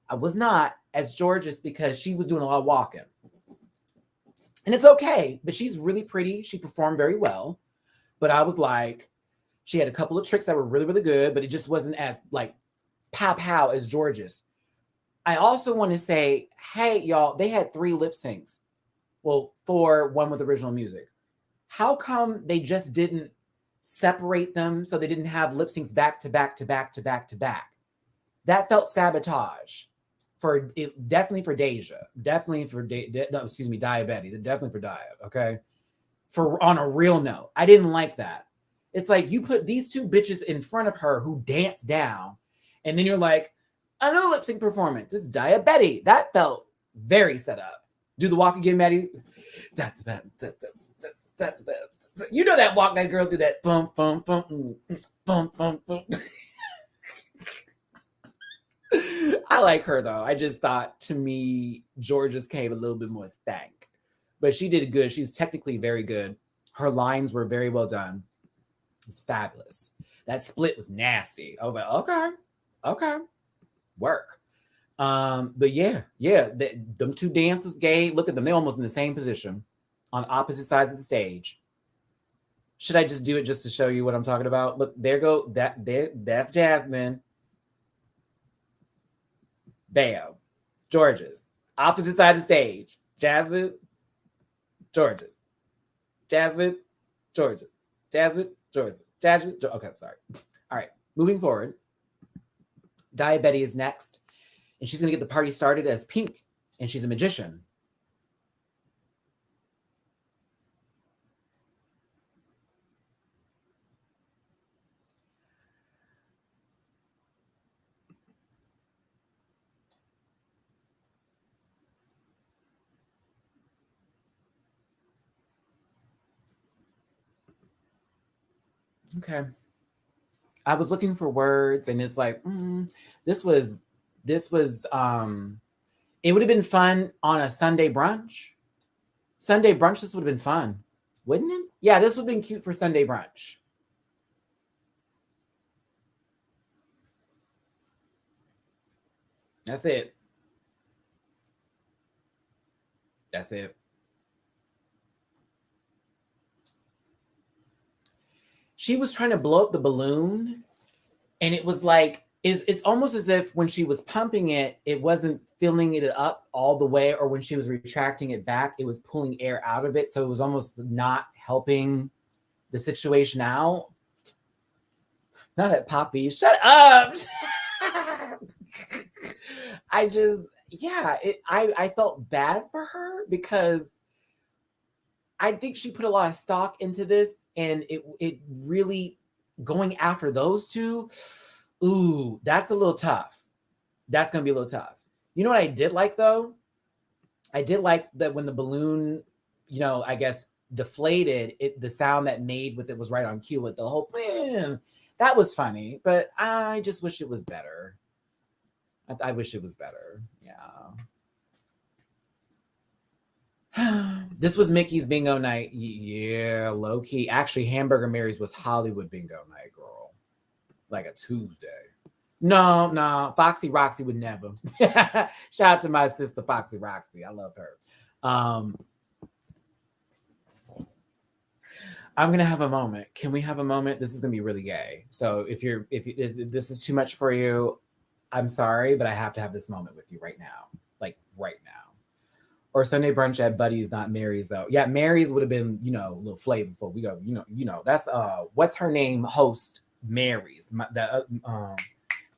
I was not as George's because she was doing a lot of walking. And it's okay, but she's really pretty. She performed very well. But I was like, she had a couple of tricks that were really, really good, but it just wasn't as like pow as George's. I also want to say, hey, y'all, they had 3 lip syncs. Well, 4, one with original music. How come they just didn't separate them so they didn't have lip syncs back to back to back to back to back? That felt sabotage. For it, definitely for Deja, definitely for diabetes, definitely for Dia. Okay, for on a real note, I didn't like that. It's like you put these 2 bitches in front of her who dance down, and then you're like, another lip sync performance. It's diabetes. That felt very set up. Do the walk again, Maddie. You know that walk that girls do, that bum bum bum bum bum bum. I like her though. I just thought, to me, George's came a little bit more stank, but she did good. She's technically very good. Her lines were very well done. It was fabulous. That split was nasty. I was like, okay, work. But yeah, them 2 dancers gave. Look at them; they're almost in the same position, on opposite sides of the stage. Should I just do it just to show you what I'm talking about? Look, that's Jasmine. Bam. George's. Opposite side of the stage. Jasmine. George's. Jasmine. George's. Jasmine. George's. Jasmine. Okay, sorry. All right. Moving forward. Diabetes is next. And she's going to get the party started as Pink. And she's a magician. Okay. I was looking for words, and it's like, this was it would have been fun on a Sunday brunch. Sunday brunch, this would have been fun, wouldn't it? Yeah, this would have been cute for Sunday brunch. That's it. That's it. She was trying to blow up the balloon, and it was like, it's almost as if when she was pumping it, it wasn't filling it up all the way, or when she was retracting it back, it was pulling air out of it. So it was almost not helping the situation out. Not at Poppy. Shut up. I felt bad for her because I think she put a lot of stock into this, and it really, going after those 2, ooh, that's a little tough. That's going to be a little tough. You know what I did like, though? I did like that when the balloon, I guess, deflated, the sound that made with it was right on cue with the whole, that was funny, but I just wish it was better. I wish it was better. Yeah. This was Mickey's bingo night. Yeah, low key. Actually, Hamburger Mary's was Hollywood bingo night, girl. Like a Tuesday. No. Foxy Roxy would never. Shout out to my sister, Foxy Roxy. I love her. I'm gonna have a moment. Can we have a moment? This is gonna be really gay. So if this is too much for you, I'm sorry, but I have to have this moment with you right now. Like right now. Or Sunday brunch at Buddy's, not Mary's though. Yeah, Mary's would have been, a little flavorful. We go, that's what's her name? Host Mary's.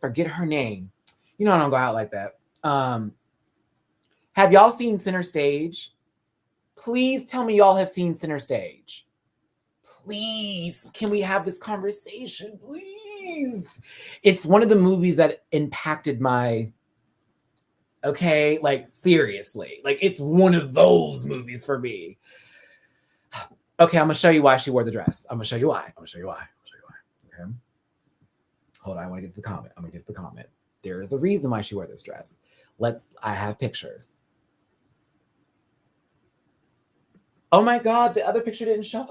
Forget her name. You know I don't go out like that. Have y'all seen Center Stage? Please tell me y'all have seen Center Stage. Please, can we have this conversation, please? It's one of the movies that impacted my, okay, like seriously. Like it's one of those movies for me. Okay, I'm gonna show you why she wore the dress. I'm gonna show you why. Okay. Hold on, I want to get the comment. I'm gonna get the comment. There is a reason why she wore this dress. I have pictures. Oh my God, the other picture didn't show.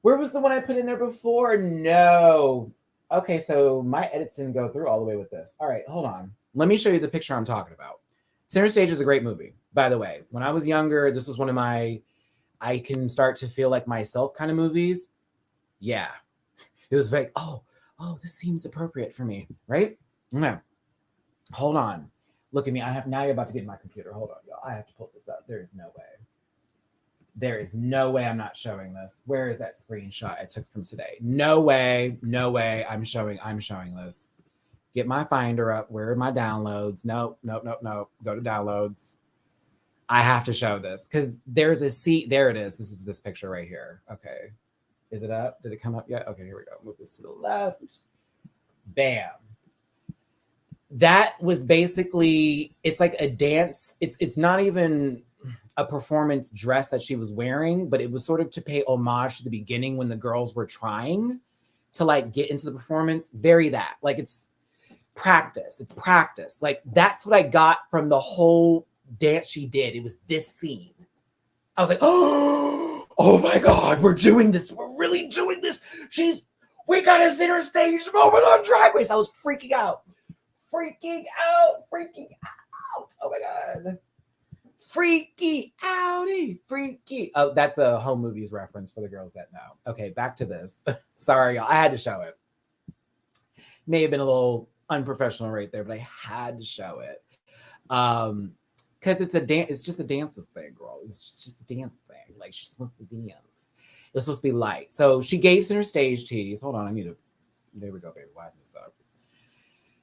Where was the one I put in there before? No. Okay, so my edits didn't go through all the way with this. All right, hold on. Let me show you the picture I'm talking about. Center Stage is a great movie, by the way. When I was younger, this was one of my I can start to feel like myself kind of movies. Yeah. It was like, oh, this seems appropriate for me, right? Okay. Hold on. Look at me. Now you're about to get in my computer. Hold on, y'all. I have to pull this up. There is no way. There is no way I'm not showing this. Where is that screenshot I took from today? No way. I'm showing this. Get my Finder up. Where are my downloads? Nope. Go to downloads. I have to show this because there's a seat. There it is. This is this picture right here. Okay. Is it up? Did it come up yet? Okay, here we go. Move this to the left. Bam. That was basically, it's like a dance. It's not even a performance dress that she was wearing, but it was sort of to pay homage to the beginning when the girls were trying to like get into the performance. Very that. Like it's practice. Like that's what I got from the whole dance she did. It was this scene. I was like, oh my God, we're doing this. We're really doing this. We got a Center Stage moment on Drag Race. I was freaking out. Oh my God. Freaky outy, freaky. Oh, that's a home movies reference for the girls that know. Okay, back to this. Sorry, y'all. I had to show it. May have been a little unprofessional right there, but I had to show it. Because it's a dance. It's just a dances thing, girl. It's just a dance thing. Like she's supposed to dance. It's supposed to be light. So she gave Center Stage tease. Hold on, there we go, baby. Wind this up.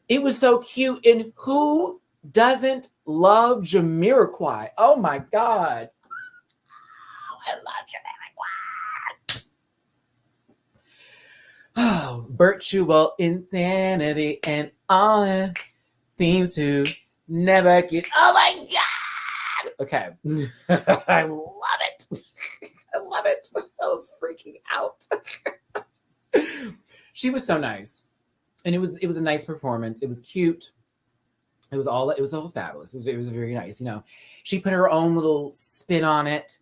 It was so cute. And who doesn't love Jamiroquai? Oh my God. I love Jamiroquai. Oh, virtual insanity and all things to never get. Oh my God. Okay. I love it. I was freaking out. She was so nice. And it was a nice performance. It was cute. It was all fabulous. It was very nice. You know, she put her own little spin on it,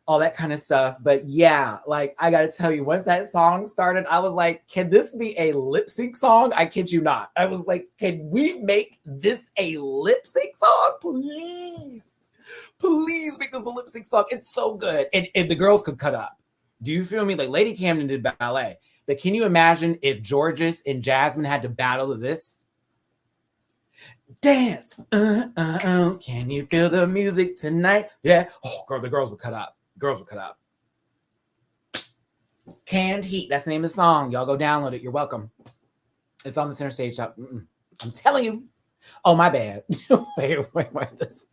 all that kind of stuff. But yeah, like I got to tell you, once that song started, I was like, can this be a lip sync song? I kid you not. I was like, can we make this a lip sync song? Please make this a lip sync song. It's so good. And the girls could cut up. Do you feel me? Like Lady Camden did ballet. But can you imagine if Georges and Jasmine had to battle to this? Dance. Can you feel the music tonight? Yeah. Oh, girl, the girls would cut up. Canned Heat. That's the name of the song. Y'all go download it. You're welcome. It's on the Center Stage shop. I'm telling you. Oh, my bad. wait. This.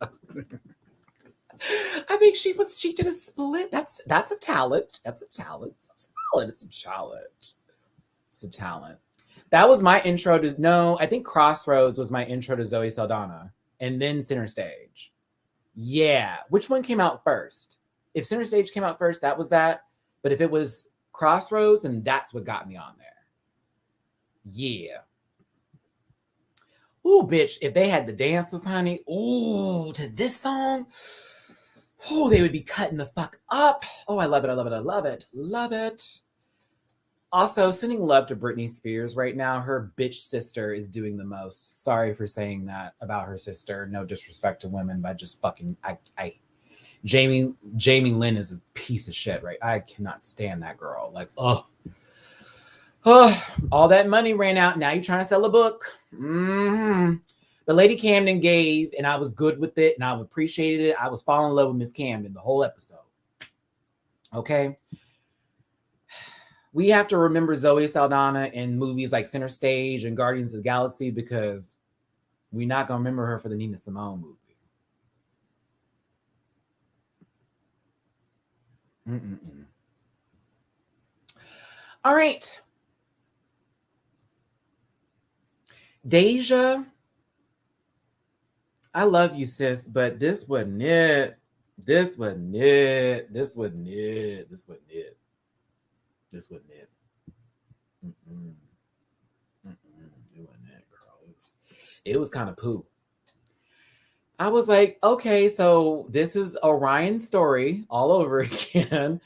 I think she did a split. That's a talent. It's a talent. That was my intro to, I think Crossroads was my intro to Zoe Saldana and then Center Stage. Yeah. Which one came out first? If Center Stage came out first, that was that. But if it was Crossroads, then that's what got me on there. Yeah. Ooh, bitch. If they had the dances, honey, ooh, to this song, oh, they would be cutting the fuck up. Oh, I love it. Also, sending love to Britney Spears right now. Her bitch sister is doing the most. Sorry for saying that about her sister. No disrespect to women, but just fucking, Jamie Lynn is a piece of shit, right? I cannot stand that girl. Like, oh, all that money ran out. Now you're trying to sell a book. But Lady Camden gave, and I was good with it, and I appreciated it. I was falling in love with Miss Camden the whole episode. Okay. We have to remember Zoe Saldana in movies like Center Stage and Guardians of the Galaxy because we're not going to remember her for the Nina Simone movie. Mm-mm-mm. All right. Deja, I love you, sis, but this wasn't it. This wasn't it. This wasn't it. This wasn't it. This wasn't it. Mm-mm. Mm-mm. It wasn't it, girl. It was kind of poo. I was like, okay, so this is Orion's story all over again.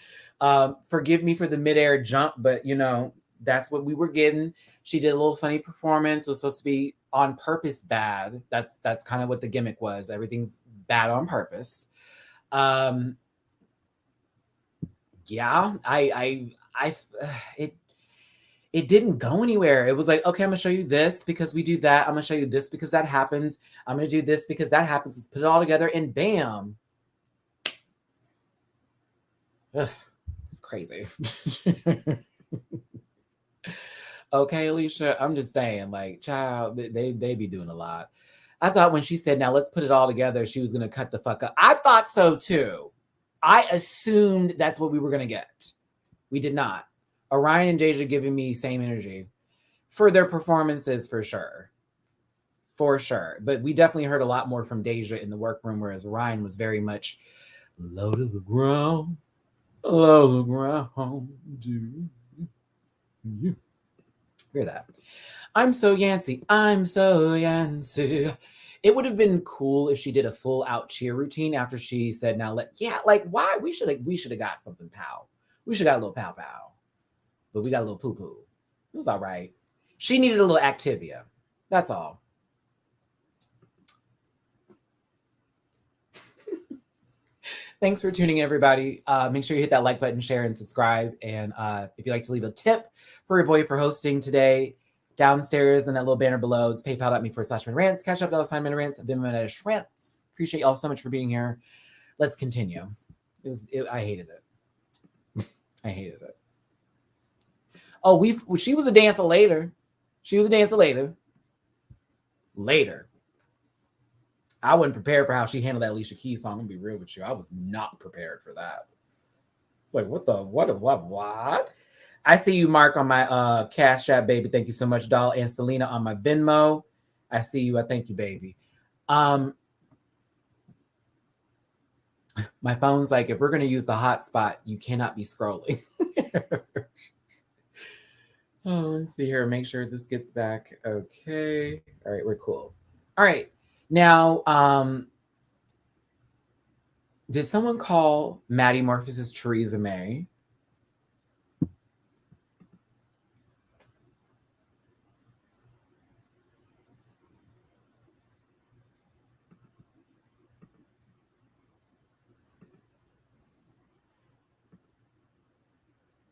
Forgive me for the midair jump, but you know, that's what we were getting. She did a little funny performance. It was supposed to be on purpose bad. That's kind of what the gimmick was. Everything's bad on purpose. Yeah, it didn't go anywhere. It was like, okay, I'm gonna show you this because we do that. I'm gonna show you this because that happens. I'm gonna do this because that happens. Let's put it all together and bam. Ugh, it's crazy. Okay, Alicia, I'm just saying, like, child, they be doing a lot. I thought when she said, now let's put it all together, she was gonna cut the fuck up. I thought so too. I assumed that's what we were gonna get. We did not. Orion and Deja giving me same energy for their performances for sure. For sure. But we definitely heard a lot more from Deja in the workroom, whereas Orion was very much low to the ground. Low to the ground. Do you hear that? I'm so Yancy. I'm so Yancy. It would have been cool if she did a full out cheer routine after she said, now like why we should have got something pow. We should have got a little pow pow. But we got a little poo poo. It was all right. She needed a little Activia. That's all. Thanks for tuning in, everybody. Make sure you hit that like button, share, and subscribe. And if you'd like to leave a tip for your boy for hosting today, downstairs in that little banner below, it's paypal.me/MattyRants, Cash App $MattyRants, Venmo MattyRants. Appreciate y'all so much for being here. Let's continue. I hated it. I hated it. Oh, she was a dancer later. She was a dancer later. Later. I wasn't prepared for how she handled that Alicia Keys song. I'm gonna be real with you. I was not prepared for that. It's like, what? I see you, Mark, on my Cash App, baby. Thank you so much, doll. And Selena on my Venmo. I see you. I thank you, baby. My phone's like, if we're gonna use the hotspot, you cannot be scrolling. Oh, let's see here. Make sure this gets back. Okay. All right, we're cool. All right. Now, did someone call Maddie Morpheus's Theresa May?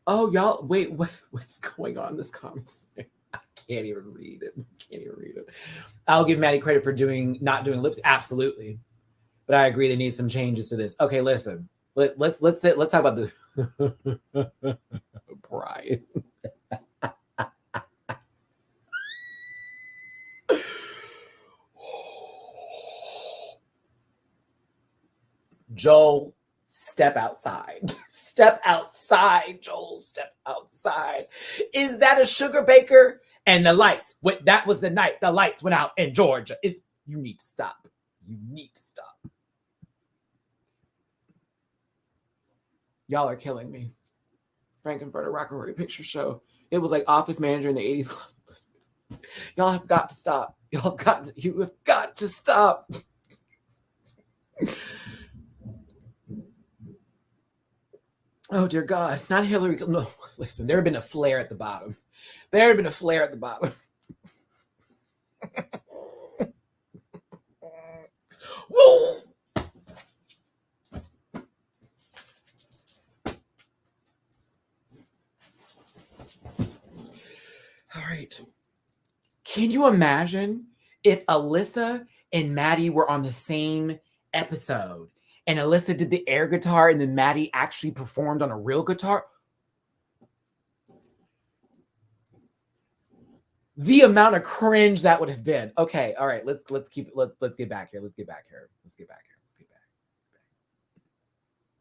Oh, y'all, wait, what's going on in this comment section? I can't even read it. I'll give Maddie credit for not doing lips. Absolutely. But I agree they need some changes to this. Okay, listen. Let's talk about the Brian. Joel, step outside. Step outside, Joel. Step outside. Is that a sugar baker? And the lights that was the night the lights went out in Georgia. You need to stop. You need to stop. Y'all are killing me. Frankenfurter Rock Horror Picture Show. It was like Office Manager in the 80s. Y'all have got to stop. You have got to stop. Oh, dear God. Not Hillary. No, listen, there had been a flare at the bottom. Whoa! All right. Can you imagine if Alyssa and Maddie were on the same episode and Alyssa did the air guitar and then Maddie actually performed on a real guitar? The amount of cringe that would have been. Okay, all right, let's keep it. Let's get back here. Let's get back.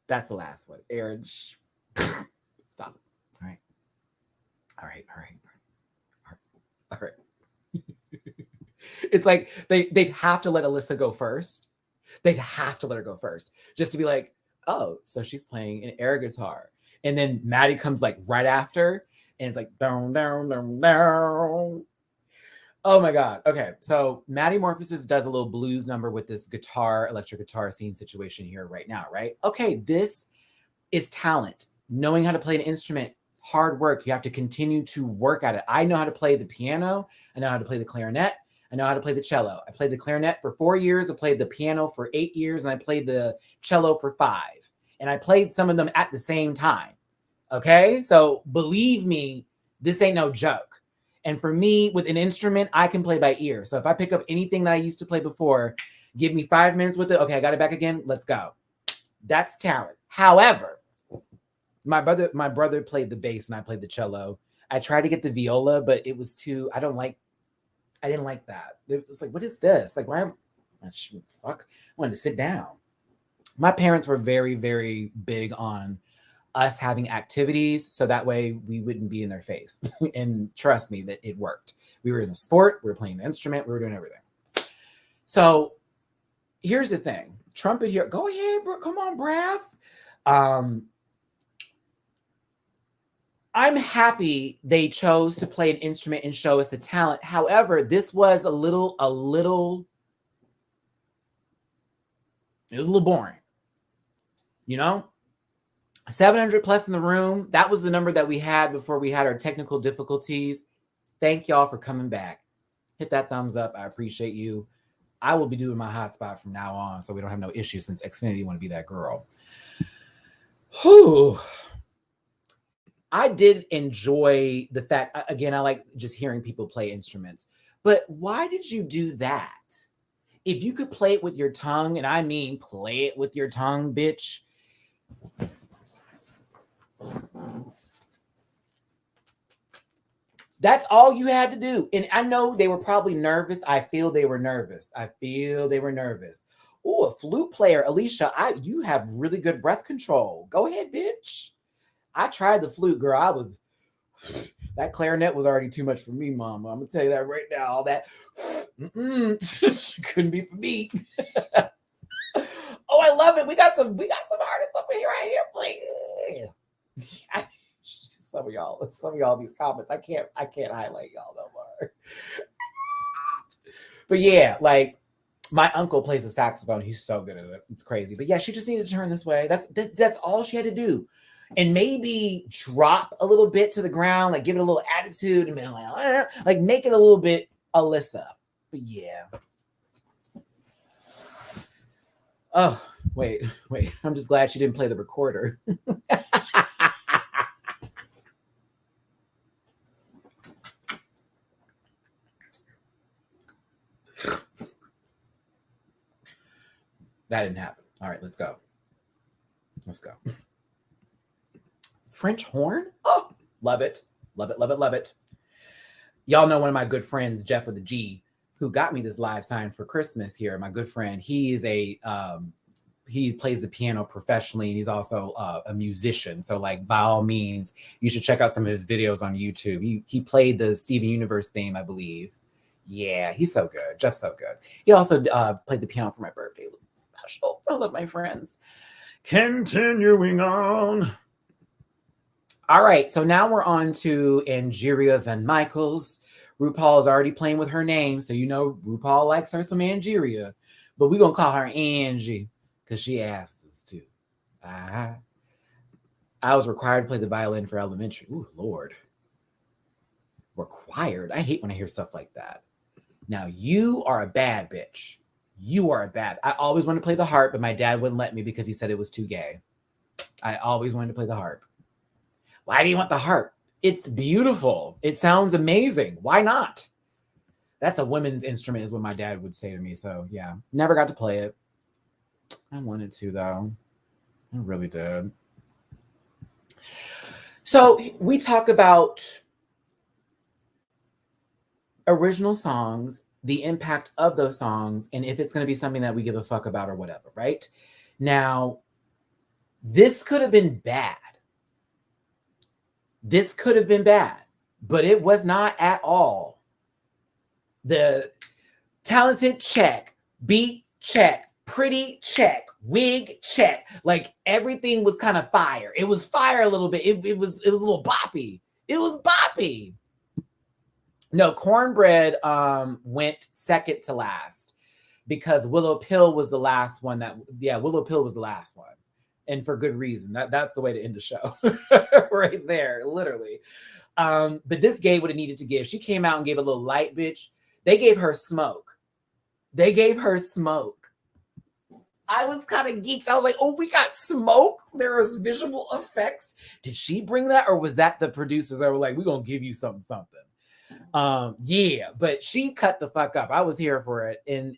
That's the last one. Aaron, stop. All right. It's like they'd have to let Alyssa go first. They'd have to let her go first just to be like, oh, so she's playing an air guitar. And then Maddie comes like right after, and it's like down, down, down, down. Oh my God. Okay. So Maddie Morphosis does a little blues number with this electric guitar scene situation here right now, right? Okay. This is talent. Knowing how to play an instrument, hard work. You have to continue to work at it. I know how to play the piano. I know how to play the clarinet. I know how to play the cello. I played the clarinet for 4 years. I played the piano for 8 years, and I played the cello for 5. And I played some of them at the same time. Okay. So believe me, this ain't no joke. And for me, with an instrument, I can play by ear. So if I pick up anything that I used to play before, give me 5 minutes with it. Okay, I got it back again. Let's go. That's talent. However, my brother played the bass and I played the cello. I tried to get the viola, but it was too, I didn't like that. It was like, what is this? Like, why am I wanted to sit down. My parents were very, very big on us having activities, so that way we wouldn't be in their face. And trust me that it worked. We were in a sport, we were playing an instrument, we were doing everything. So here's the thing. Trumpet here. Go ahead, bro. Come on, brass. I'm happy they chose to play an instrument and show us the talent. However, this was a little boring. You know? 700 plus in the room. That was the number that we had before we had our technical difficulties. Thank y'all for coming back. Hit that thumbs up. I appreciate you. I will be doing my hotspot from now on so we don't have no issues since Xfinity want to be that girl. Whew. I did enjoy the fact, again, I like just hearing people play instruments. But why did you do that? If you could play it with your tongue, and I mean play it with your tongue, bitch. That's all you had to do. And I know they were probably nervous. I feel they were nervous. Oh, a flute player. Alicia, you have really good breath control. Go ahead, bitch. I tried the flute, girl. That clarinet was already too much for me, mama. I'm going to tell you that right now. All that couldn't be for me. Oh, I love it. We got some artists up here right here playing. Some of y'all these comments. I can't highlight y'all no more. But yeah, like my uncle plays the saxophone. He's so good at it. It's crazy. But yeah, she just needed to turn this way. That's all she had to do. And maybe drop a little bit to the ground, like give it a little attitude and be like make it a little bit Alyssa. But yeah. Oh, wait. I'm just glad she didn't play the recorder. That didn't happen. All right, let's go. French horn? Oh, love it. Y'all know one of my good friends, Jeff with a G, who got me this live sign for Christmas here. My good friend, he plays the piano professionally, and he's also a musician. So like, by all means, you should check out some of his videos on YouTube. He played the Steven Universe theme, I believe. Yeah, he's so good. Jeff's so good. He also played the piano for my birthday. It was special. I love my friends. Continuing on. All right, so now we're on to Andrea Van Michels. RuPaul is already playing with her name, so you know RuPaul likes her some Andrea. But we're going to call her Angie because she asked us to. I was required to play the violin for elementary. Ooh, Lord. Required? I hate when I hear stuff like that. Now, you are a bad bitch. I always wanted to play the harp, but my dad wouldn't let me because he said it was too gay. I always wanted to play the harp. Why do you want the harp? It's beautiful. It sounds amazing. Why not? That's a women's instrument is what my dad would say to me. So yeah, never got to play it. I wanted to though. I really did. So we talk about original songs, the impact of those songs, and if it's going to be something that we give a fuck about or whatever, right? Now, this could have been bad. This could have been bad, but it was not at all. The talented check, beat check, pretty check, wig check. Like everything was kind of fire. It was fire a little bit. It was a little boppy. It was boppy. No, Cornbread went second to last because Willow Pill was the last one Willow Pill was the last one. And for good reason. That's the way to end the show. Right there, literally. But this gave what it needed to give. She came out and gave a little light, bitch. They gave her smoke. They gave her smoke. I was kind of geeked. I was like, oh, we got smoke. There was visual effects. Did she bring that? Or was that the producers that were like, we're going to give you something? Yeah, but she cut the fuck up. I was here for it. And,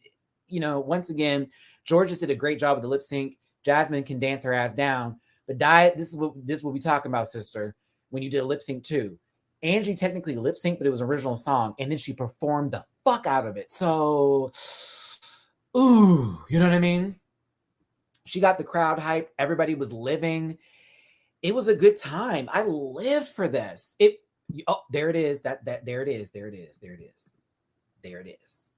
you know, once again, Georgia did a great job with the lip sync. Jasmine can dance her ass down. But Diet, this is what we talking about, sister, when you did a lip sync too. Angie technically lip synced, but it was an original song. And then she performed the fuck out of it. So, ooh, you know what I mean? She got the crowd hyped. Everybody was living. It was a good time. I lived for this. There it is. There it is.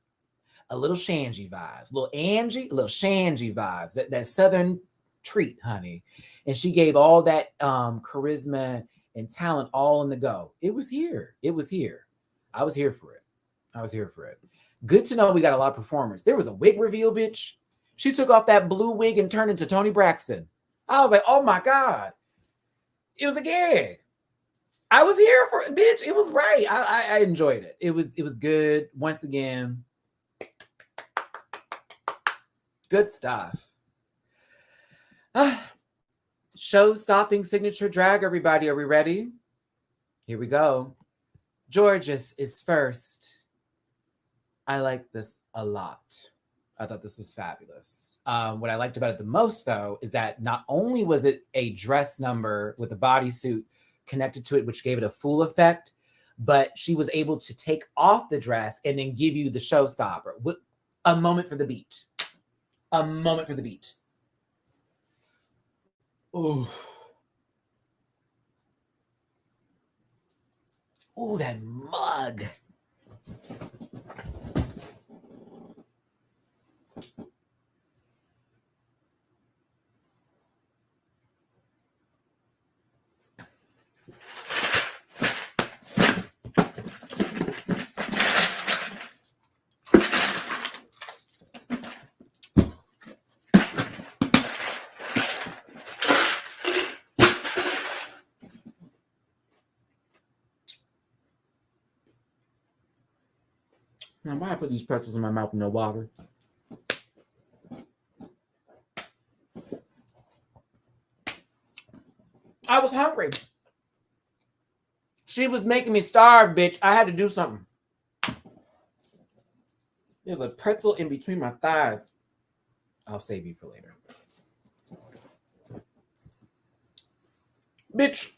A little Shangy vibes. Little Shangy vibes. That Southern treat, honey. And she gave all that charisma and talent all in the go. It was here. I was here for it. Good to know we got a lot of performers. There was a wig reveal, bitch. She took off that blue wig and turned into Toni Braxton. I was like, oh my God. It was a gag. I was here for it, bitch. It was right. I enjoyed it. It was good. Once again, good stuff. Show-stopping signature drag, everybody. Are we ready? Here we go. Georges is first. I like this a lot. I thought this was fabulous. What I liked about it the most, though, is that not only was it a dress number with a bodysuit connected to it, which gave it a full effect, but she was able to take off the dress and then give you the showstopper. A moment for the beat. Ooh. Ooh, that mug. Now, why I put these pretzels in my mouth with no water? I was hungry. She was making me starve, bitch. I had to do something. There's a pretzel in between my thighs. I'll save you for later. Bitch.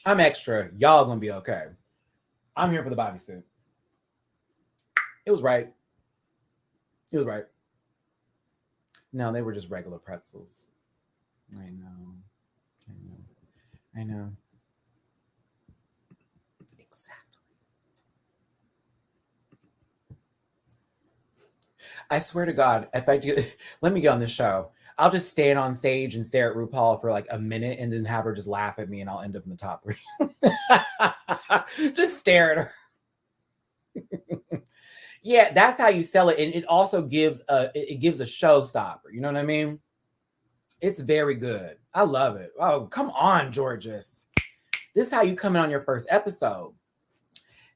I'm extra. Y'all gonna be okay. I'm here for the bodysuit. It was right. No, they were just regular pretzels. I know. Exactly. I swear to God, if I do, let me get on this show. I'll just stand on stage and stare at RuPaul for like a minute and then have her just laugh at me and I'll end up in the top 3. Just stare at her. Yeah, that's how you sell it. And it also gives a showstopper. You know what I mean? It's very good. I love it. Oh, come on, Georges. This is how you come in on your first episode.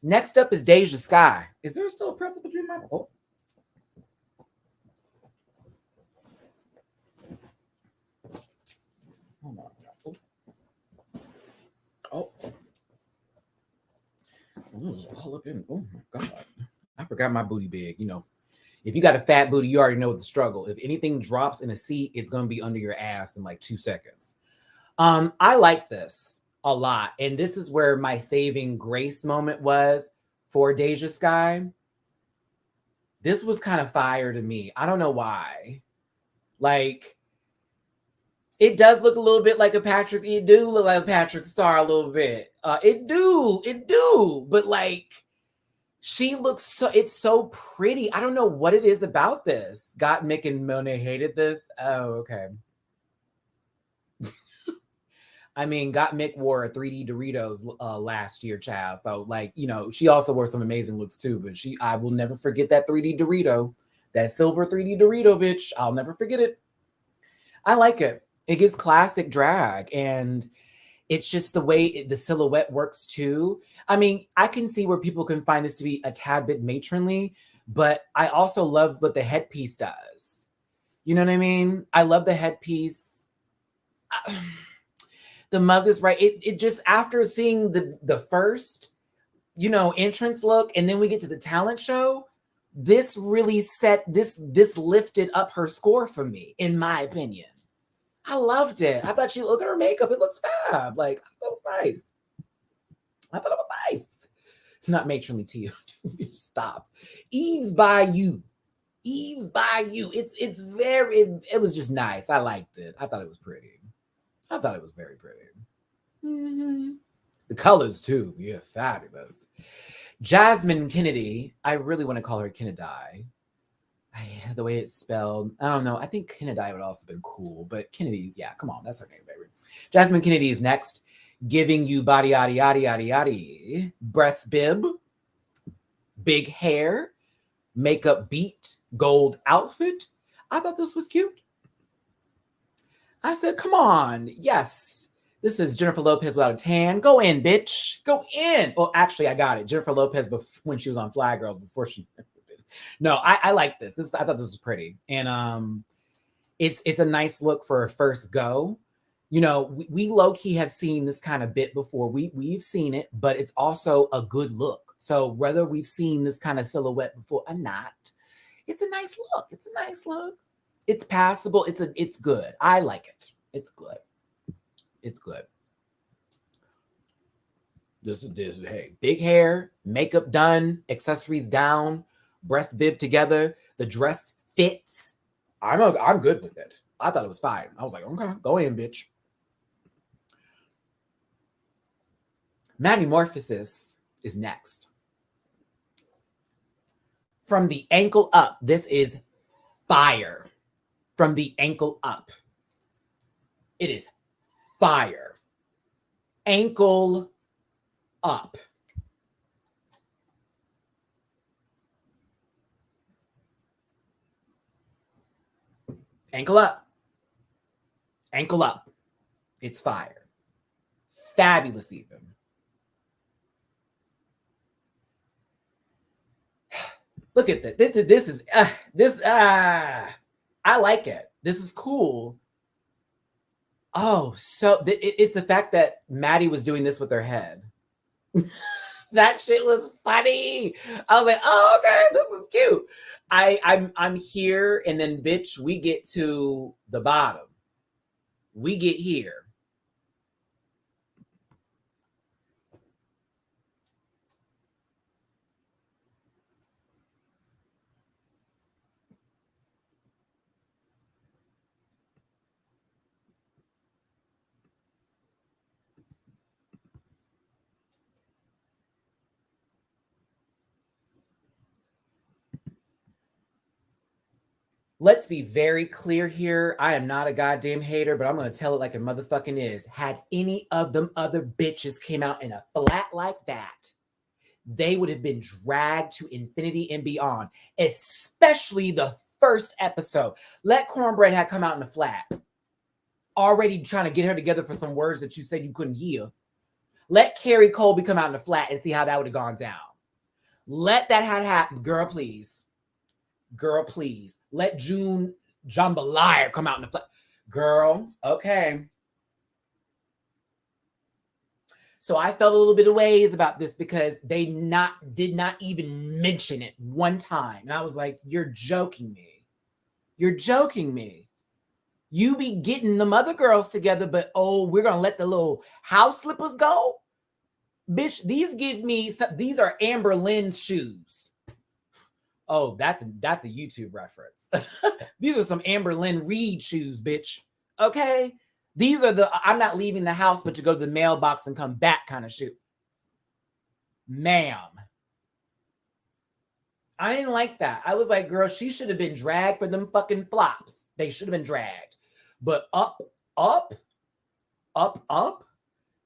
Next up is Deja Skye. Is there still a pretzel between my... Oh, this is all up in. Oh my God. I forgot my booty bag. You know, if you got a fat booty, you already know the struggle. If anything drops in a seat, it's going to be under your ass in like 2 seconds. I like this a lot. And this is where my saving grace moment was for Deja Skye. This was kind of fire to me. I don't know why. Like, it does look a little bit like a Patrick. It do look like a Patrick Star a little bit. It do. But like, she looks so. It's so pretty. I don't know what it is about this. Got Mick and Monet hated this. Oh, okay. I mean, Got Mick wore a 3D Doritos last year, child. So, like, you know, she also wore some amazing looks too. But I will never forget that 3D Dorito, that silver 3D Dorito, bitch. I'll never forget it. I like it. It gives classic drag, and it's just the way the silhouette works too. I mean, I can see where people can find this to be a tad bit matronly, but I also love what the headpiece does. You know what I mean? I love the headpiece. The mug is right. It just, after seeing the first, you know, entrance look, and then we get to the talent show, this really this lifted up her score for me, in my opinion. I loved it. I thought she, look at her makeup. It looks fab. Like, I thought it was nice. I thought it was nice. Not matronly to you. Stop. Eve's by you. Eve's by you. It's very, it was just nice. I liked it. I thought it was pretty. I thought it was very pretty. Mm-hmm. The colors too. Yeah, fabulous. Jasmine Kennedy. I really want to call her Kennedy. The way it's spelled, I don't know. I think Kennedy would also have been cool, but Kennedy, yeah, come on, that's her name, baby. Jasmine Kennedy is next, giving you body, yaddy, yaddy, yaddy, yaddy, breast bib, big hair, makeup beat, gold outfit. I thought this was cute. I said, come on, yes. This is Jennifer Lopez without a tan. Go in, bitch. Go in. Well, actually, I got it. Jennifer Lopez when she was on Fly Girls, before she. No, I like this. I thought this was pretty, and it's a nice look for a first go. You know, we low key have seen this kind of bit before. We've seen it, but it's also a good look. So whether we've seen this kind of silhouette before or not, it's a nice look. It's a nice look. It's passable. It's good. I like it. It's good. It's good. This hey, big hair, makeup done, accessories down, breast bib together, the dress fits. I'm good with it. I thought it was fine. I was like, okay, go in, bitch. Metamorphosis is next. From the ankle up, this is fire. From the ankle up, it is fire. Ankle up. Ankle up. Ankle up. It's fire. Fabulous even. Look at that. This is I like it. This is cool. Oh, so it's the fact that Maddie was doing this with her head. That shit was funny. I was like, oh, okay, this is cute. I'm here, and then bitch, we get to the bottom. We get here. Let's be very clear here. I am not a goddamn hater, but I'm going to tell it like a motherfucking is. Had any of them other bitches came out in a flat like that, they would have been dragged to infinity and beyond, especially the first episode. Let Cornbread have come out in a flat, already trying to get her together for some words that you said you couldn't hear. Let Carrie Colby come out in a flat and see how that would have gone down. Let that happen. Girl, please. Girl, please. Let June Jambalaya come out in the flat. Girl, okay. So I felt a little bit of ways about this because they did not even mention it one time. And I was like, you're joking me. You're joking me. You be getting them other girls together, but we're gonna let the little house slippers go? Bitch, these are Amber Lynn's shoes. Oh, that's a YouTube reference. These are some Amber Lynn Reed shoes, bitch. Okay? These are the I'm not leaving the house but to go to the mailbox and come back kind of shoe. Ma'am. I didn't like that. I was like, girl, she should have been dragged for them fucking flops. They should have been dragged. But up.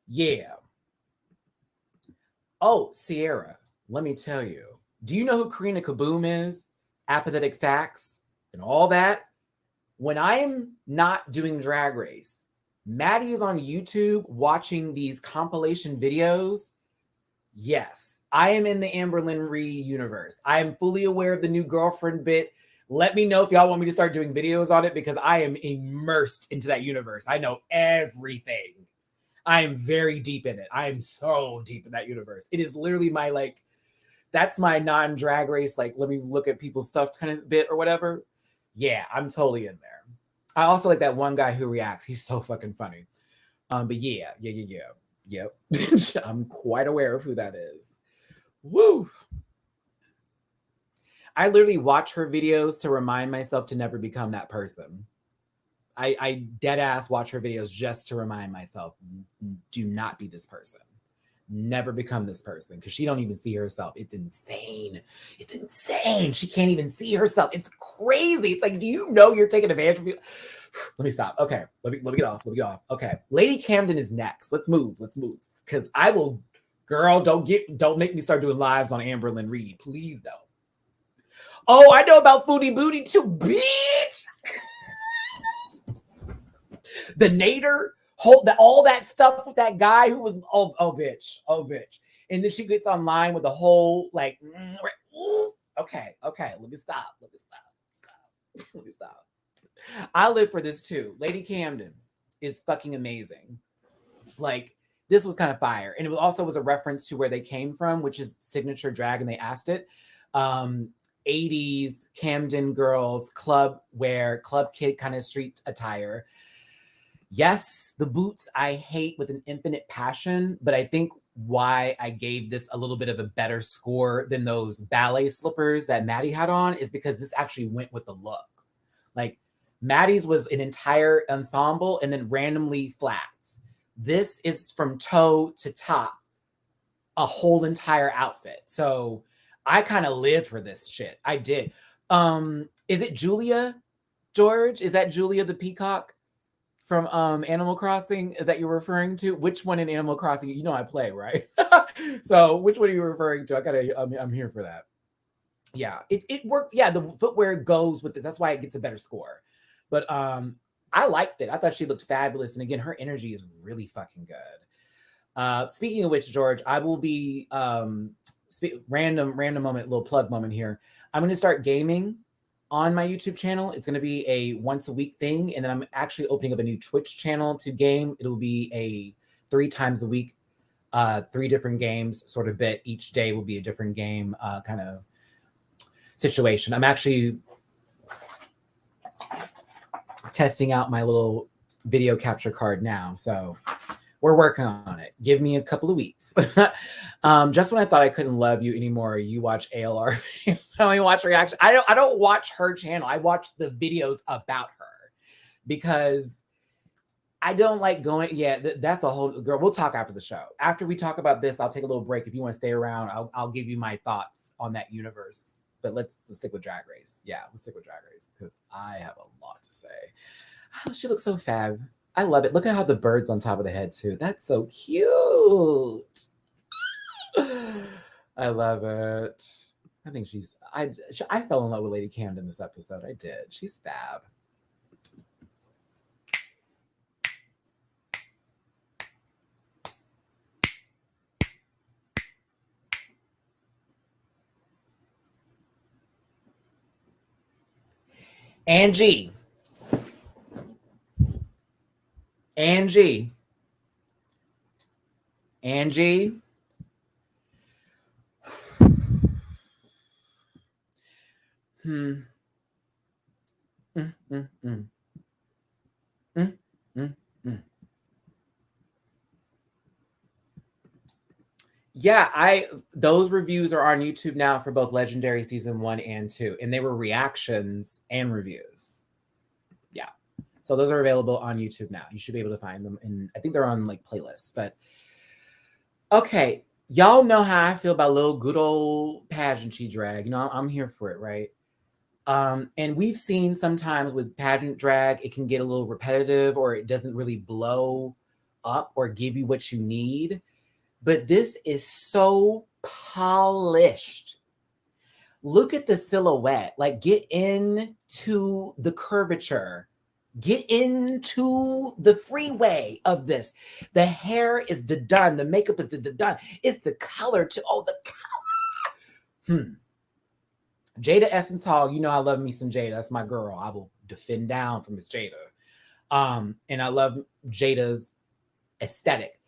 Yeah. Oh, Sierra, let me tell you. Do you know who Karina Kaboom is? Apathetic Facts and all that. When I am not doing Drag Race, Maddie is on YouTube watching these compilation videos. Yes, I am in the Amber Lynn Reed universe. I am fully aware of the new girlfriend bit. Let me know if y'all want me to start doing videos on it because I am immersed into that universe. I know everything. I am very deep in it. I am so deep in that universe. It is literally my that's my non-Drag Race, let me look at people's stuff kind of bit or whatever. Yeah, I'm totally in there. I also like that one guy who reacts. He's so fucking funny. But yeah. Yep. I'm quite aware of who that is. Woo. I literally watch her videos to remind myself to never become that person. I dead ass watch her videos just to remind myself, do not be this person. Never become this person because she don't even see herself. It's insane. It's insane. She can't even see herself. It's crazy. It's like, do you know you're taking advantage of you? Let me stop. Okay. Let me get off. Okay. Lady Camden is next. Let's move. Because I will, girl, don't make me start doing lives on Amber Lynn Reed. Please don't. Oh, I know about Foodie Booty too, bitch. The Nader, all that stuff with that guy who was, oh, bitch. And then she gets online with the whole, okay, let me stop. I live for this too. Lady Camden is fucking amazing. This was kind of fire. And it also was a reference to where they came from, which is signature drag, and they asked it. 80s Camden girls, club wear, club kid kind of street attire. Yes, the boots I hate with an infinite passion, but I think why I gave this a little bit of a better score than those ballet slippers that Maddie had on is because this actually went with the look. Maddie's was an entire ensemble and then randomly flats. This is from toe to top, a whole entire outfit. So I kind of lived for this shit. I did. Is it Julia, George? Is that Julia the peacock from Animal Crossing that you're referring to? Which one in Animal Crossing? You know I play, right? So which one are you referring to? I'm here for that. Yeah, it worked. Yeah, the footwear goes with it. That's why it gets a better score. But I liked it. I thought she looked fabulous. And again, her energy is really fucking good. Speaking of which, George, I will be random moment, little plug moment here. I'm going to start gaming on my YouTube channel. It's going to be a once a week thing. And then I'm actually opening up a new Twitch channel to game. It'll be a 3 times a week, 3 different games sort of bit. Each day will be a different game kind of situation. I'm actually testing out my little video capture card now. So we're working on it. Give me a couple of weeks. Just when I thought I couldn't love you anymore, you watch ALR. I only watch reaction. I don't watch her channel. I watch the videos about her because I don't like going. Yeah, that's a whole girl. We'll talk after the show. After we talk about this, I'll take a little break. If you want to stay around, I'll give you my thoughts on that universe. But let's stick with Drag Race. Yeah, let's stick with Drag Race because I have a lot to say. Oh, she looks so fab. I love it. Look at how the bird's on top of the head too. That's so cute. I love it. I think I fell in love with Lady Camden this episode. I did. She's fab. Angie. Mm, mm, mm. Yeah, those reviews are on YouTube now for both Legendary season 1 and 2, and they were reactions and reviews. Yeah. So those are available on YouTube now. You should be able to find them, and I think they're on like playlists. But okay, y'all know how I feel about little good old pageantry drag. You know, I'm here for it, right? And we've seen sometimes with pageant drag, it can get a little repetitive or it doesn't really blow up or give you what you need. But this is so polished. Look at the silhouette. Like, get into the curvature. Get into the freeway of this. The hair is done. The makeup is done. It's the color to the color. Jada Essence Hall, you know I love me some Jada. That's my girl. I will defend down for Miss Jada. And I love Jada's aesthetic.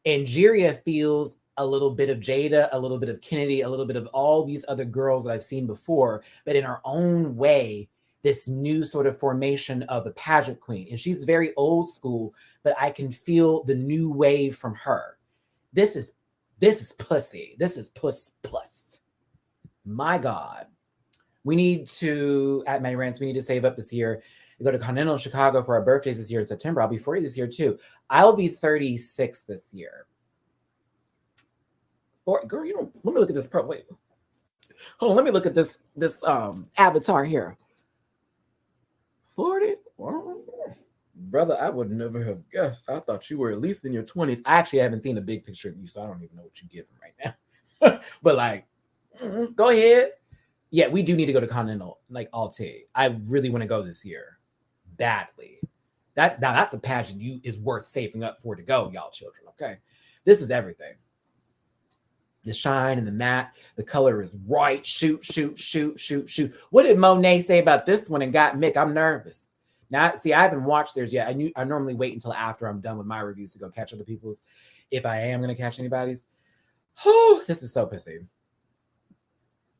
Angeria feels a little bit of Jada, a little bit of Kennedy, a little bit of all these other girls that I've seen before, but in her own way, this new sort of formation of the pageant queen. And she's very old school, but I can feel the new wave from her. This is pussy. This is puss plus. My God. We need to, at Maddie Rants, we need to save up this year. We go to Continental Chicago for our birthdays this year in September. I'll be 40 this year too. I'll be 36 this year. Girl, you don't, let me look at this. Wait. Hold on, let me look at this avatar here. 40? Brother, I would never have guessed. I thought you were at least in your 20s. I actually haven't seen a big picture of you, so I don't even know what you're giving right now. But like, go ahead. Yeah, we do need to go to Continental, like Alt-A. I really want to go this year, badly. That's a pageant is worth saving up for to go, y'all children. Okay, this is everything. The shine and the matte, the color is right. Shoot. What did Monet say about this one and got Mick? I'm nervous. Now, see, I haven't watched theirs yet. I normally wait until after I'm done with my reviews to go catch other people's, if I am going to catch anybody's. Oh, this is so pissy.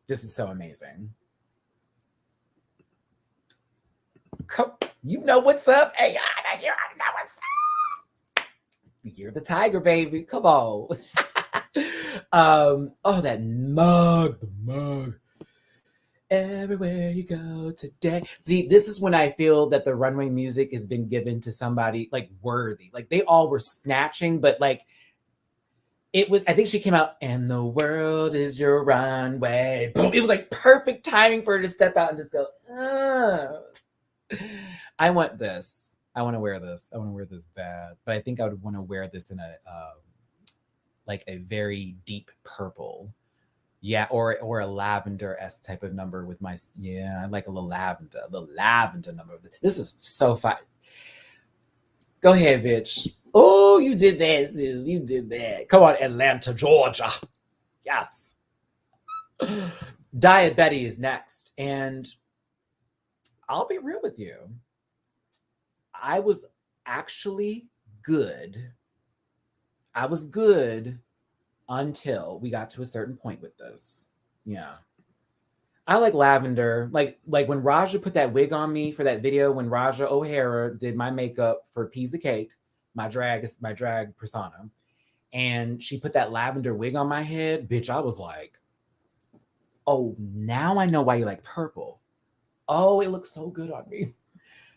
This is so amazing. You know what's up? Hey, you know what's up. You're the tiger, baby. Come on. That mug, the mug. Everywhere you go today. See, this is when I feel that the runway music has been given to somebody like worthy. Like they all were snatching, but like it was, I think she came out, and the world is your runway. Boom. It was like perfect timing for her to step out and just go, I want this. I want to wear this. I want to wear this bad. But I think I would want to wear this in a like a very deep purple. Yeah, or a lavender-esque type of number with my, I like a little lavender number. This is so fun. Go ahead, bitch. Oh, you did that. You did that. Come on, Atlanta, Georgia. Yes. Diet Betty is next. And I'll be real with you. I was actually good. I was good until we got to a certain point with this. Yeah. I like lavender. Like when Raja put that wig on me for that video, when Raja O'Hara did my makeup for Piece of Cake, my drag persona, and she put that lavender wig on my head, bitch, I was like, oh, now I know why you like purple. Oh, it looks so good on me.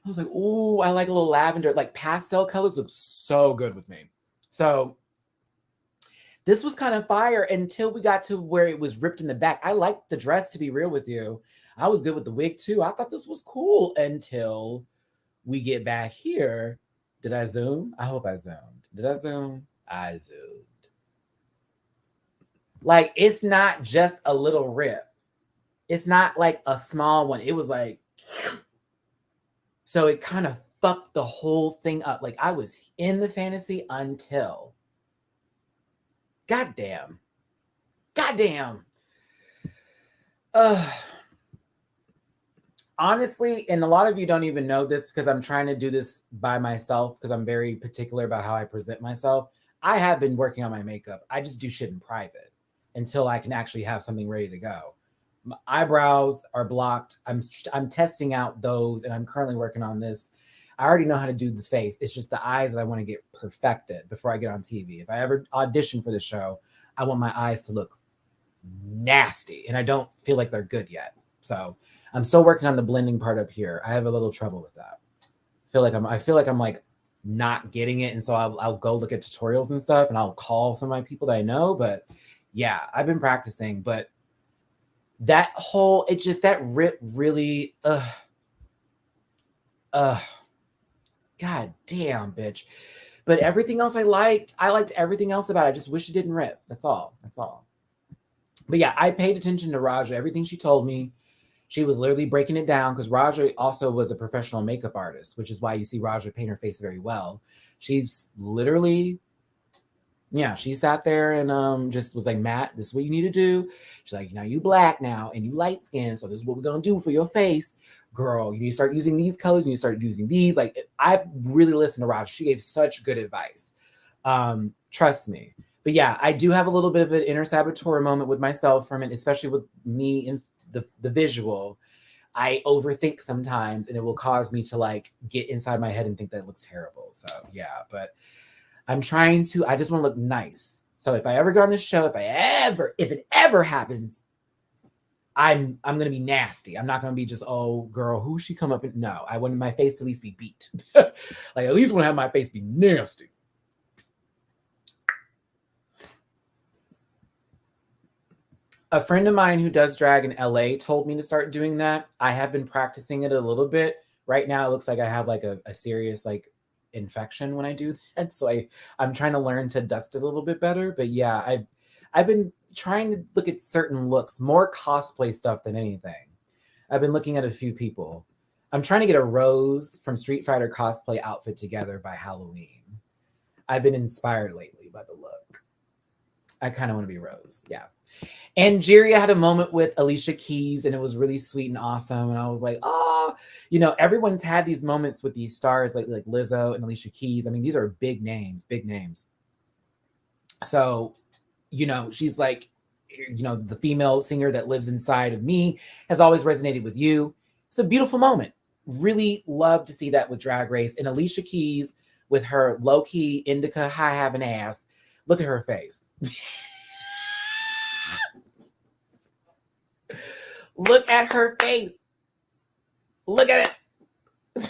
I was like, oh, I like a little lavender. Like pastel colors look so good with me. So this was kind of fire until we got to where it was ripped in the back. I liked the dress, to be real with you. I was good with the wig too. I thought this was cool until we get back here. Did I zoom? I hope I zoomed. Did I zoom? I zoomed. Like, it's not just a little rip. It's not like a small one. It was like, so it kind of fucked the whole thing up. Like I was in the fantasy until, goddamn. Honestly, and a lot of you don't even know this because I'm trying to do this by myself because I'm very particular about how I present myself. I have been working on my makeup. I just do shit in private until I can actually have something ready to go. My eyebrows are blocked. I'm testing out those, and I'm currently working on this. I already know how to do the face. It's just the eyes that I want to get perfected before I get on TV. If I ever audition for the show, I want my eyes to look nasty, and I don't feel like they're good yet. So I'm still working on the blending part up here. I have a little trouble with that. I feel like I'm like not getting it, and so I'll go look at tutorials and stuff, and I'll call some of my people that I know. But yeah, I've been practicing, but that whole that rip really god damn, bitch. But everything else I liked everything else about it. I just wish it didn't rip. That's all. But yeah, I paid attention to Raja. Everything she told me, she was literally breaking it down, because Raja also was a professional makeup artist, which is why you see Raja paint her face very well. She's literally, yeah, she sat there and just was like, Matt, this is what you need to do. She's like, now you black now and you light skin, so this is what we're gonna do for your face. Girl, you need to start using these colors, you need to start using these. Like, I really listened to Raja. She gave such good advice. Trust me. But yeah, I do have a little bit of an inner saboteur moment with myself from it, especially with me in the visual. I overthink sometimes, and it will cause me to like get inside my head and think that it looks terrible. So yeah, but I'm trying to, I just want to look nice. So if I ever go on this show, if it ever happens, I'm gonna be nasty. I'm not gonna be just, oh girl, who she come up in? No, I want my face to at least be beat. Like, at least want to have my face be nasty. A friend of mine who does drag in LA told me to start doing that. I have been practicing it a little bit. Right now, it looks like I have like a serious like infection when I do that. So I'm trying to learn to dust it a little bit better. But yeah, I've been trying to look at certain looks, more cosplay stuff than anything. I've been looking at a few people. I'm trying to get a Rose from Street Fighter cosplay outfit together by Halloween. I've been inspired lately by the look. I kind of want to be Rose. Yeah. And Jiria had a moment with Alicia Keys, and it was really sweet and awesome. And I was like, oh, you know, everyone's had these moments with these stars like Lizzo and Alicia Keys. I mean, these are big names. So, you know, she's like, you know, the female singer that lives inside of me has always resonated with you. It's a beautiful moment. Really love to see that with Drag Race. And Alicia Keys with her low-key indica high having ass. Look at her face. Look at her face. Look at it.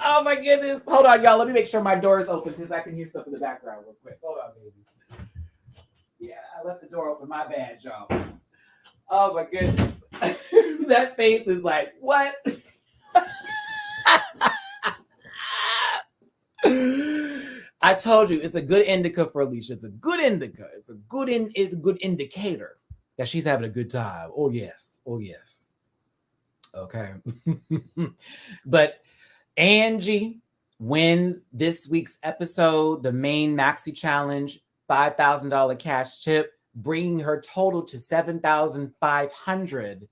Oh my goodness. Hold on, y'all. Let me make sure my door is open because I can hear stuff in the background real quick. Hold on, baby. Yeah, I left the door open. My bad, y'all. Oh my goodness. That face is like, what? I told you, it's a good indica for Alicia. It's a good indica. It's a good indicator that she's having a good time. Oh yes. Okay. But Angie wins this week's episode, the main maxi challenge, $5,000 cash tip, bringing her total to $7,500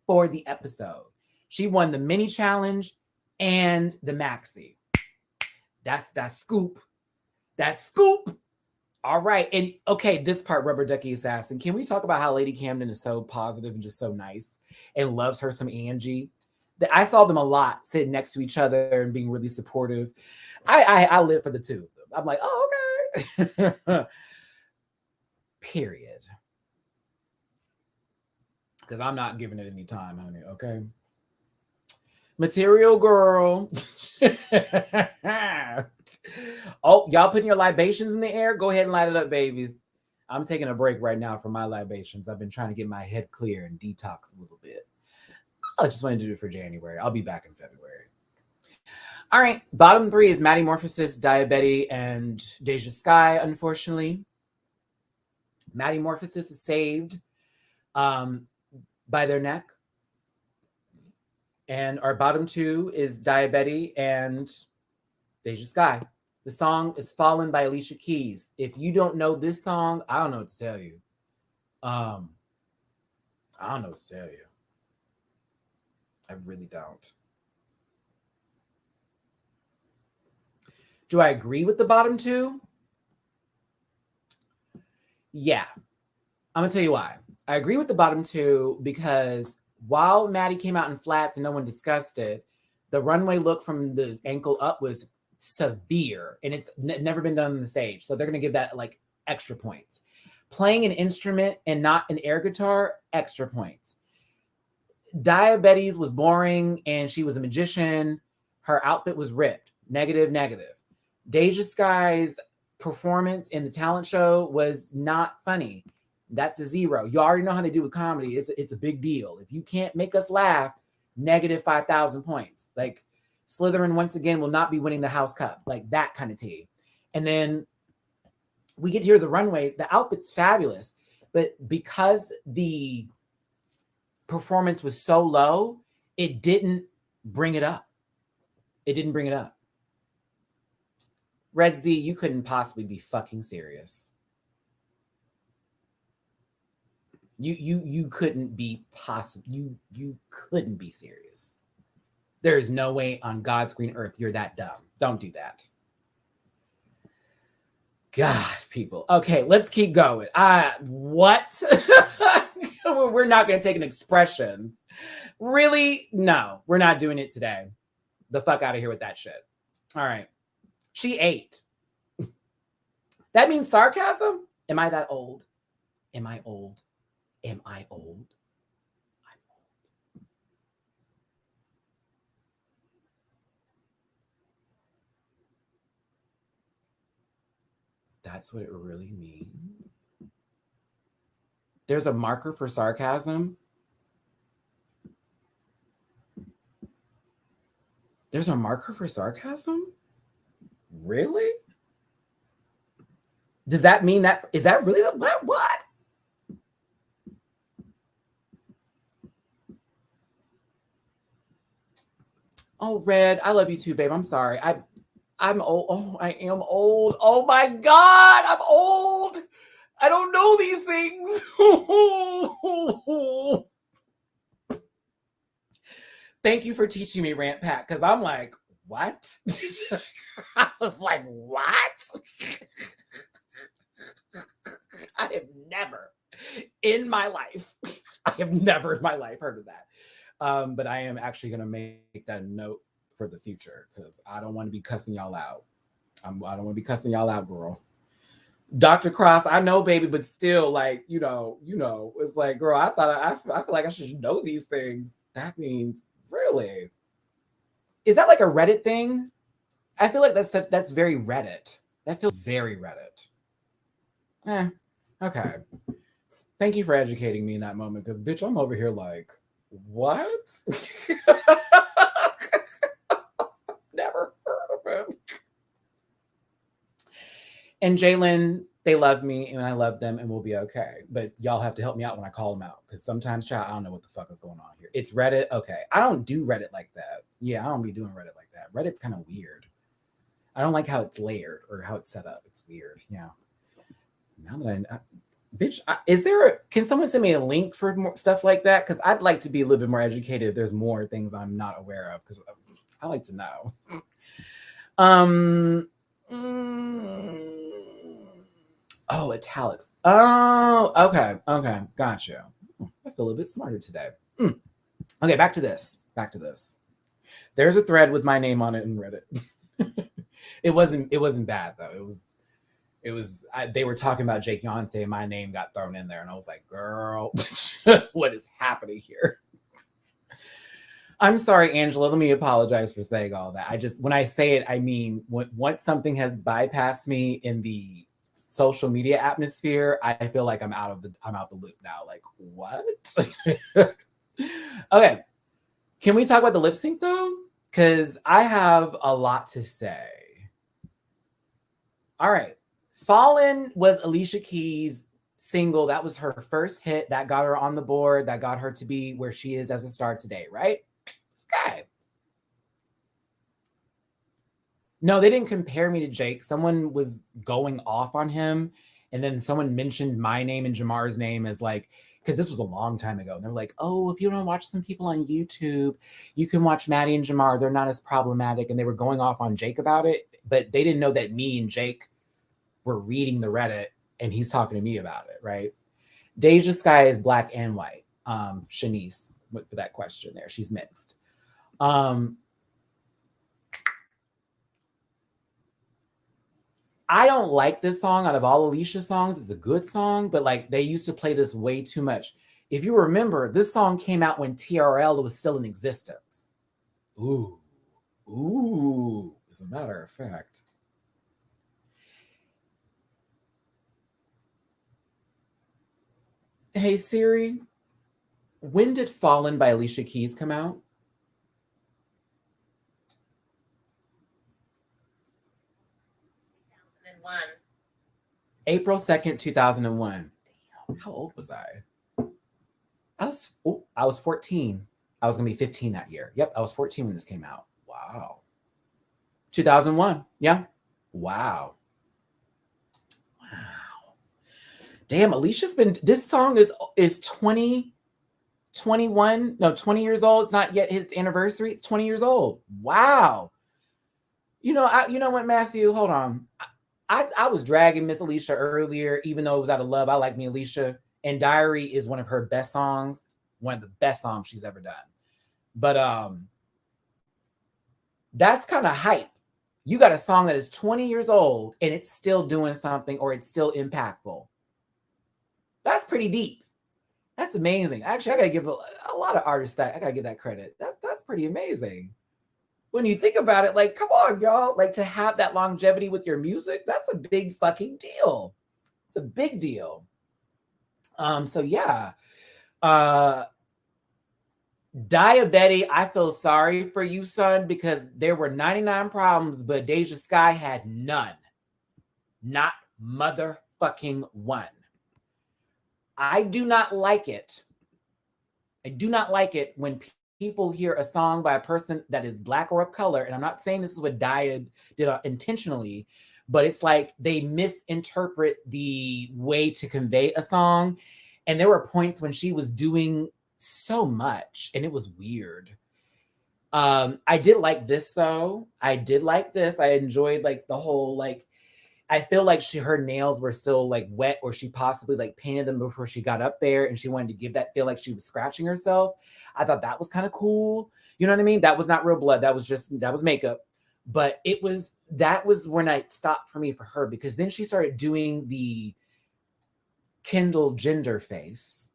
for the episode. She won the mini challenge and the maxi. That's that scoop. That scoop. All right. And okay, this part, Rubber Ducky Assassin. Can we talk about how Lady Camden is so positive and just so nice and loves her some Angie? I saw them a lot sitting next to each other and being really supportive. I live for the two of them. I'm like, oh, okay. Period. Because I'm not giving it any time, honey. Okay. Material girl. Oh, y'all putting your libations in the air? Go ahead and light it up, babies. I'm taking a break right now from my libations. I've been trying to get my head clear and detox a little bit. I just wanted to do it for January. I'll be back in February. All right. Bottom three is Matty Morphosis, Diabetes, and Deja Skye, unfortunately. Matty Morphosis is saved by their neck. And our bottom two is Diabetes and Deja Skye. The song is Fallen by Alicia Keys. If you don't know this song, I don't know what to tell you. I don't know what to tell you. I really don't. Do I agree with the bottom two? Yeah. I'm going to tell you why. I agree with the bottom two because while Maddie came out in flats and no one discussed it, the runway look from the ankle up was severe, and it's never been done on the stage. So they're going to give that like extra points. Playing an instrument and not an air guitar, extra points. Diabetes was boring and she was a magician. Her outfit was ripped. Negative, negative. Deja Skye's performance in the talent show was not funny. That's a 0. You already know how they do with comedy. It's a big deal. If you can't make us laugh, negative 5,000 points. Like Slytherin once again will not be winning the House Cup. Like that kind of tea. And then we get to hear the runway. The outfit's fabulous. But because the performance was so low, it didn't bring it up. It didn't bring it up. Red Z, you couldn't possibly be fucking serious. You couldn't be possible. You couldn't be serious. There is no way on God's green earth you're that dumb. Don't do that. God, people. Okay, let's keep going. What? We're not going to take an expression. Really? No, we're not doing it today. The fuck out of here with that shit. All right. She ate. That means sarcasm? Am I that old? Am I old? Am I old? I'm old. That's what it really means. There's a marker for sarcasm. There's a marker for sarcasm? Really? Does that mean that? Is that really the what? Oh, Red, I love you too, babe. I'm sorry. I'm old. Oh, I am old. Oh my God, I'm old. I don't know these things. Thank you for teaching me, Rant Pack, because I'm like, what? I was like, what? I have never in my life heard of that. But I am actually going to make that note for the future because I don't want to be cussing y'all out. I don't want to be cussing y'all out, girl. Dr. Cross, I know, baby, but still, like, you know, it's like, girl, I feel like I should know these things. That means, really? Is that like a Reddit thing? I feel like that's very Reddit. That feels very Reddit. Okay. Thank you for educating me in that moment because, bitch, I'm over here like, what? Never heard of it. And Jalen, they love me and I love them and we'll be okay. But y'all have to help me out when I call them out because sometimes, child, I don't know what the fuck is going on here. It's Reddit. Okay. I don't do Reddit like that. Yeah, I don't be doing Reddit like that. Reddit's kind of weird. I don't like how it's layered or how it's set up. It's weird. Yeah. Now that bitch, can someone send me a link for more stuff like that? Because I'd like to be a little bit more educated if there's more things I'm not aware of because I like to know. Oh, italics. Oh, okay. Gotcha. I feel a bit smarter today. Okay, back to this. There's a thread with my name on it in Reddit. It wasn't bad though. They were talking about Jake Yonsei and my name got thrown in there and I was like, girl, what is happening here? I'm sorry, Angela. Let me apologize for saying all that. When I say it, I mean, once something has bypassed me in the social media atmosphere, I feel like I'm out the loop now. Like, what? Okay. Can we talk about the lip sync though? Because I have a lot to say. All right. Fallen was Alicia Keys' single. That was her first hit. That got her on the board. That got her to be where she is as a star today, right? Okay. No, they didn't compare me to Jake. Someone was going off on him. And then someone mentioned my name and Jamar's name as like, because this was a long time ago. And they're like, oh, if you don't watch some people on YouTube, you can watch Maddie and Jamar. They're not as problematic. And they were going off on Jake about it. But they didn't know that me and Jake were reading the Reddit and he's talking to me about it, right? Deja Skye is black and white. Shanice. for that question there. She's mixed. I don't like this song out of all Alicia's songs. It's a good song, but like they used to play this way too much. If you remember, this song came out when TRL was still in existence. Ooh, as a matter of fact. Hey Siri, when did Fallen by Alicia Keys come out? April 2nd, 2001. Damn, how old was I? I was 14. I was going to be 15 that year. Yep, I was 14 when this came out. Wow. 2001. Yeah. Wow. Damn, Alicia's been, this song is 20 years old. It's not yet its anniversary. It's 20 years old. Wow. You know what, Matthew? Hold on. I was dragging Miss Alicia earlier, even though it was out of love. I like me Alicia, and Diary is one of her best songs, one of the best songs she's ever done. But that's kind of hype. You got a song that is 20 years old and it's still doing something, or it's still impactful. That's pretty deep. That's amazing. Actually, I gotta give a lot of artists that I gotta give that credit. That's pretty amazing. When you think about it, like, come on, y'all, like to have that longevity with your music, that's a big fucking deal. It's a big deal. So yeah. Diabetic, I feel sorry for you, son, because there were 99 problems, but Deja Skye had none. Not motherfucking one. I do not like it. I do not like it when people hear a song by a person that is Black or of color, and I'm not saying this is what Dia did intentionally, but it's like they misinterpret the way to convey a song. And there were points when she was doing so much, and it was weird. I did like this, though. I did like this. I enjoyed like the whole, like, I feel like her nails were still like wet, or she possibly like painted them before she got up there, and she wanted to give that feel like she was scratching herself. I thought that was kind of cool. You know what I mean? That was not real blood. That was makeup. But that was when I stopped for me for her, because then she started doing the Kendall Gender face.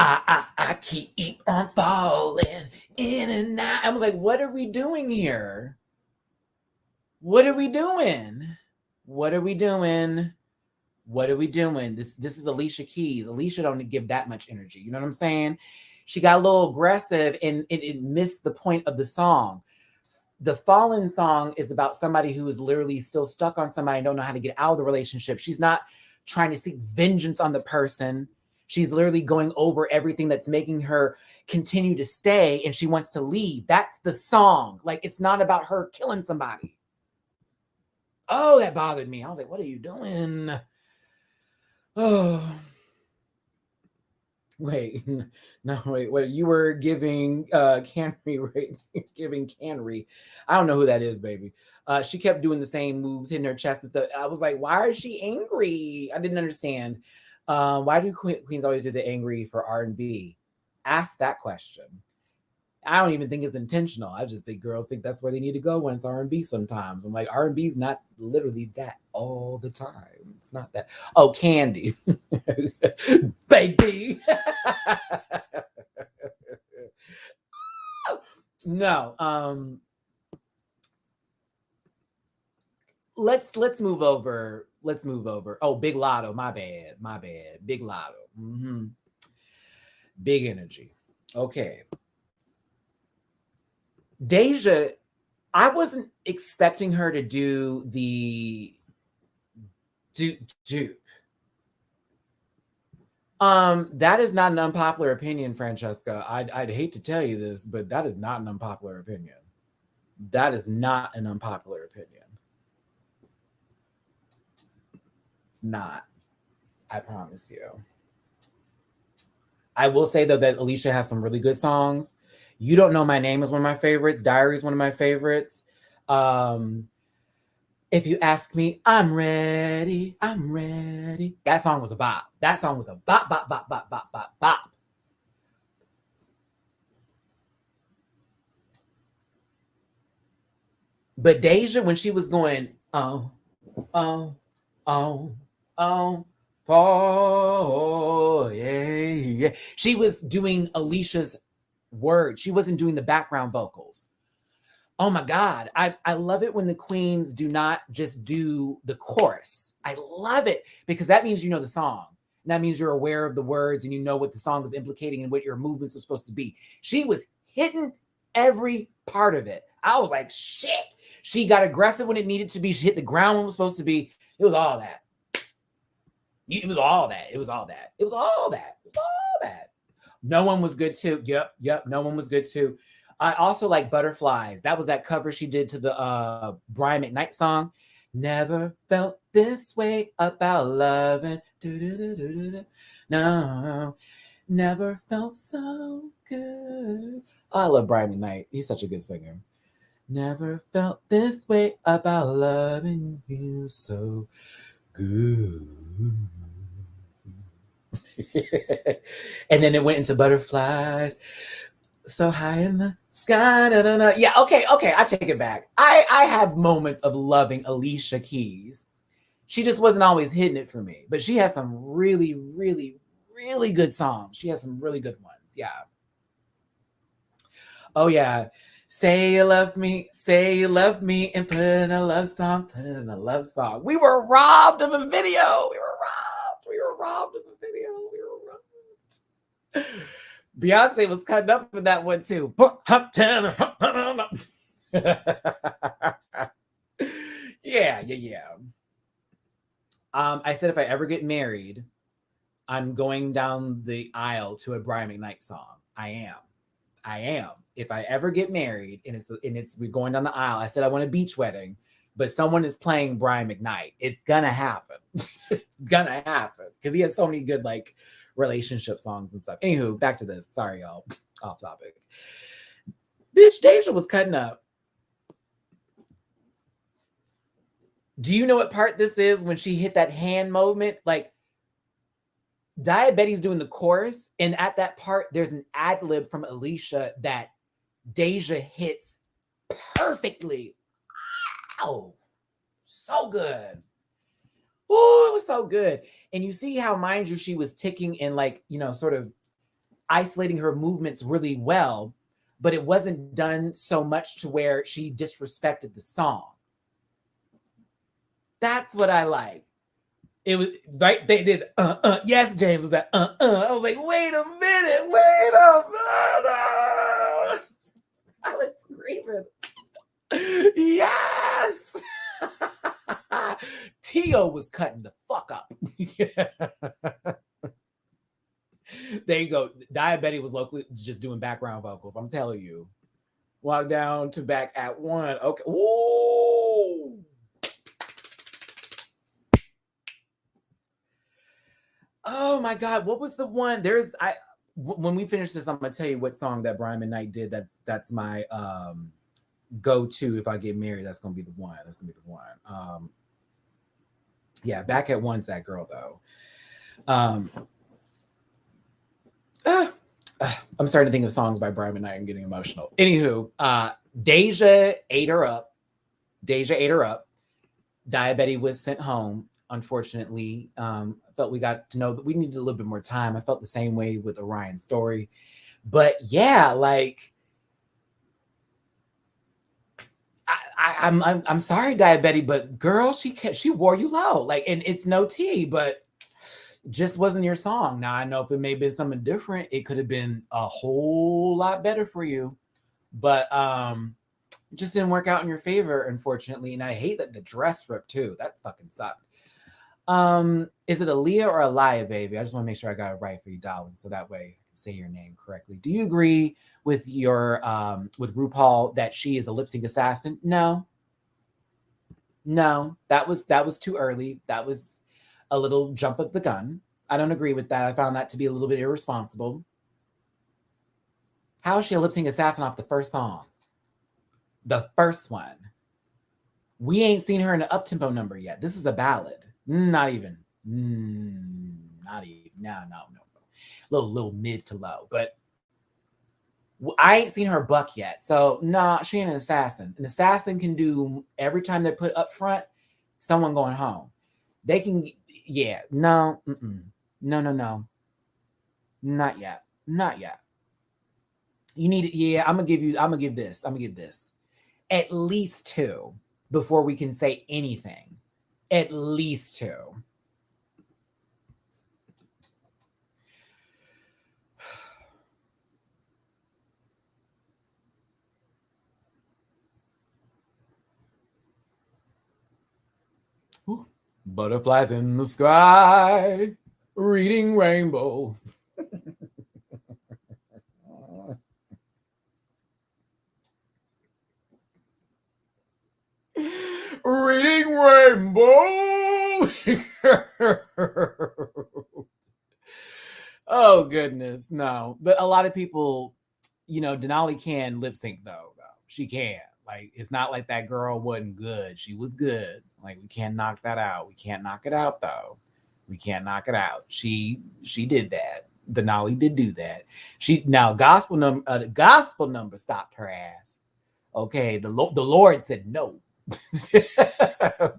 I keep on falling in and out. I was like, what are we doing here? What are we doing? What are we doing? What are we doing? This is Alicia Keys. Alicia don't give that much energy. You know what I'm saying? She got a little aggressive, and it missed the point of the song. The Fallen song is about somebody who is literally still stuck on somebody and don't know how to get out of the relationship. She's not trying to seek vengeance on the person. She's literally going over everything that's making her continue to stay, and she wants to leave. That's the song. Like, it's not about her killing somebody. Oh, that bothered me. I was like, what are you doing? Oh. Wait, no, wait, what? You were giving Canry, right? Giving Canry. I don't know who that is, baby. She kept doing the same moves, hitting her chest and stuff. I was like, why is she angry? I didn't understand. Why do queens always do the angry for R&B? Ask that question. I don't even think it's intentional. I just think girls think that's where they need to go when it's R&B sometimes. I'm like, R&B is not literally that all the time. It's not that. Oh, Candy. Baby. No. Let's move over. Let's move over. Oh, Big Lotto. My bad. Big Lotto. Mm-hmm. Big energy. Okay. Deja, I wasn't expecting her to do the dupe. That is not an unpopular opinion, Francesca. I'd hate to tell you this, but that is not an unpopular opinion. That is not an unpopular opinion. It's not. I promise you. I will say, though, that Alicia has some really good songs. You Don't Know My Name is one of my favorites. Diary is one of my favorites. If you ask me, I'm ready. I'm ready. That song was a bop. That song was a bop, bop, bop, bop, bop, bop, bop. But Deja, when she was going, oh, oh, oh, oh, oh, yeah, yeah. She was doing Alicia's words. She wasn't doing the background vocals. Oh my God. I love it when the queens do not just do the chorus. I love it because that means you know the song. And that means you're aware of the words and you know what the song is implicating and what your movements are supposed to be. She was hitting every part of it. I was like, shit. She got aggressive when it needed to be. She hit the ground when it was supposed to be. It was all that. It was all that. It was all that. It was all that. It was all that. No One Was Good Too. Yep. No One Was Good Too. I also like Butterflies. That was that cover she did to the Brian McKnight song. Never felt this way about loving. No, never felt so good. Oh, I love Brian McKnight. He's such a good singer. Never felt this way about loving you so good. And then it went into Butterflies. So high in the sky. Da, da, da. Yeah, okay. I take it back. I have moments of loving Alicia Keys. She just wasn't always hitting it for me, but she has some really, really, really good songs. She has some really good ones. Yeah. Oh yeah. Say you love me, and put it in a love song, We were robbed of a video. We were robbed of a video. Beyonce was cutting up for that one too. Yeah. I said if I ever get married, I'm going down the aisle to a Brian McKnight song. I am. If I ever get married and we're going down the aisle, I said I want a beach wedding, but someone is playing Brian McKnight. It's gonna happen. It's gonna happen because he has so many good like relationship songs and stuff. Anywho, back to this. Sorry, y'all. Off topic. Bitch, Deja was cutting up. Do you know what part this is when she hit that hand movement? Like, Diabetti's doing the chorus, and at that part, there's an ad lib from Alicia that Deja hits perfectly. Wow. So good. Oh, it was so good. And you see how, mind you, she was ticking and like, sort of isolating her movements really well, but it wasn't done so much to where she disrespected the song. That's what I like. It was right. They did. Yes, James was that. I was like, wait a minute. I was screaming. Yes. Tio was cutting the fuck up. There you go. Diabetic was locally just doing background vocals. I'm telling you. Walk down to back at one. Okay. Whoa. Oh my God. What was the one? When we finish this, I'm gonna tell you what song that Brian McKnight did. That's my go-to if I get married. That's gonna be the one. Yeah, back at one's that girl though. I'm starting to think of songs by Brian McKnight and getting emotional. Anywho, Deja ate her up. Diabetic was sent home. Unfortunately, I felt we got to know that we needed a little bit more time. I felt the same way with Orion's story. But yeah, like I'm sorry, Diabetic, but girl, she wore you low. Like, and it's no tea, but just wasn't your song. Now I know if it may have been something different, it could have been a whole lot better for you. But it just didn't work out in your favor, unfortunately. And I hate that the dress ripped too. That fucking sucked. Is it Aaliyah or Aliyah, baby? I just want to make sure I got it right for you, darling, so that way I can say your name correctly. Do you agree with your with RuPaul that she is a lip sync assassin? No, that was too early. That was a little jump of the gun. I don't agree with that. I found that to be a little bit irresponsible. How is she a lip sync assassin off the first song? The first one. We ain't seen her in an up-tempo number yet. This is a ballad. Not even. Not even. No. Little mid to low. But I ain't seen her buck yet. So, nah, she ain't an assassin. An assassin can do every time they're put up front, someone going home. They can, yeah, no. No. Not yet. You need it. Yeah, I'm gonna give this. At least 2 before we can say anything. At least 2. Ooh. Butterflies in the sky, reading rainbow. Reading rainbow. Oh goodness, no. But a lot of people, Denali can lip sync though. She can. Like, it's not like that girl wasn't good. She was good. Like, we can't knock that out. We can't knock it out though. We can't knock it out. She did that. Denali did do that. Gospel number stopped her ass. Okay, the Lord said no.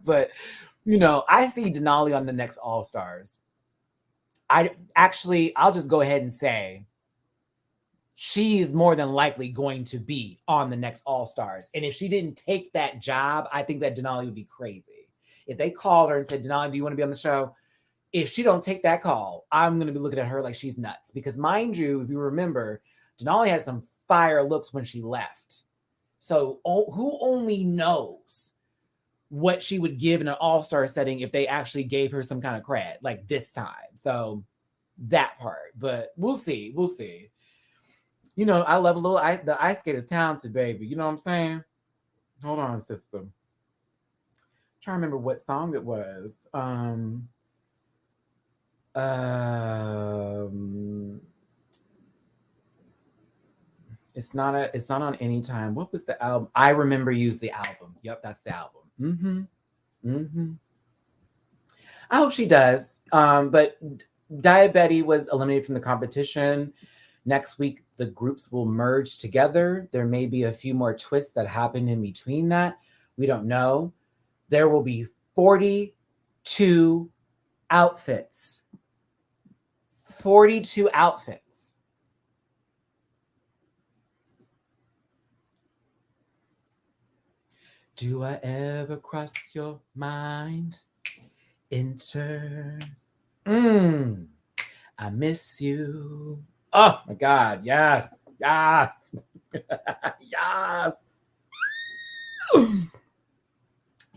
But I see Denali on the next All Stars. I'll just go ahead and say she is more than likely going to be on the next All Stars. And if she didn't take that job, I think that Denali would be crazy. If they called her and said, Denali, do you want to be on the show? If she don't take that call, I'm going to be looking at her like she's nuts. Because mind you, if you remember, Denali had some fire looks when she left. So who only knows what she would give in an all-star setting if they actually gave her some kind of cred like this time. So that part, but we'll see. I love the ice skater's talented, baby. You know what I'm saying? Hold on, sister. I'm trying to remember what song it was. It's not on Anytime. What was the album? I Remember You's the album. Yep, that's the album. I hope she does. But Diabetes was eliminated from the competition. Next week, the groups will merge together. There may be a few more twists that happen in between that. We don't know. There will be 42 outfits. 42 outfits. Do I ever cross your mind? Enter. I miss you. Oh my God. Yes. Yes.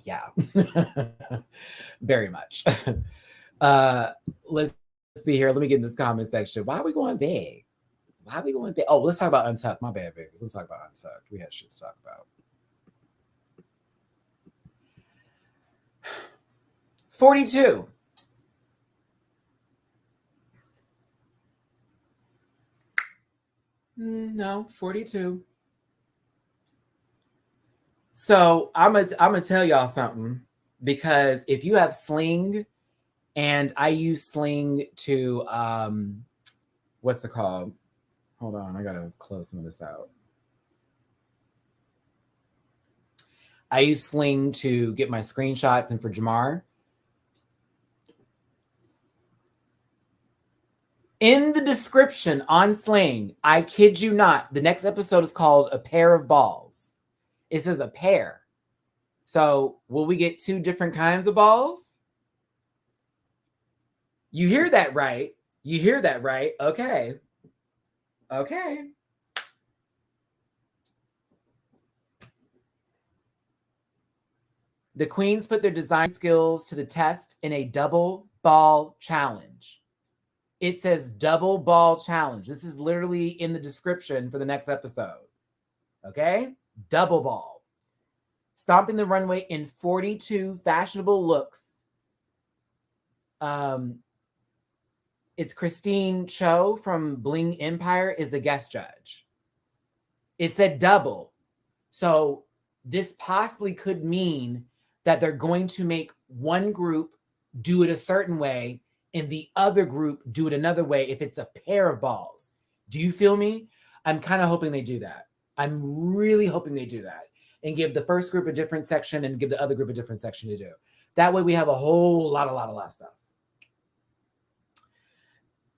Yeah. Very much. Let's see here. Let me get in this comment section. Why are we going big? Oh, let's talk about Untucked. My bad, babies. Let's talk about Untucked. We had shit to talk about. 42. No, 42. So I'm gonna tell y'all something, because if you have Sling, and I use Sling to what's it called? Hold on, I gotta close some of this out. I use Sling to get my screenshots and for Jamar. In the description on Sling, I kid you not, the next episode is called A Pair of Balls. It says a pair. So will we get 2 different kinds of balls? You hear that right? Okay. The queens put their design skills to the test in a double ball challenge. It says double ball challenge. This is literally in the description for the next episode. Okay? Double ball. Stomping the runway in 42 fashionable looks. It's Christine Cho from Bling Empire is the guest judge. It said double. So this possibly could mean that they're going to make one group do it a certain way and the other group do it another way if it's a pair of balls. Do you feel me? I'm kind of hoping they do that. I'm really hoping they do that and give the first group a different section and give the other group a different section to do. That way we have a whole lot of stuff.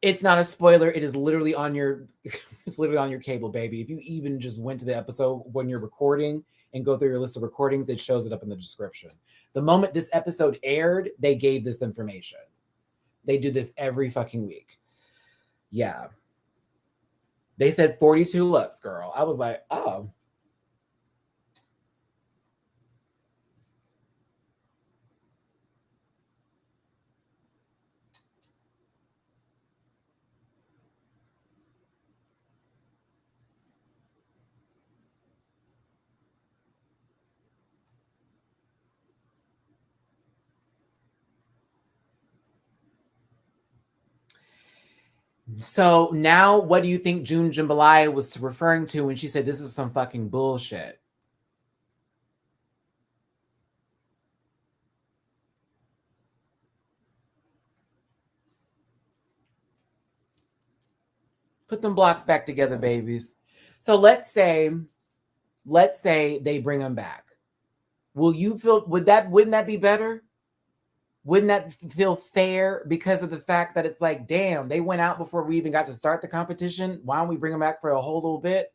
It's not a spoiler. It is literally on your, it's literally on your cable, baby. If you even just went to the episode when you're recording and go through your list of recordings, it shows it up in the description. The moment this episode aired, they gave this information. They do this every fucking week. Yeah. They said 42 looks, girl. I was like, oh. So now what do you think June Jambalaya was referring to when she said this is some fucking bullshit? Put them blocks back together, babies. So let's say they bring them back. Wouldn't that be better? Wouldn't that feel fair because of the fact that it's like, damn, they went out before we even got to start the competition. Why don't we bring them back for a whole little bit?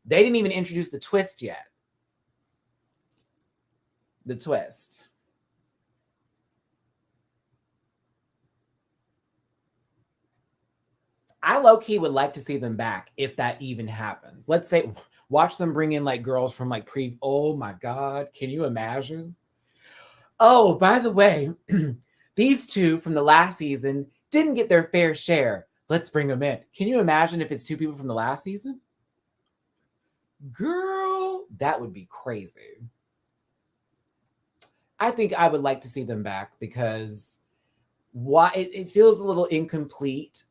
They didn't even introduce the twist yet. The twist. I low-key would like to see them back if that even happens. Let's say, watch them bring in like girls from like oh my God, can you imagine? Oh, by the way, these two from the last season didn't get their fair share. Let's bring them in. Can you imagine if it's two people from the last season? Girl, that would be crazy. I think I would like to see them back because it feels a little incomplete.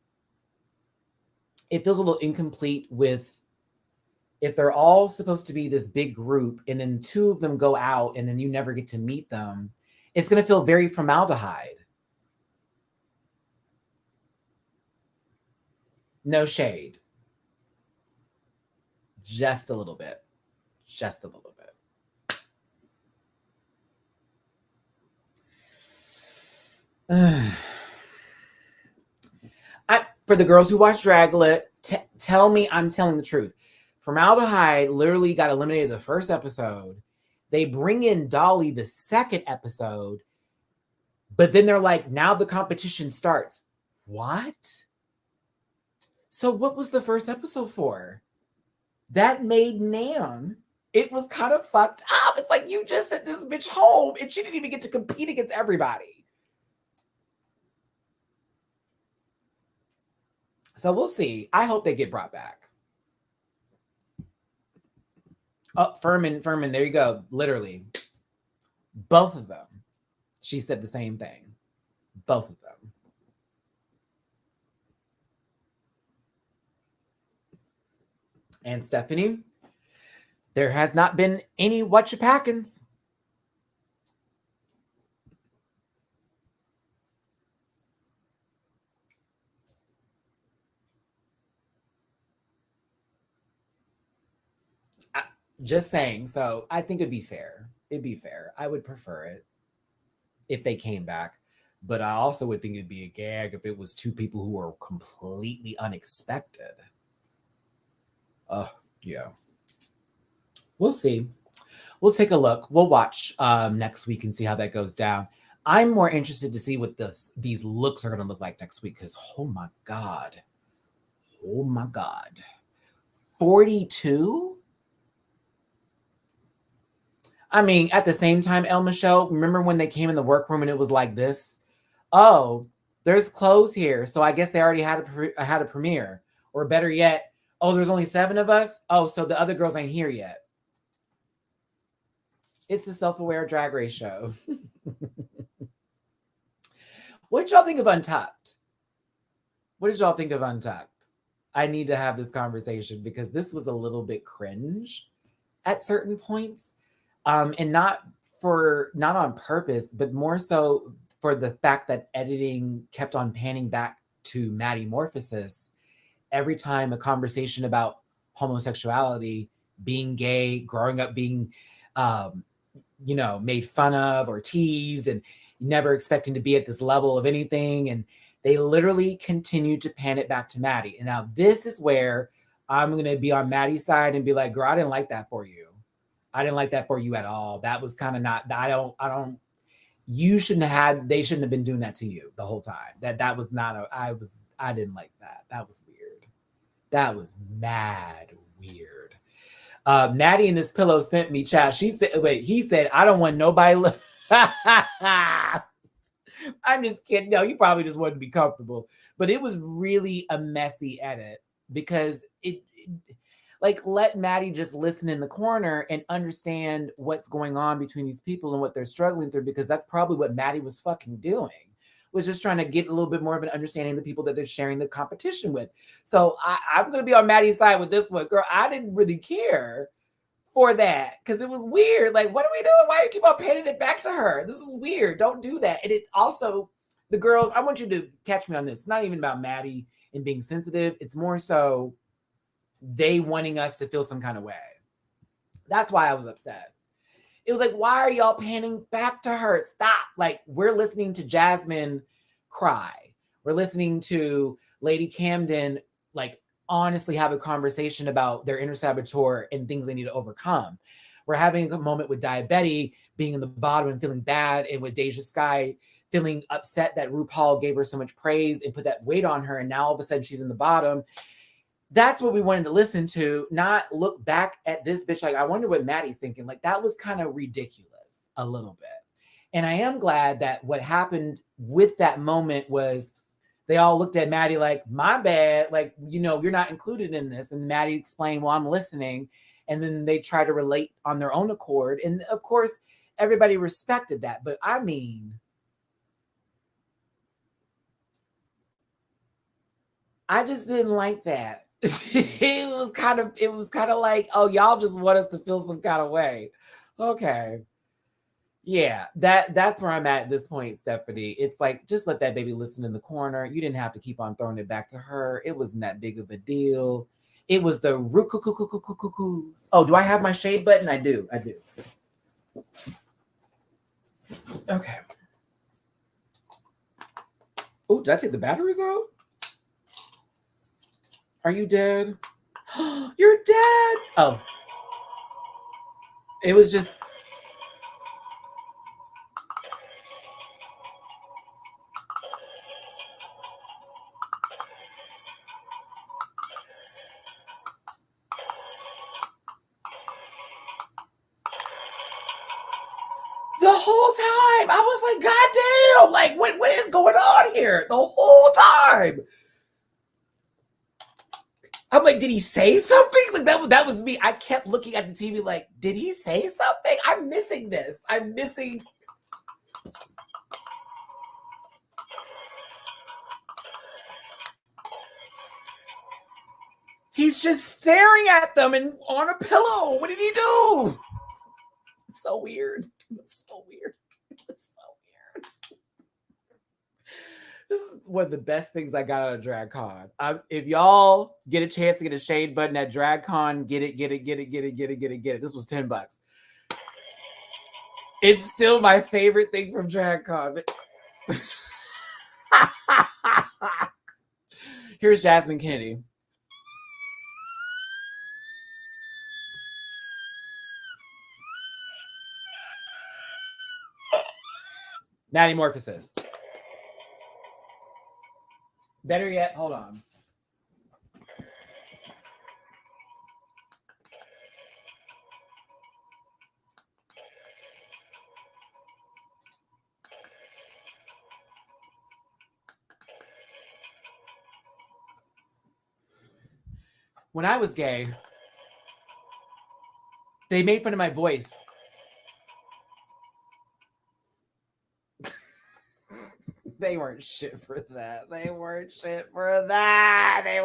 It feels a little incomplete with if they're all supposed to be this big group and then two of them go out and then you never get to meet them. It's going to feel very formaldehyde. No shade. Just a little bit. Just a little bit. For the girls who watch Dragula, tell me I'm telling the truth. Formaldehyde literally got eliminated the first episode. They bring in Dolly the second episode, but then they're like, now the competition starts. What? So what was the first episode for? That made Nam. It was kind of fucked up. It's like you just sent this bitch home and she didn't even get to compete against everybody. So we'll see. I hope they get brought back. Oh, Furman, there you go. Literally. Both of them. She said the same thing. Both of them. And Stephanie, there has not been any whatchapackins. Just saying. So I think it'd be fair. It'd be fair. I would prefer it if they came back. But I also would think it'd be a gag if it was two people who were completely unexpected. Yeah. We'll see. We'll take a look. We'll watch next week and see how that goes down. I'm more interested to see what these looks are going to look like next week because, oh my God. 42? I mean, at the same time, El Michelle, remember when they came in the workroom and it was like this? Oh, there's clothes here. So I guess they already had a premiere. Or better yet, oh, there's only 7 of us? Oh, so the other girls ain't here yet. It's the self-aware Drag Race show. What did y'all think of Untucked? What did y'all think of Untucked? I need to have this conversation because this was a little bit cringe at certain points. And not for not on purpose, but more so for the fact that editing kept on panning back to Matty Morphosis every time a conversation about homosexuality, being gay, growing up being, made fun of or teased and never expecting to be at this level of anything. And they literally continued to pan it back to Matty. And now this is where I'm going to be on Matty's side and be like, girl, I didn't like that for you. I didn't like that for you at all. That was kind of not, they shouldn't have been doing that to you the whole time. That was not I didn't like that. That was weird. That was mad weird. Maddie in this pillow sent me chat. He said, I don't want nobody. I'm just kidding. No, you probably just wanted to be comfortable. But it was really a messy edit because it let Maddie just listen in the corner and understand what's going on between these people and what they're struggling through, because that's probably what Maddie was fucking doing, was just trying to get a little bit more of an understanding of the people that they're sharing the competition with. So I'm going to be on Maddie's side with this one. Girl, I didn't really care for that because it was weird. Like, what are we doing? Why do you keep on panning it back to her? This is weird. Don't do that. And it also, the girls, I want you to catch me on this. It's not even about Maddie and being sensitive. It's more so they wanting us to feel some kind of way. That's why I was upset. It was like, why are y'all panning back to her? Stop. Like, we're listening to Jasmine cry. We're listening to Lady Camden, honestly have a conversation about their inner saboteur and things they need to overcome. We're having a moment with Diabetes being in the bottom and feeling bad, and with Deja Skye feeling upset that RuPaul gave her so much praise and put that weight on her, and now all of a sudden she's in the bottom. That's what we wanted to listen to, not look back at this bitch like, I wonder what Maddie's thinking. Like, that was kind of ridiculous a little bit. And I am glad that what happened with that moment was they all looked at Maddie like, my bad, you're not included in this. And Maddie explained, well, I'm listening. And then they try to relate on their own accord. And of course, everybody respected that. But I mean, I just didn't like that. It was kind of like, oh, y'all just want us to feel some kind of way. Okay. Yeah, that's where I'm at this point, Stephanie. It's like, just let that baby listen in the corner. You didn't have to keep on throwing it back to her. It wasn't that big of a deal. It was the oh, do I have my shade button? I do. Okay. Oh, did I take the batteries out? Are you dead? You're dead. Oh. It was just. The whole time. I was like, God damn. Like, what is going on here? The whole time. I'm like, did he say something? Like, that was me. I kept looking at the TV like, did he say something? I'm missing this. I'm missing. He's just staring at them and on a pillow. What did he do? It's so weird. It's so weird. It's so weird. This is one of the best things I got out of DragCon. If y'all get a chance to get a shade button at DragCon, get it. This was $10. It's still my favorite thing from DragCon. Here's Jasmine Kennedy. Matty Morphosis. Better yet, hold on. When I was gay, they made fun of my voice. They weren't shit for that. They weren't shit for it. They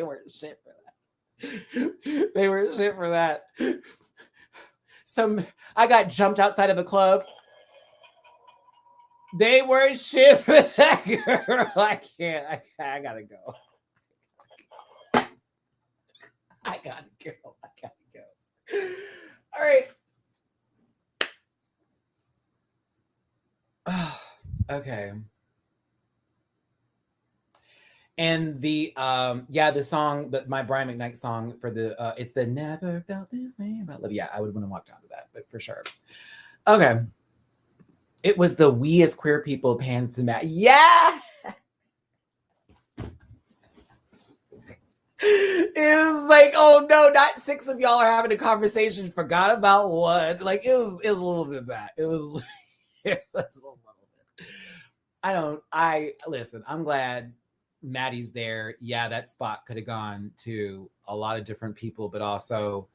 weren't shit for that. They were shit for that. I got jumped outside of a club. They were shit for that girl. I gotta go. I gotta go. All right. Okay. And the song, my Brian McKnight song for the it's the Never Felt This Way About Love. Yeah, I would want to walk down to that, but for sure. Okay. It was the We as Queer People pans to Matt. Yeah. It was like, oh no, not 6 of y'all are having a conversation. Forgot about one. Like it was a little bit of that. It was a little bit. Listen, I'm glad Maddie's there. Yeah, that spot could have gone to a lot of different people, but also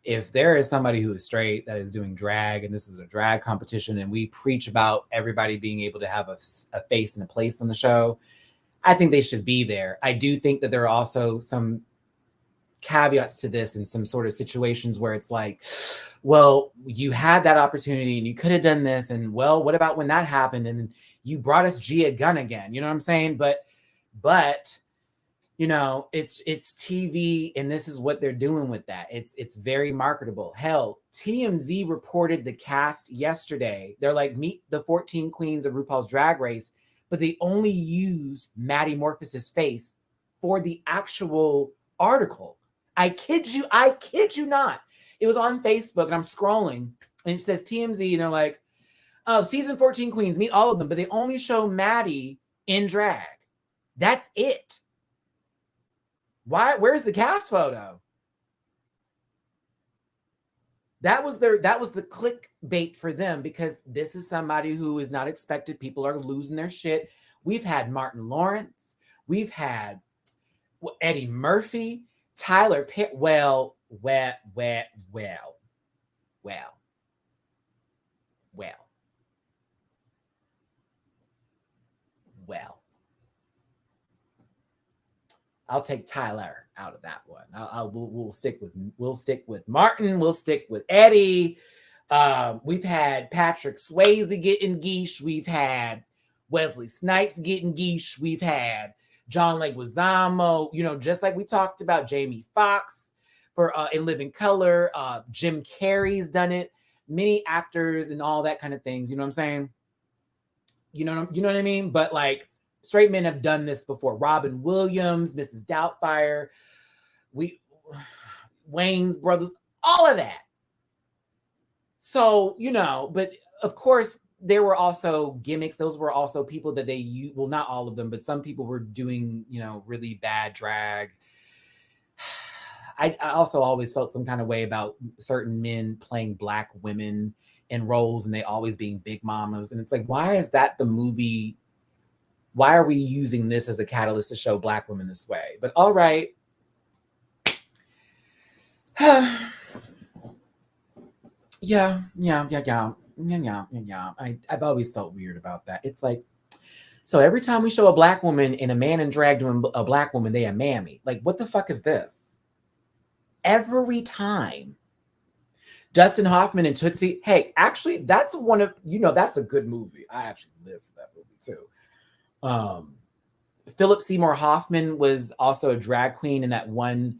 if there is somebody who is straight that is doing drag, and this is a drag competition, and we preach about everybody being able to have a face and a place on the show, I think they should be there. I do think that there are also some caveats to this and some sort of situations where it's like, well, you had that opportunity and you could have done this, and well, what about when that happened and you brought us Gia Gunn again? You know what I'm saying? But you know, it's TV, and this is what they're doing with that. It's very marketable. Hell, TMZ reported the cast yesterday. They're like, meet the 14 queens of RuPaul's Drag Race, but they only used Maddie Morphous's face for the actual article. I kid you not. It was on Facebook, and I'm scrolling, and it says TMZ, and they're like, oh, season 14 queens, meet all of them, but they only show Maddie in drag. That's it. Why? Where's the cast photo? That was the clickbait for them, because this is somebody who is not expected. People are losing their shit. We've had Martin Lawrence. We've had Eddie Murphy, Tyler Pitt. Well. I'll take Tyler out of that one. We'll stick with Martin. We'll stick with Eddie. We've had Patrick Swayze getting geesh. We've had Wesley Snipes getting geesh. We've had John Leguizamo. You know, just like we talked about Jamie Foxx for In Living Color. Jim Carrey's done it. Many actors and all that kind of things. You know what I'm saying? You know what I mean? But like, straight men have done this before. Robin Williams, Mrs. Doubtfire, Wayne's brothers, all of that. So, you know, but of course, there were also gimmicks. Those were also people that they used. Well, not all of them, but some people were doing, you know, really bad drag. I also always felt some kind of way about certain men playing Black women in roles, and they always being big mamas. And it's like, why is that the movie? Why are we using this as a catalyst to show Black women this way? But all right. Yeah. I've always felt weird about that. It's like, so every time we show a Black woman and a man in drag doing a Black woman, they a mammy. Like, what the fuck is this? Every time. Dustin Hoffman and Tootsie. Hey, actually, that's one of, you know, that's a good movie. I actually live for that movie too. Philip Seymour Hoffman was also a drag queen in that one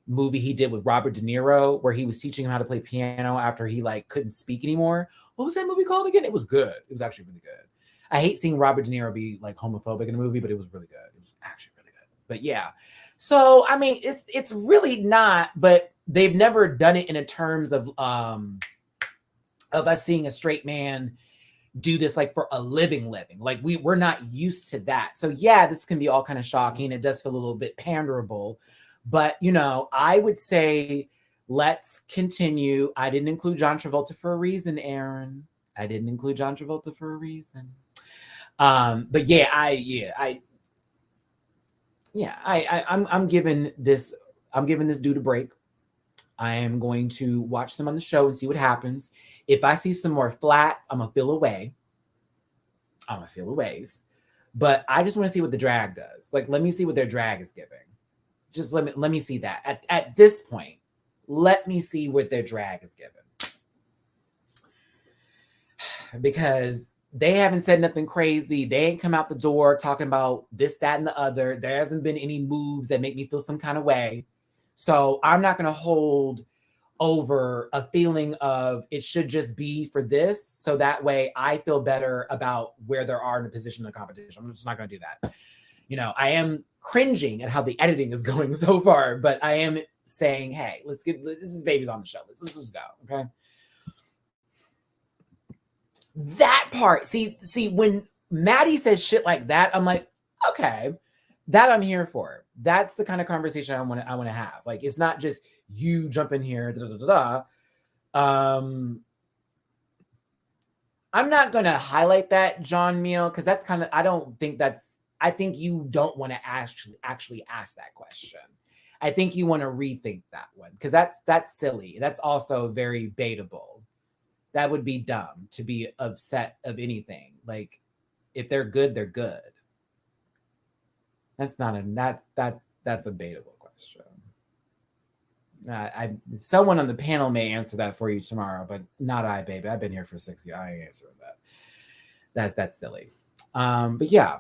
movie he did with Robert De Niro, where he was teaching him how to play piano after he like couldn't speak anymore. What was that movie called again? It was good. It was actually really good. I hate seeing Robert De Niro be like homophobic in a movie, but it was really good. It was actually really good. But yeah. So I mean, it's really not, but they've never done it in a terms of us seeing a straight man do this like for a living. Like we're not used to that. So yeah, this can be all kind of shocking. It does feel a little bit panderable, but you know, I would say let's continue. I didn't include John Travolta for a reason, Aaron. I didn't include John Travolta for a reason. But yeah, I'm giving this dude a break. I am going to watch them on the show and see what happens. If I see some more flats, I'm gonna feel away. But I just want to see what the drag does. Like, let me see what their drag is giving. Just let me see that. At this point, let me see what their drag is given. Because they haven't said nothing crazy. They ain't come out the door talking about this, that, and the other. There hasn't been any moves that make me feel some kind of way. So I'm not going to hold over a feeling of it should just be for this. So that way I feel better about where there are in a position of competition. I'm just not going to do that. You know, I am cringing at how the editing is going so far, but I am saying, hey, this is babies on the show. Let's just go. Okay. That part, see, when Maddie says shit like that, I'm like, okay, that I'm here for. That's the kind of conversation I want to have. Like, it's not just you jump in here, I'm not going to highlight that, John Meal, because that's kind of, I think you don't want to actually ask that question. I think you want to rethink that one, because that's silly. That's also very baitable. That would be dumb to be upset of anything. Like, if they're good, they're good. That's a baitable question. Someone on the panel may answer that for you tomorrow, but not I, baby. I've been here for 6 years. I ain't answering that. That's silly. But yeah,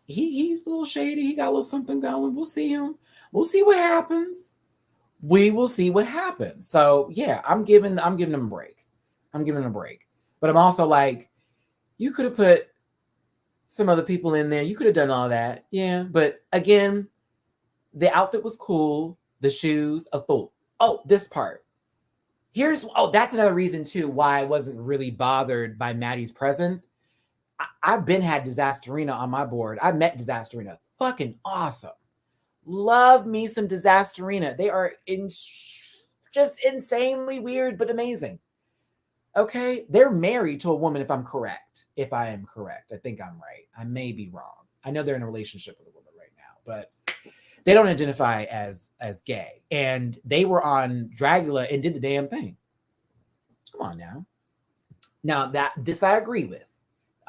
he's a little shady. He got a little something going. We'll see him. We'll see what happens. We will see what happens. So yeah, I'm giving him a break. But I'm also like, you could have put some other people in there. You could have done all that. Yeah. But again, the outfit was cool. The shoes, a fool. Oh, this part. That's another reason too why I wasn't really bothered by Maddie's presence. I've had Disasterina on my board. I met Disasterina. Fucking awesome. Love me some Disasterina. They are just insanely weird, but amazing. Okay. They're married to a woman, if I'm correct. If I am correct. I think I'm right. I may be wrong. I know they're in a relationship with a woman right now, but they don't identify as gay. And they were on Dragula and did the damn thing. Come on now. Now this I agree with.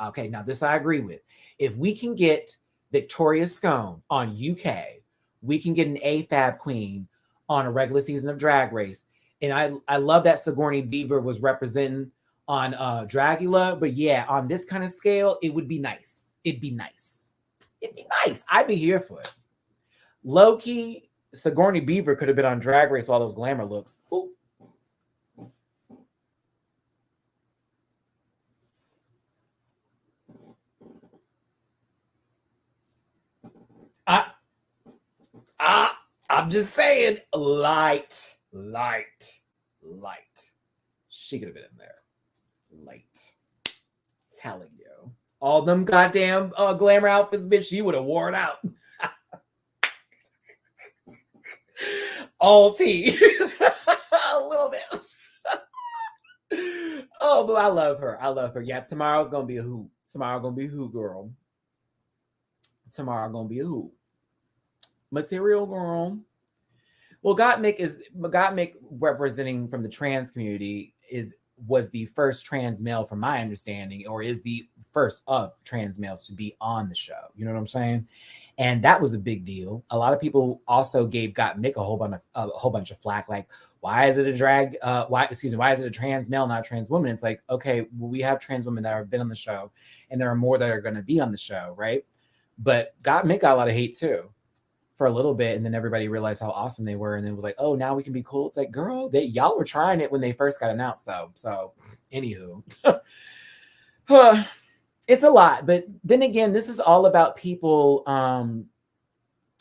Okay, now this I agree with. If we can get Victoria Scone on UK, we can get an AFAB queen on a regular season of Drag Race. And I love that Sigourney Beaver was representing on Dragula. But yeah, on this kind of scale, it would be nice. It'd be nice. I'd be here for it. Low-key, Sigourney Beaver could have been on Drag Race with all those glamour looks. Ooh. I'm just saying, light. She could have been in there. Light. Telling you. All them goddamn glamour outfits, bitch, she would have worn out. All tea. A little bit. Oh, but I love her. Yeah, tomorrow's going to be a hoot. Girl. Tomorrow going to be a hoot. Material girl. Well, Gottmik representing from the trans community was the first trans male, from my understanding, or is the first of trans males to be on the show. You know what I'm saying? And that was a big deal. A lot of people also gave Gottmik a whole bunch of flack, like, why is it a why is it a trans male, not a trans woman? It's like, okay, well, we have trans women that have been on the show, and there are more that are going to be on the show, right? But Gottmik got a lot of hate too. For a little bit, and then everybody realized how awesome they were, and then it was like, oh, now we can be cool. It's like, girl, y'all were trying it when they first got announced, though. So, anywho, it's a lot. But then again, this is all about people.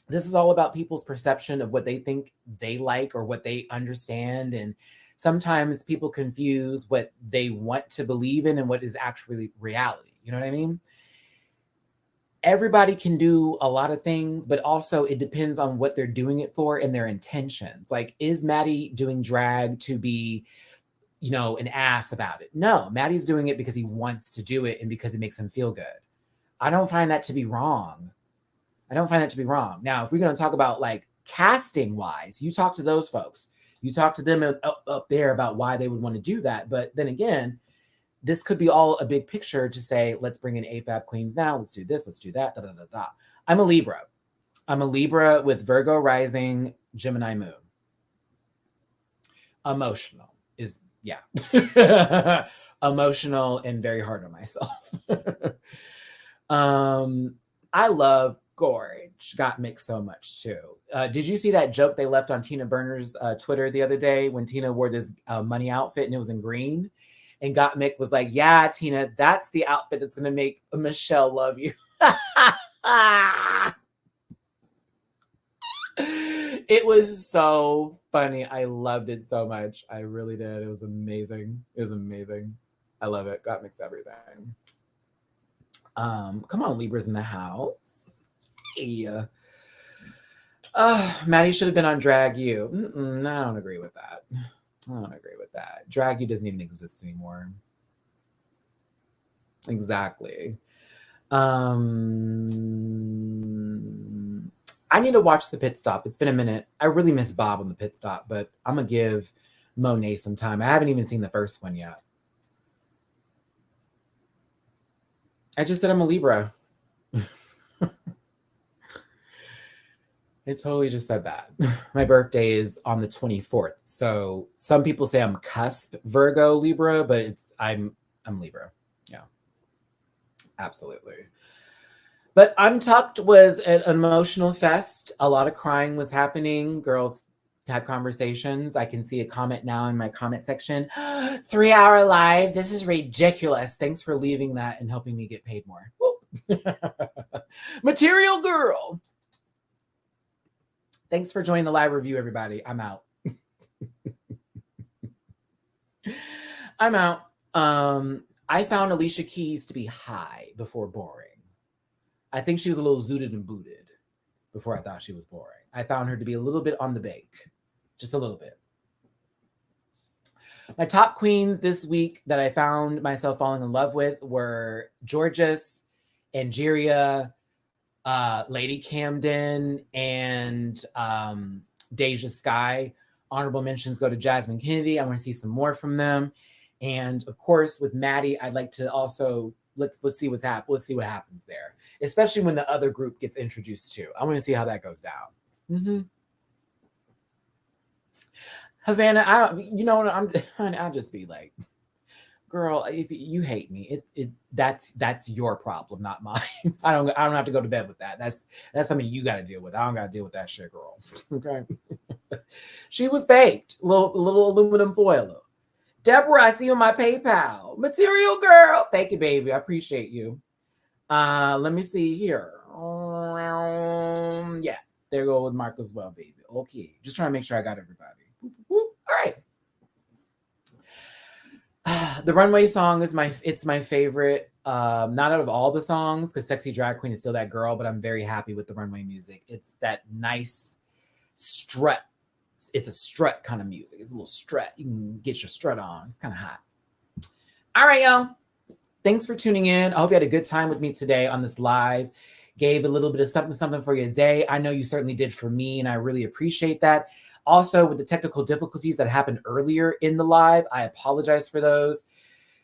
This is all about people's perception of what they think they like or what they understand, and sometimes people confuse what they want to believe in and what is actually reality. You know what I mean? Everybody can do a lot of things, but also it depends on what they're doing it for and their intentions. Like, is Maddie doing drag to be, an ass about it? No, Maddie's doing it because he wants to do it and because it makes him feel good. I don't find that to be wrong. Now, if we're going to talk about like casting wise, you talk to those folks. You talk to them up there about why they would want to do that. But then again, this could be all a big picture to say, let's bring in AFAB queens now. Let's do this. Let's do that. I'm a Libra. I'm a Libra with Virgo rising, Gemini moon. Emotional is, yeah. Emotional and very hard on myself. I love Gorge. Got mixed so much too. Did you see that joke they left on Tina Burner's Twitter the other day when Tina wore this money outfit and it was in green? And Gottmik was like, yeah, Tina, that's the outfit that's going to make Michelle love you. It was so funny. I loved it so much. I really did. It was amazing. It was amazing. I love it. Gottmik's everything. Come on, Libra's in the house. Hey. Maddie should have been on Drag You. I don't agree with that. I don't agree with that. Drag You doesn't even exist anymore. Exactly. I need to watch the pit stop. It's been a minute. I really miss Bob on the pit stop, but I'm going to give Monet some time. I haven't even seen the first one yet. I just said I'm a Libra. I totally just said that. My birthday is on the 24th. So some people say I'm cusp Virgo Libra, but I'm Libra. Yeah. Absolutely. But Untucked was an emotional fest. A lot of crying was happening. Girls had conversations. I can see a comment now in my comment section. 3-hour live. This is ridiculous. Thanks for leaving that and helping me get paid more. Material girl. Thanks for joining the live review, everybody. I'm out. I'm out. I found Alicia Keys to be high before boring. I think she was a little zooted and booted before I thought she was boring. I found her to be a little bit on the bake. Just a little bit. My top queens this week that I found myself falling in love with were Georges, Angeria, Lady Camden, and Deja Skye. Honorable mentions go to Jasmine Kennedy. I want to see some more from them. And of course, with Maddie, I'd like to also let's see what's happen. Let's see what happens there, especially when the other group gets introduced too. I want to see how that goes down. Havana, I don't. You know what? I'll just be like, girl, if you hate me, that's your problem, not mine. I don't have to go to bed with that. That's something you got to deal with. I don't got to deal with that shit, girl. Okay. She was baked, little aluminum foil. Deborah, I see you on my PayPal. Material girl. Thank you, baby. I appreciate you. Let me see here. Yeah, there you go with Mark as well, baby. Okay. Just trying to make sure I got everybody. All right. The Runway song is my favorite. Not out of all the songs, because Sexy Drag Queen is still that girl, but I'm very happy with the Runway music. It's that nice strut. It's a strut kind of music. It's a little strut. You can get your strut on. It's kind of hot. All right, y'all. Thanks for tuning in. I hope you had a good time with me today on this live. Gave a little bit of something for your day. I know you certainly did for me, and I really appreciate that. Also, with the technical difficulties that happened earlier in the live, I apologize for those.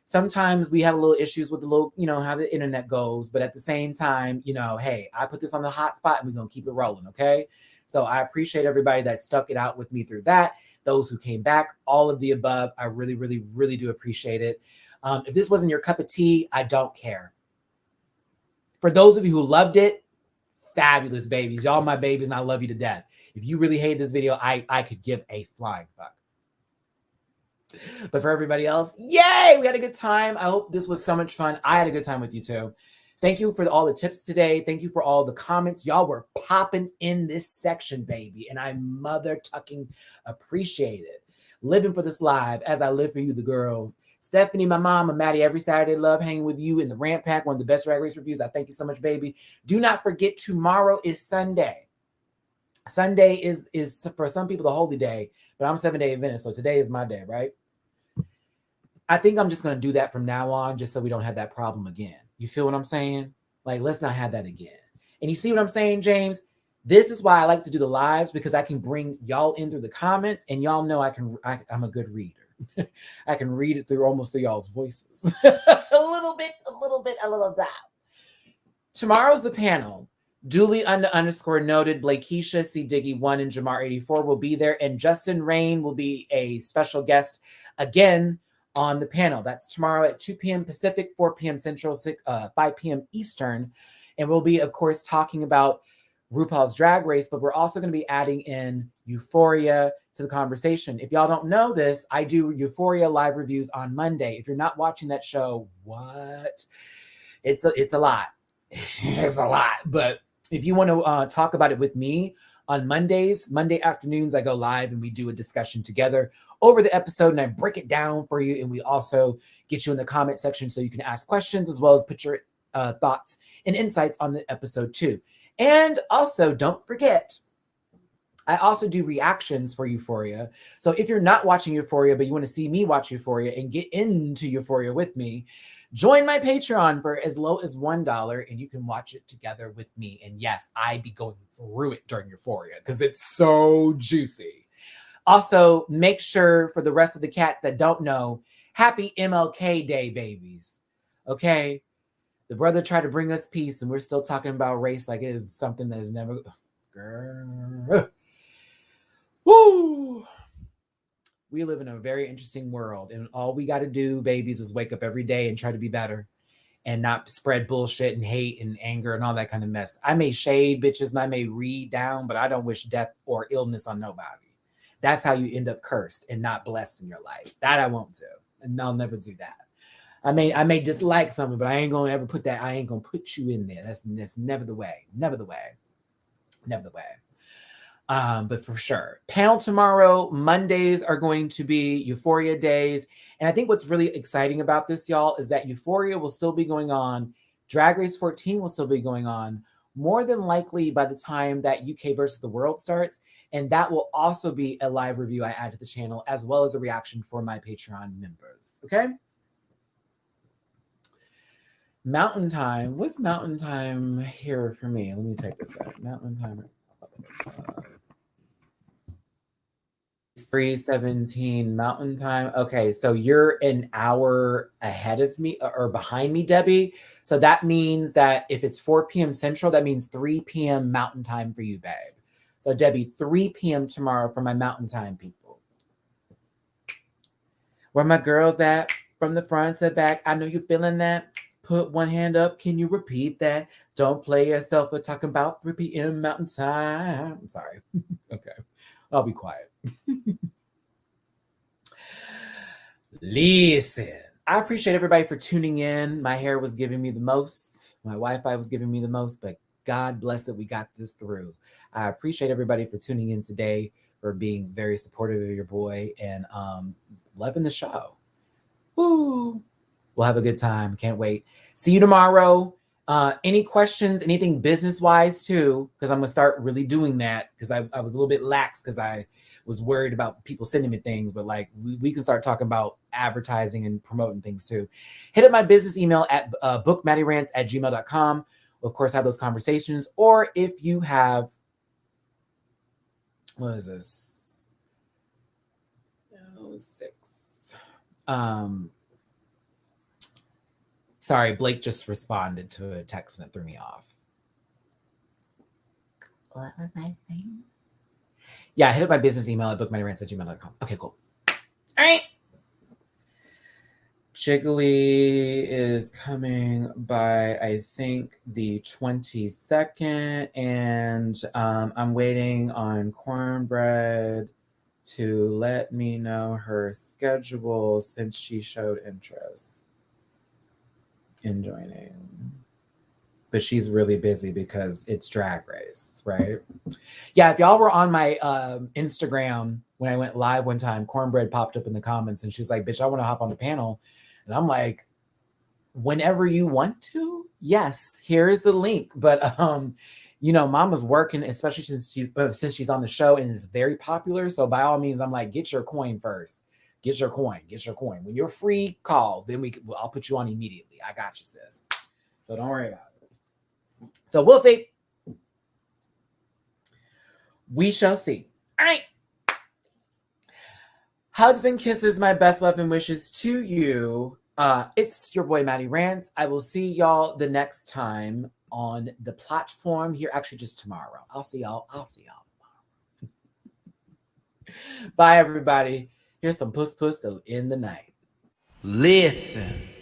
Sometimes we have a little issues with the little, how the internet goes. But at the same time, hey, I put this on the hot spot and we're going to keep it rolling, okay? So I appreciate everybody that stuck it out with me through that. Those who came back, all of the above. I really, really, really do appreciate it. If this wasn't your cup of tea, I don't care. For those of you who loved it, fabulous babies. Y'all my babies, and I love you to death. If you really hate this video, I could give a flying fuck. But for everybody else, yay! We had a good time. I hope this was so much fun. I had a good time with you too. Thank you for all the tips today. Thank you for all the comments. Y'all were popping in this section, baby. And I mother-tucking appreciate it. Living for this live as I live for you, the girls. Stephanie, my mom, and Maddie, every Saturday, love hanging with you in the Rant Pack, one of the best Drag Race reviews. I thank you so much, baby. Do not forget, tomorrow is Sunday. Sunday is for some people the holy day, but I'm 7-day Adventist, so today is my day, right? I think I'm just going to do that from now on, just so we don't have that problem again. You feel what I'm saying? Like, let's not have that again. And you see what I'm saying, James? This is why I like to do the lives, because I can bring y'all in through the comments, and y'all know I'm a good reader. I can read it almost through y'all's voices. a little bit. Tomorrow's the panel. Duly underscore noted, Blakeisha, C. Diggy 1, and Jamar 84 will be there. And Justin Rain will be a special guest again on the panel. That's tomorrow at 2 p.m. Pacific, 4 p.m. Central, 5 p.m. Eastern. And we'll be, of course, talking about RuPaul's Drag Race, but we're also going to be adding in Euphoria to the conversation. If y'all don't know this, I do Euphoria live reviews on Monday. If you're not watching that show, what? It's a lot. It's a lot, but if you want to talk about it with me on Monday afternoons, I go live and we do a discussion together over the episode and I break it down for you. And we also get you in the comment section so you can ask questions as well as put your thoughts and insights on the episode too. And also don't forget, I also do reactions for Euphoria. So if you're not watching Euphoria, but you want to see me watch Euphoria and get into Euphoria with me, join my Patreon for as low as $1 and you can watch it together with me. And yes, I be going through it during Euphoria because it's so juicy. Also, make sure for the rest of the cats that don't know, happy MLK Day, babies. Okay? The brother tried to bring us peace and we're still talking about race like it is something that is never... Girl. Woo! We live in a very interesting world, and all we got to do, babies, is wake up every day and try to be better and not spread bullshit and hate and anger and all that kind of mess. I may shade bitches and I may read down, but I don't wish death or illness on nobody. That's how you end up cursed and not blessed in your life. That I won't do, and I'll never do that. I may dislike something, but I ain't gonna ever put that. I ain't gonna put you in there. That's never the way. Never the way. Never the way. But for sure, panel tomorrow. Mondays are going to be Euphoria days. And I think what's really exciting about this, y'all, is that Euphoria will still be going on. Drag Race 14 will still be going on more than likely by the time that UK versus the world starts. And that will also be a live review I add to the channel, as well as a reaction for my Patreon members. Okay. Mountain time. What's mountain time here for me? Let me take this out. Mountain time. 3:17 Mountain Time. Okay, so you're an hour ahead of me or behind me, Debbie. So that means that if it's 4 p.m. Central, that means 3 p.m. Mountain Time for you, babe. So Debbie, 3 p.m. tomorrow for my Mountain Time people. Where my girls at? From the front to back. I know you're feeling that. Put one hand up. Can you repeat that? Don't play yourself. We're talking about 3 p.m. Mountain Time. I'm sorry. Okay. I'll be quiet. Listen, I appreciate everybody for tuning in. My hair was giving me the most. My Wi-Fi was giving me the most, but God bless that we got this through. I appreciate everybody for tuning in today, for being very supportive of your boy and loving the show. Woo. We'll have a good time. Can't wait. See you tomorrow. Any questions, anything business-wise too, because I'm going to start really doing that because I was a little bit lax because I was worried about people sending me things, but like we can start talking about advertising and promoting things too. Hit up my business email at bookmattyrants@gmail.com. We'll, of course, have those conversations. Or if you have, what is this? No, 6. Sorry, Blake just responded to a text and it threw me off. What was I saying? Yeah, hit up my business email at bookmattyrants@gmail.com. Okay, cool. All right. Jiggly is coming by, I think, the 22nd. And I'm waiting on Cornbread to let me know her schedule since she showed interest in joining, but she's really busy because it's Drag Race, right? Yeah, if y'all were on my Instagram when I went live one time, Cornbread popped up in the comments and she's like, bitch, I want to hop on the panel. And I'm like, whenever you want to, yes, here is the link. But you know, Mama's working, especially since she's on the show and is very popular. So by all means, I'm like, get your coin first. Get your coin. When you're free, call. Then I'll put you on immediately. I got you, sis. So don't worry about it. So we'll see. We shall see. All right. Hugs and kisses. My best love and wishes to you. It's your boy, Matty Rants. I will see y'all the next time. on the platform here, actually just tomorrow. I'll see y'all tomorrow. Bye, everybody. Here's some puss puss to end the night. Listen.